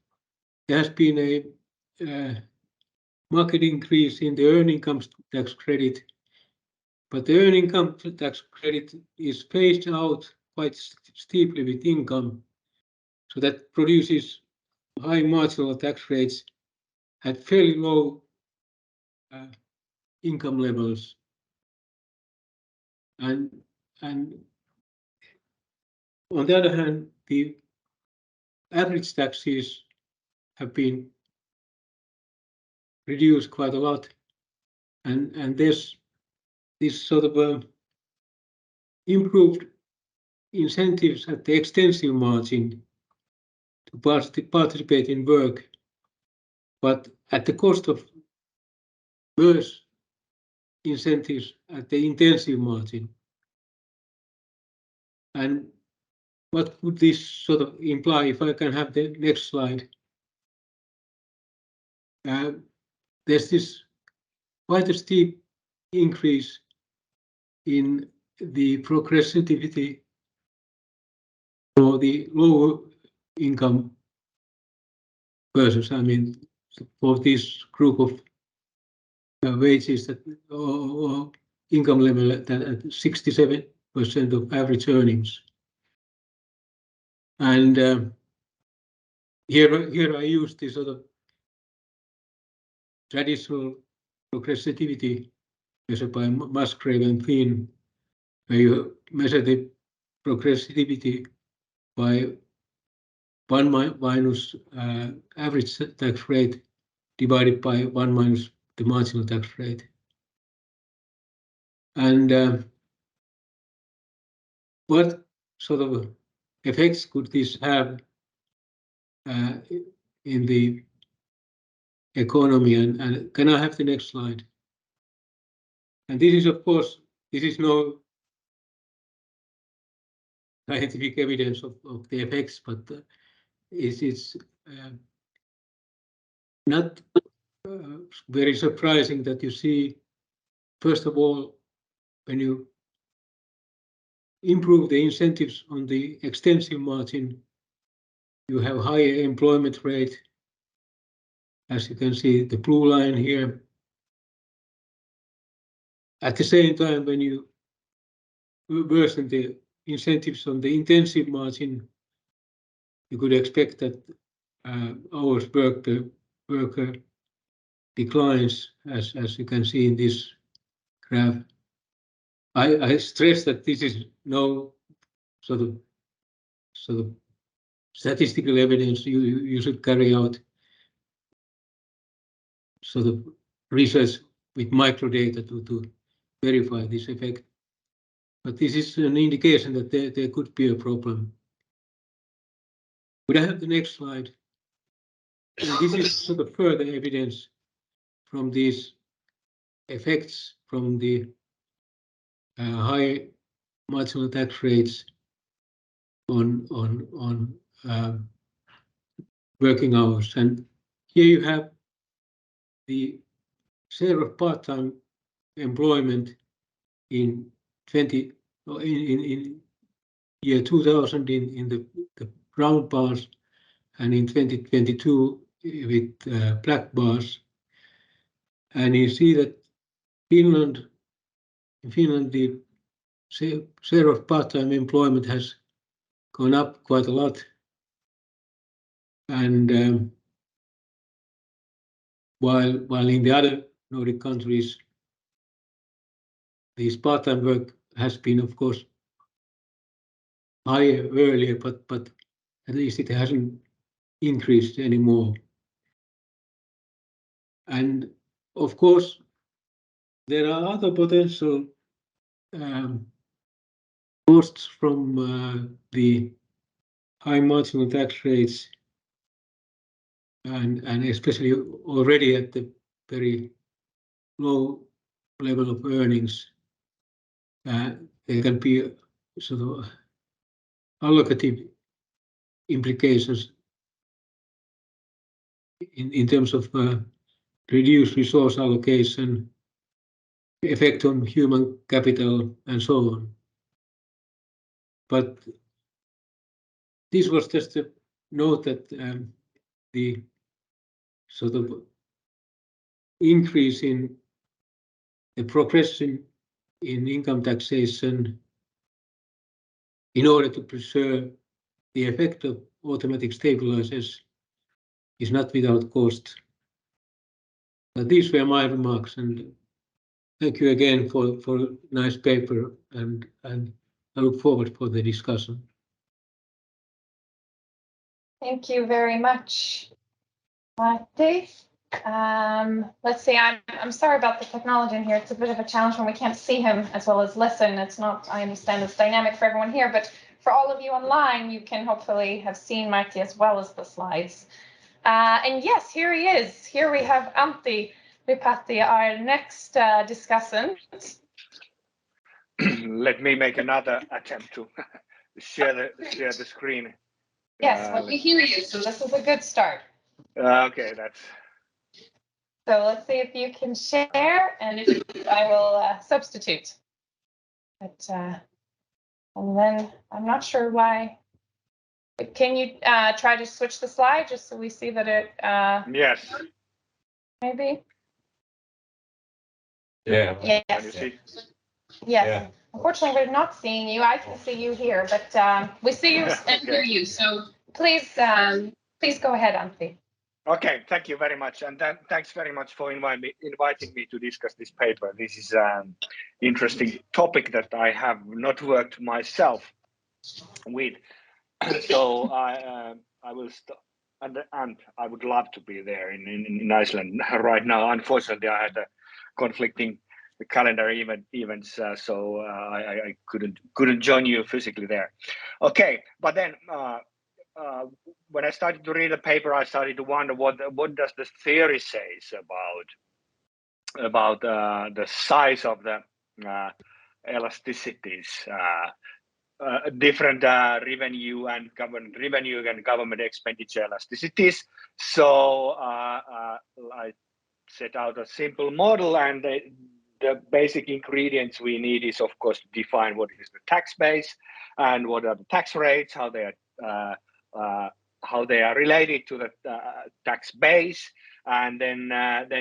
there has been a market increase in the earned income tax credit, but the earned income tax credit is phased out quite steeply with income, so that produces high marginal tax rates at fairly low income levels. And on the other hand, the average taxes have been reduced quite a lot, and there's this sort of improved incentives at the extensive margin to participate in work, but at the cost of worse incentives at the intensive margin. And what would this sort of imply? If I can have the next slide. There's this quite a steep increase in the progressivity for the lower income persons. I mean, for this group of wages that or income level at 67% of average earnings. And here I use this sort of traditional progressivity measured by Musgrave and Finn, where you measure the progressivity by 1 minus average tax rate divided by 1 minus the marginal tax rate. And what sort of effects could this have in the economy? And can I have the next slide? And this is, of course, this is no scientific evidence of the effects, but it's not very surprising that you see, first of all, when you improve the incentives on the extensive margin, you have higher employment rate, as you can see the blue line here. At the same time, when you worsen the incentives on the intensive margin, you could expect that hours worked per worker declines, as you can see in this graph. I stress that this is no sort of statistical evidence, you should carry out sort of research with microdata to verify this effect. But this is an indication that there could be a problem. Would I have the next slide? And this is sort of further evidence from these effects from the high marginal tax rates on working hours. And here you have the share of part-time employment in year 2000 in the brown bars, and in 2022 with black bars. And you see that in Finland, the share of part-time employment has gone up quite a lot. And while in the other Nordic countries, this part-time work has been, of course, higher earlier, but at least it hasn't increased anymore. And of course, there are other potential costs from the high marginal tax rates, and especially already at the very low level of earnings. There can be sort of allocative implications in terms of reduced resource allocation, effect on human capital, and so on. But this was just a note that the sort of increase in the progression in income taxation in order to preserve the effect of automatic stabilizers is not without cost. But these were my remarks, and thank you again for a nice paper, and I look forward for the discussion. Thank you very much, Martti. Let's see, I'm sorry about the technology in here. It's a bit of a challenge when we can't see him as well as listen. It's not, I understand it's dynamic for everyone here, but for all of you online, you can hopefully have seen Martti as well as the slides. And yes, here he is. Here we have Antti Ripatti, our next discussant. Let me make another attempt to share the screen. Yes, well, we hear you, so this is a good start. Okay, that's. So let's see if you can share, and if I will substitute. But and then I'm not sure why. Can you try to switch the slide just so we see that it? Yes. Maybe. Yeah. Yes. Can you see? Yes. Yeah. Unfortunately, we're not seeing you. I can see you here, but we see you and hear you. So please, please go ahead, Antti. Okay, thank you very much, and thanks very much for inviting me to discuss this paper. This is an interesting topic that I have not worked myself with, so I will start. And I would love to be there in Iceland right now. Unfortunately, I had a conflicting calendar events, so I couldn't join you physically there. Okay, but then. When I started to read the paper, I started to wonder what does the theory says about the size of the elasticities, different revenue and government expenditure elasticities. So I set out a simple model, and the basic ingredients we need is, of course, to define what is the tax base and what are the tax rates, how they are related to the tax base, and then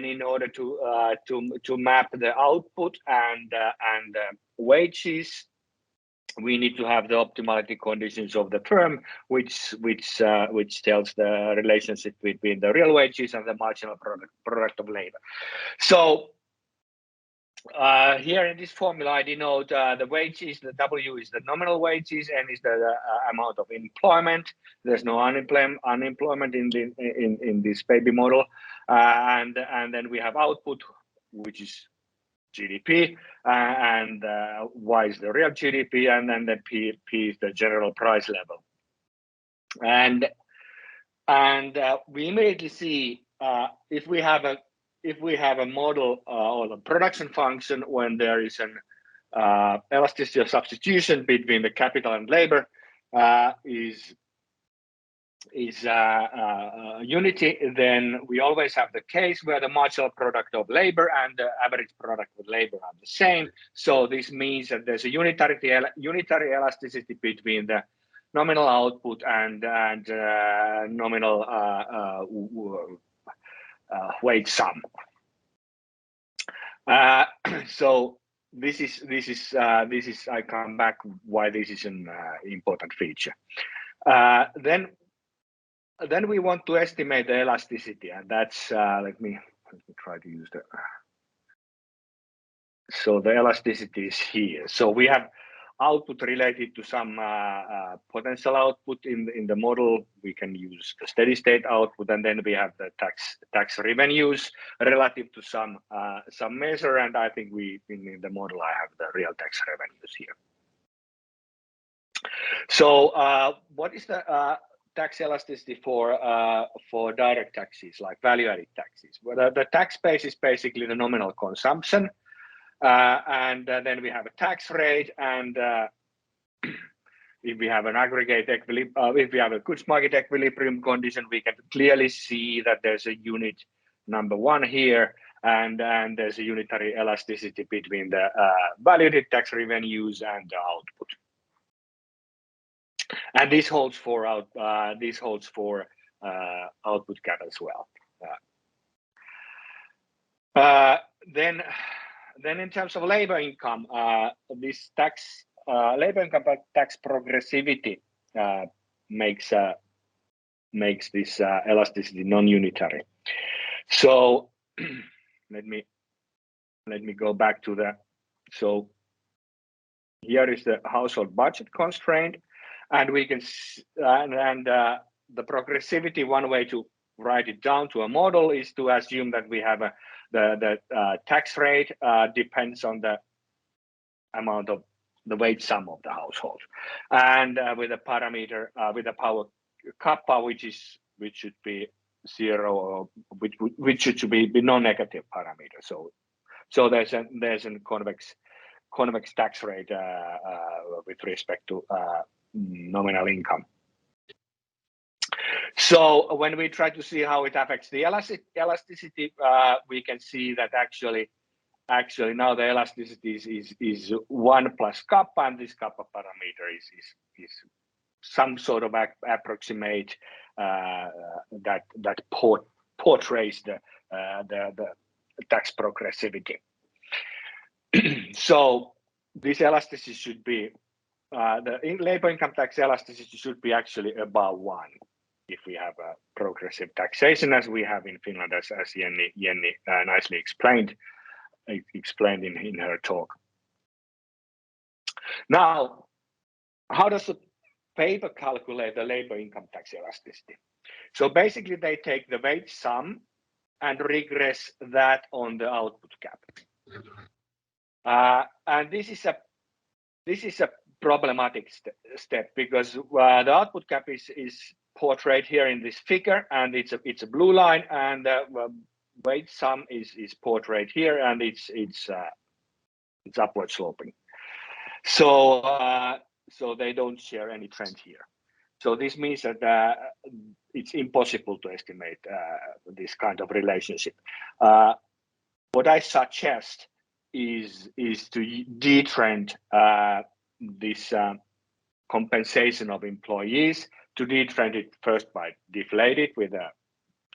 in order to map the output and wages, we need to have the optimality conditions of the firm, which tells the relationship between the real wages and the marginal product of labor. So Here in this formula, I denote the wages. The W is the nominal wages, N is the amount of employment. There's no unemployment in this baby model, and then we have output, which is GDP, and Y is the real GDP, and then the P is the general price level. And we immediately see if we have a model or a production function when there is an elasticity of substitution between the capital and labor is unity, then we always have the case where the marginal product of labor and the average product of labor are the same. So this means that there's a unitary elasticity between the nominal output and nominal wage sum. So this is I come back why this is an important feature. Then we want to estimate the elasticity, and that's let me try to use the. So the elasticity is here. So we have output related to some potential output in the model. We can use the steady state output, and then we have the tax revenues relative to some measure. And I think in the model I have the real tax revenues here. So what is the tax elasticity for direct taxes like value-added taxes? Well, the tax base is basically the nominal consumption. And then we have a tax rate, and if we have an aggregate equilibrium, if we have a goods market equilibrium condition, we can clearly see that there's a unit number one here, and there's a unitary elasticity between the value-added tax revenues and the output. And this holds for output cap as well. Then in terms of labor income, this labor income tax progressivity makes this elasticity non-unitary. So let me go back to the. So here is the household budget constraint, and we can the progressivity. One way to write it down to a model is to assume that we have the tax rate depends on the amount of the wage sum of the household, and with a parameter with a power kappa, which should be 0, or which should be non-negative parameter. So there's a convex tax rate with respect to nominal income. So when we try to see how it affects the elasticity, we can see that actually now the elasticity is 1 plus kappa, and this kappa parameter is some sort of approximate that portrays the tax progressivity. So this elasticity should be the labor income tax elasticity should be actually above 1 if we have a progressive taxation, as we have in Finland, as Jenni nicely explained in her talk. Now, how does the paper calculate the labor income tax elasticity? So basically, they take the wage sum and regress that on the output cap. And this is a problematic step, because the output cap is portrayed here in this figure, and it's a blue line, and wage sum is portrayed here, and it's upward sloping. So they don't share any trend here. So this means that it's impossible to estimate this kind of relationship. What I suggest is to detrend this compensation of employees, to detrend it first by deflate it with a,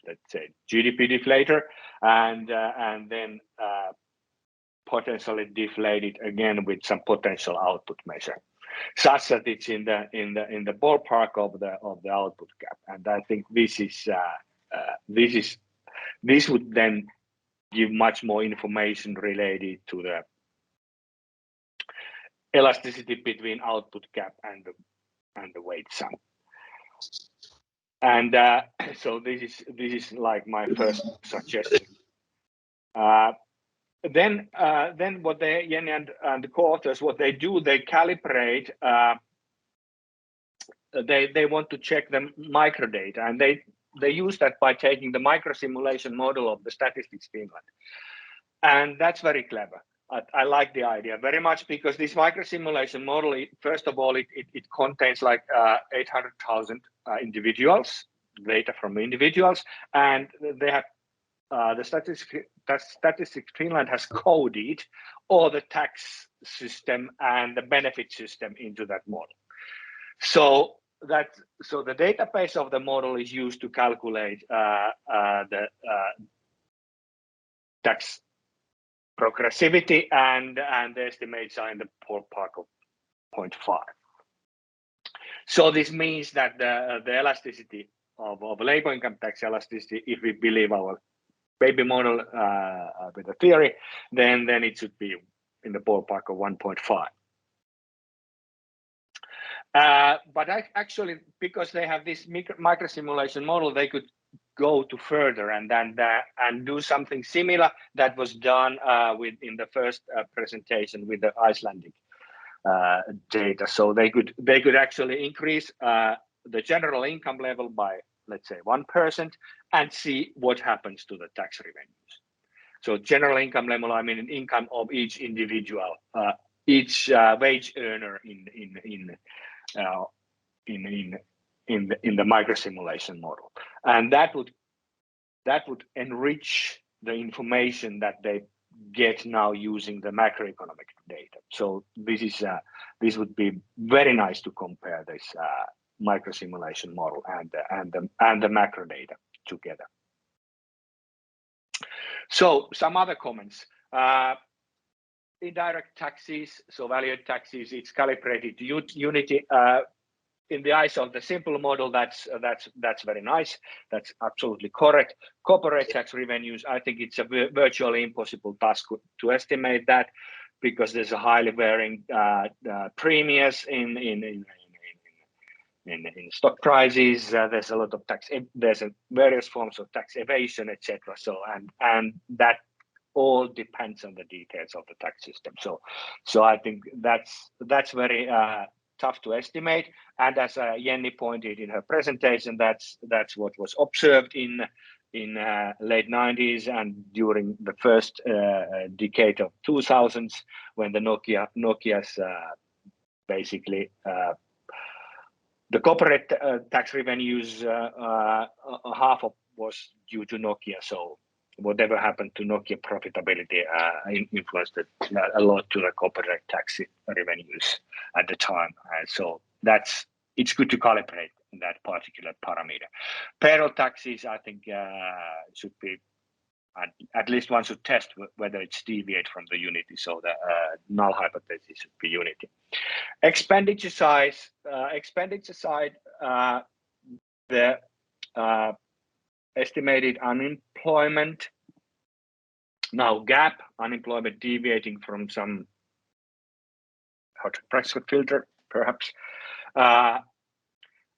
let's say, GDP deflator, and then potentially deflate it again with some potential output measure, such that it's in the ballpark of the output cap. And I think this would then give much more information related to the elasticity between output gap and the weight sum. And so this is like my first suggestion. Then what Jenni and the co-authors, what they do, they calibrate. They want to check the microdata, and they use that by taking the micro simulation model of the Statistics Finland, and that's very clever. I like the idea very much because this micro simulation model, first of all, it contains like 800,000 individuals, data from individuals, and they have the Statistics Finland has coded all the tax system and the benefit system into that model. So the database of the model is used to calculate the tax progressivity, and the estimates are in the ballpark of 0.5. So this means that the elasticity of labor income tax elasticity, if we believe our baby model with the theory, then it should be in the ballpark of 1.5. But actually, because they have this micro simulation model, they could go to further and do something similar that was done in the first presentation with the Icelandic data. So they could actually increase the general income level by, let's say, 1% and see what happens to the tax revenues. So general income level, I mean income of each individual, each wage earner in the micro simulation model, and that would enrich the information that they get now using the macroeconomic data. So this would be very nice to compare this micro simulation model and the macro data together. So some other comments. Indirect taxes, so value-added taxes, it's calibrated to unity. In the eyes of the simple model, that's very nice. That's absolutely correct. Corporate tax revenues, I think it's a virtually impossible task to estimate that, because there's a highly varying premiums in stock prices. There's a lot of tax. There's various forms of tax evasion, etc. So and that all depends on the details of the tax system. So I think that's very tough to estimate. And as Jenni pointed in her presentation, that's what was observed in late 90s and during the first decade of 2000s, when the Nokia's basically the corporate tax revenues, half of was due to Nokia. So whatever happened to Nokia profitability influenced a lot to the corporate tax revenues at the time. And so it's good to calibrate that particular parameter. Payroll taxes, I think, should be at least one should test whether it's deviate from the unity. So the null hypothesis should be unity. Expenditure side, the estimated unemployment, now gap, unemployment deviating from some Prescott filter, perhaps,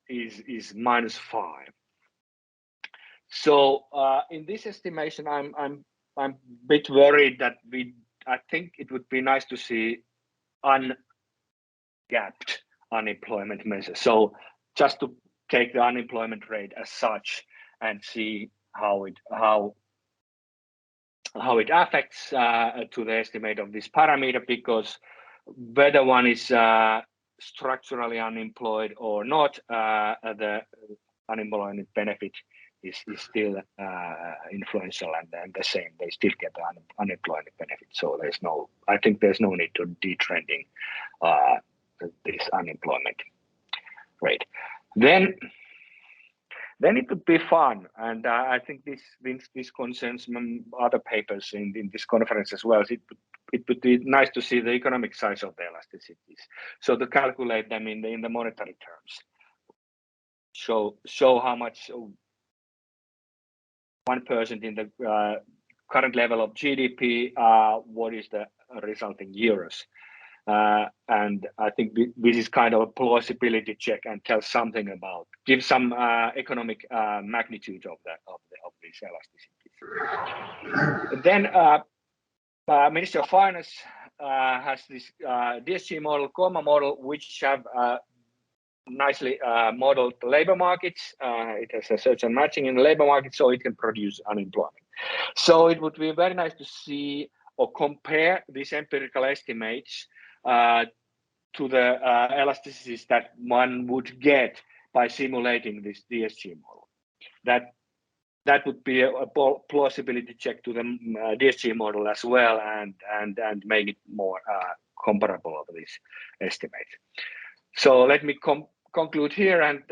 is -5. So in this estimation, I'm a bit worried that I think it would be nice to see ungapped unemployment measures. So just to take the unemployment rate as such and see how it affects to the estimate of this parameter, because whether one is structurally unemployed or not, the unemployment benefit is still influential and the same. They still get the unemployment benefit. So I think there's no need to detrending this unemployment rate. Then it would be fun, and I think this concerns other papers in this conference as well. It would be nice to see the economic size of the elasticities, so to calculate them in the monetary terms. Show how much 1% in the current level of GDP, what is the result in euros? And I think this is kind of a plausibility check and tell something about, give some economic magnitude of these elasticities. Then Ministry of Finance has this DSG model, COMA model, which have nicely modeled the labor markets. It has a certain matching in the labor market, so it can produce unemployment. So it would be very nice to see or compare these empirical estimates to the elasticities that one would get by simulating this DSG model. That would be a plausibility check to the DSG model as well, and make it more comparable of these estimates. So let me conclude here and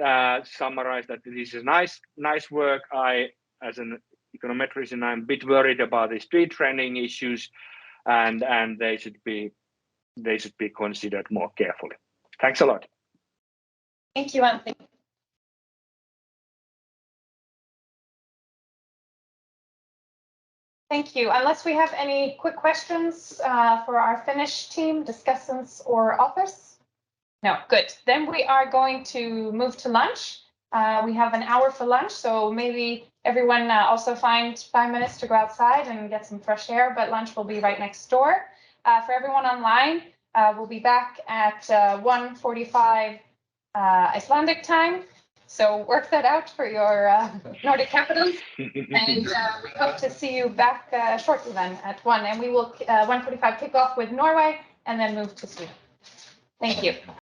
summarize that this is nice work. I, as an econometrician, I'm a bit worried about the speed trending issues, and they should be considered more carefully. Thanks a lot. Thank you, Antti. Thank you. Unless we have any quick questions for our Finnish team, discussants or authors? No, good. Then we are going to move to lunch. We have an hour for lunch, so maybe everyone also find 5 minutes to go outside and get some fresh air, but lunch will be right next door. For everyone online, we'll be back at 1:45 Icelandic time. So work that out for your Nordic capitals, and we hope to see you back shortly then at 1. And we will 1:45 kick off with Norway and then move to Sweden. Thank you.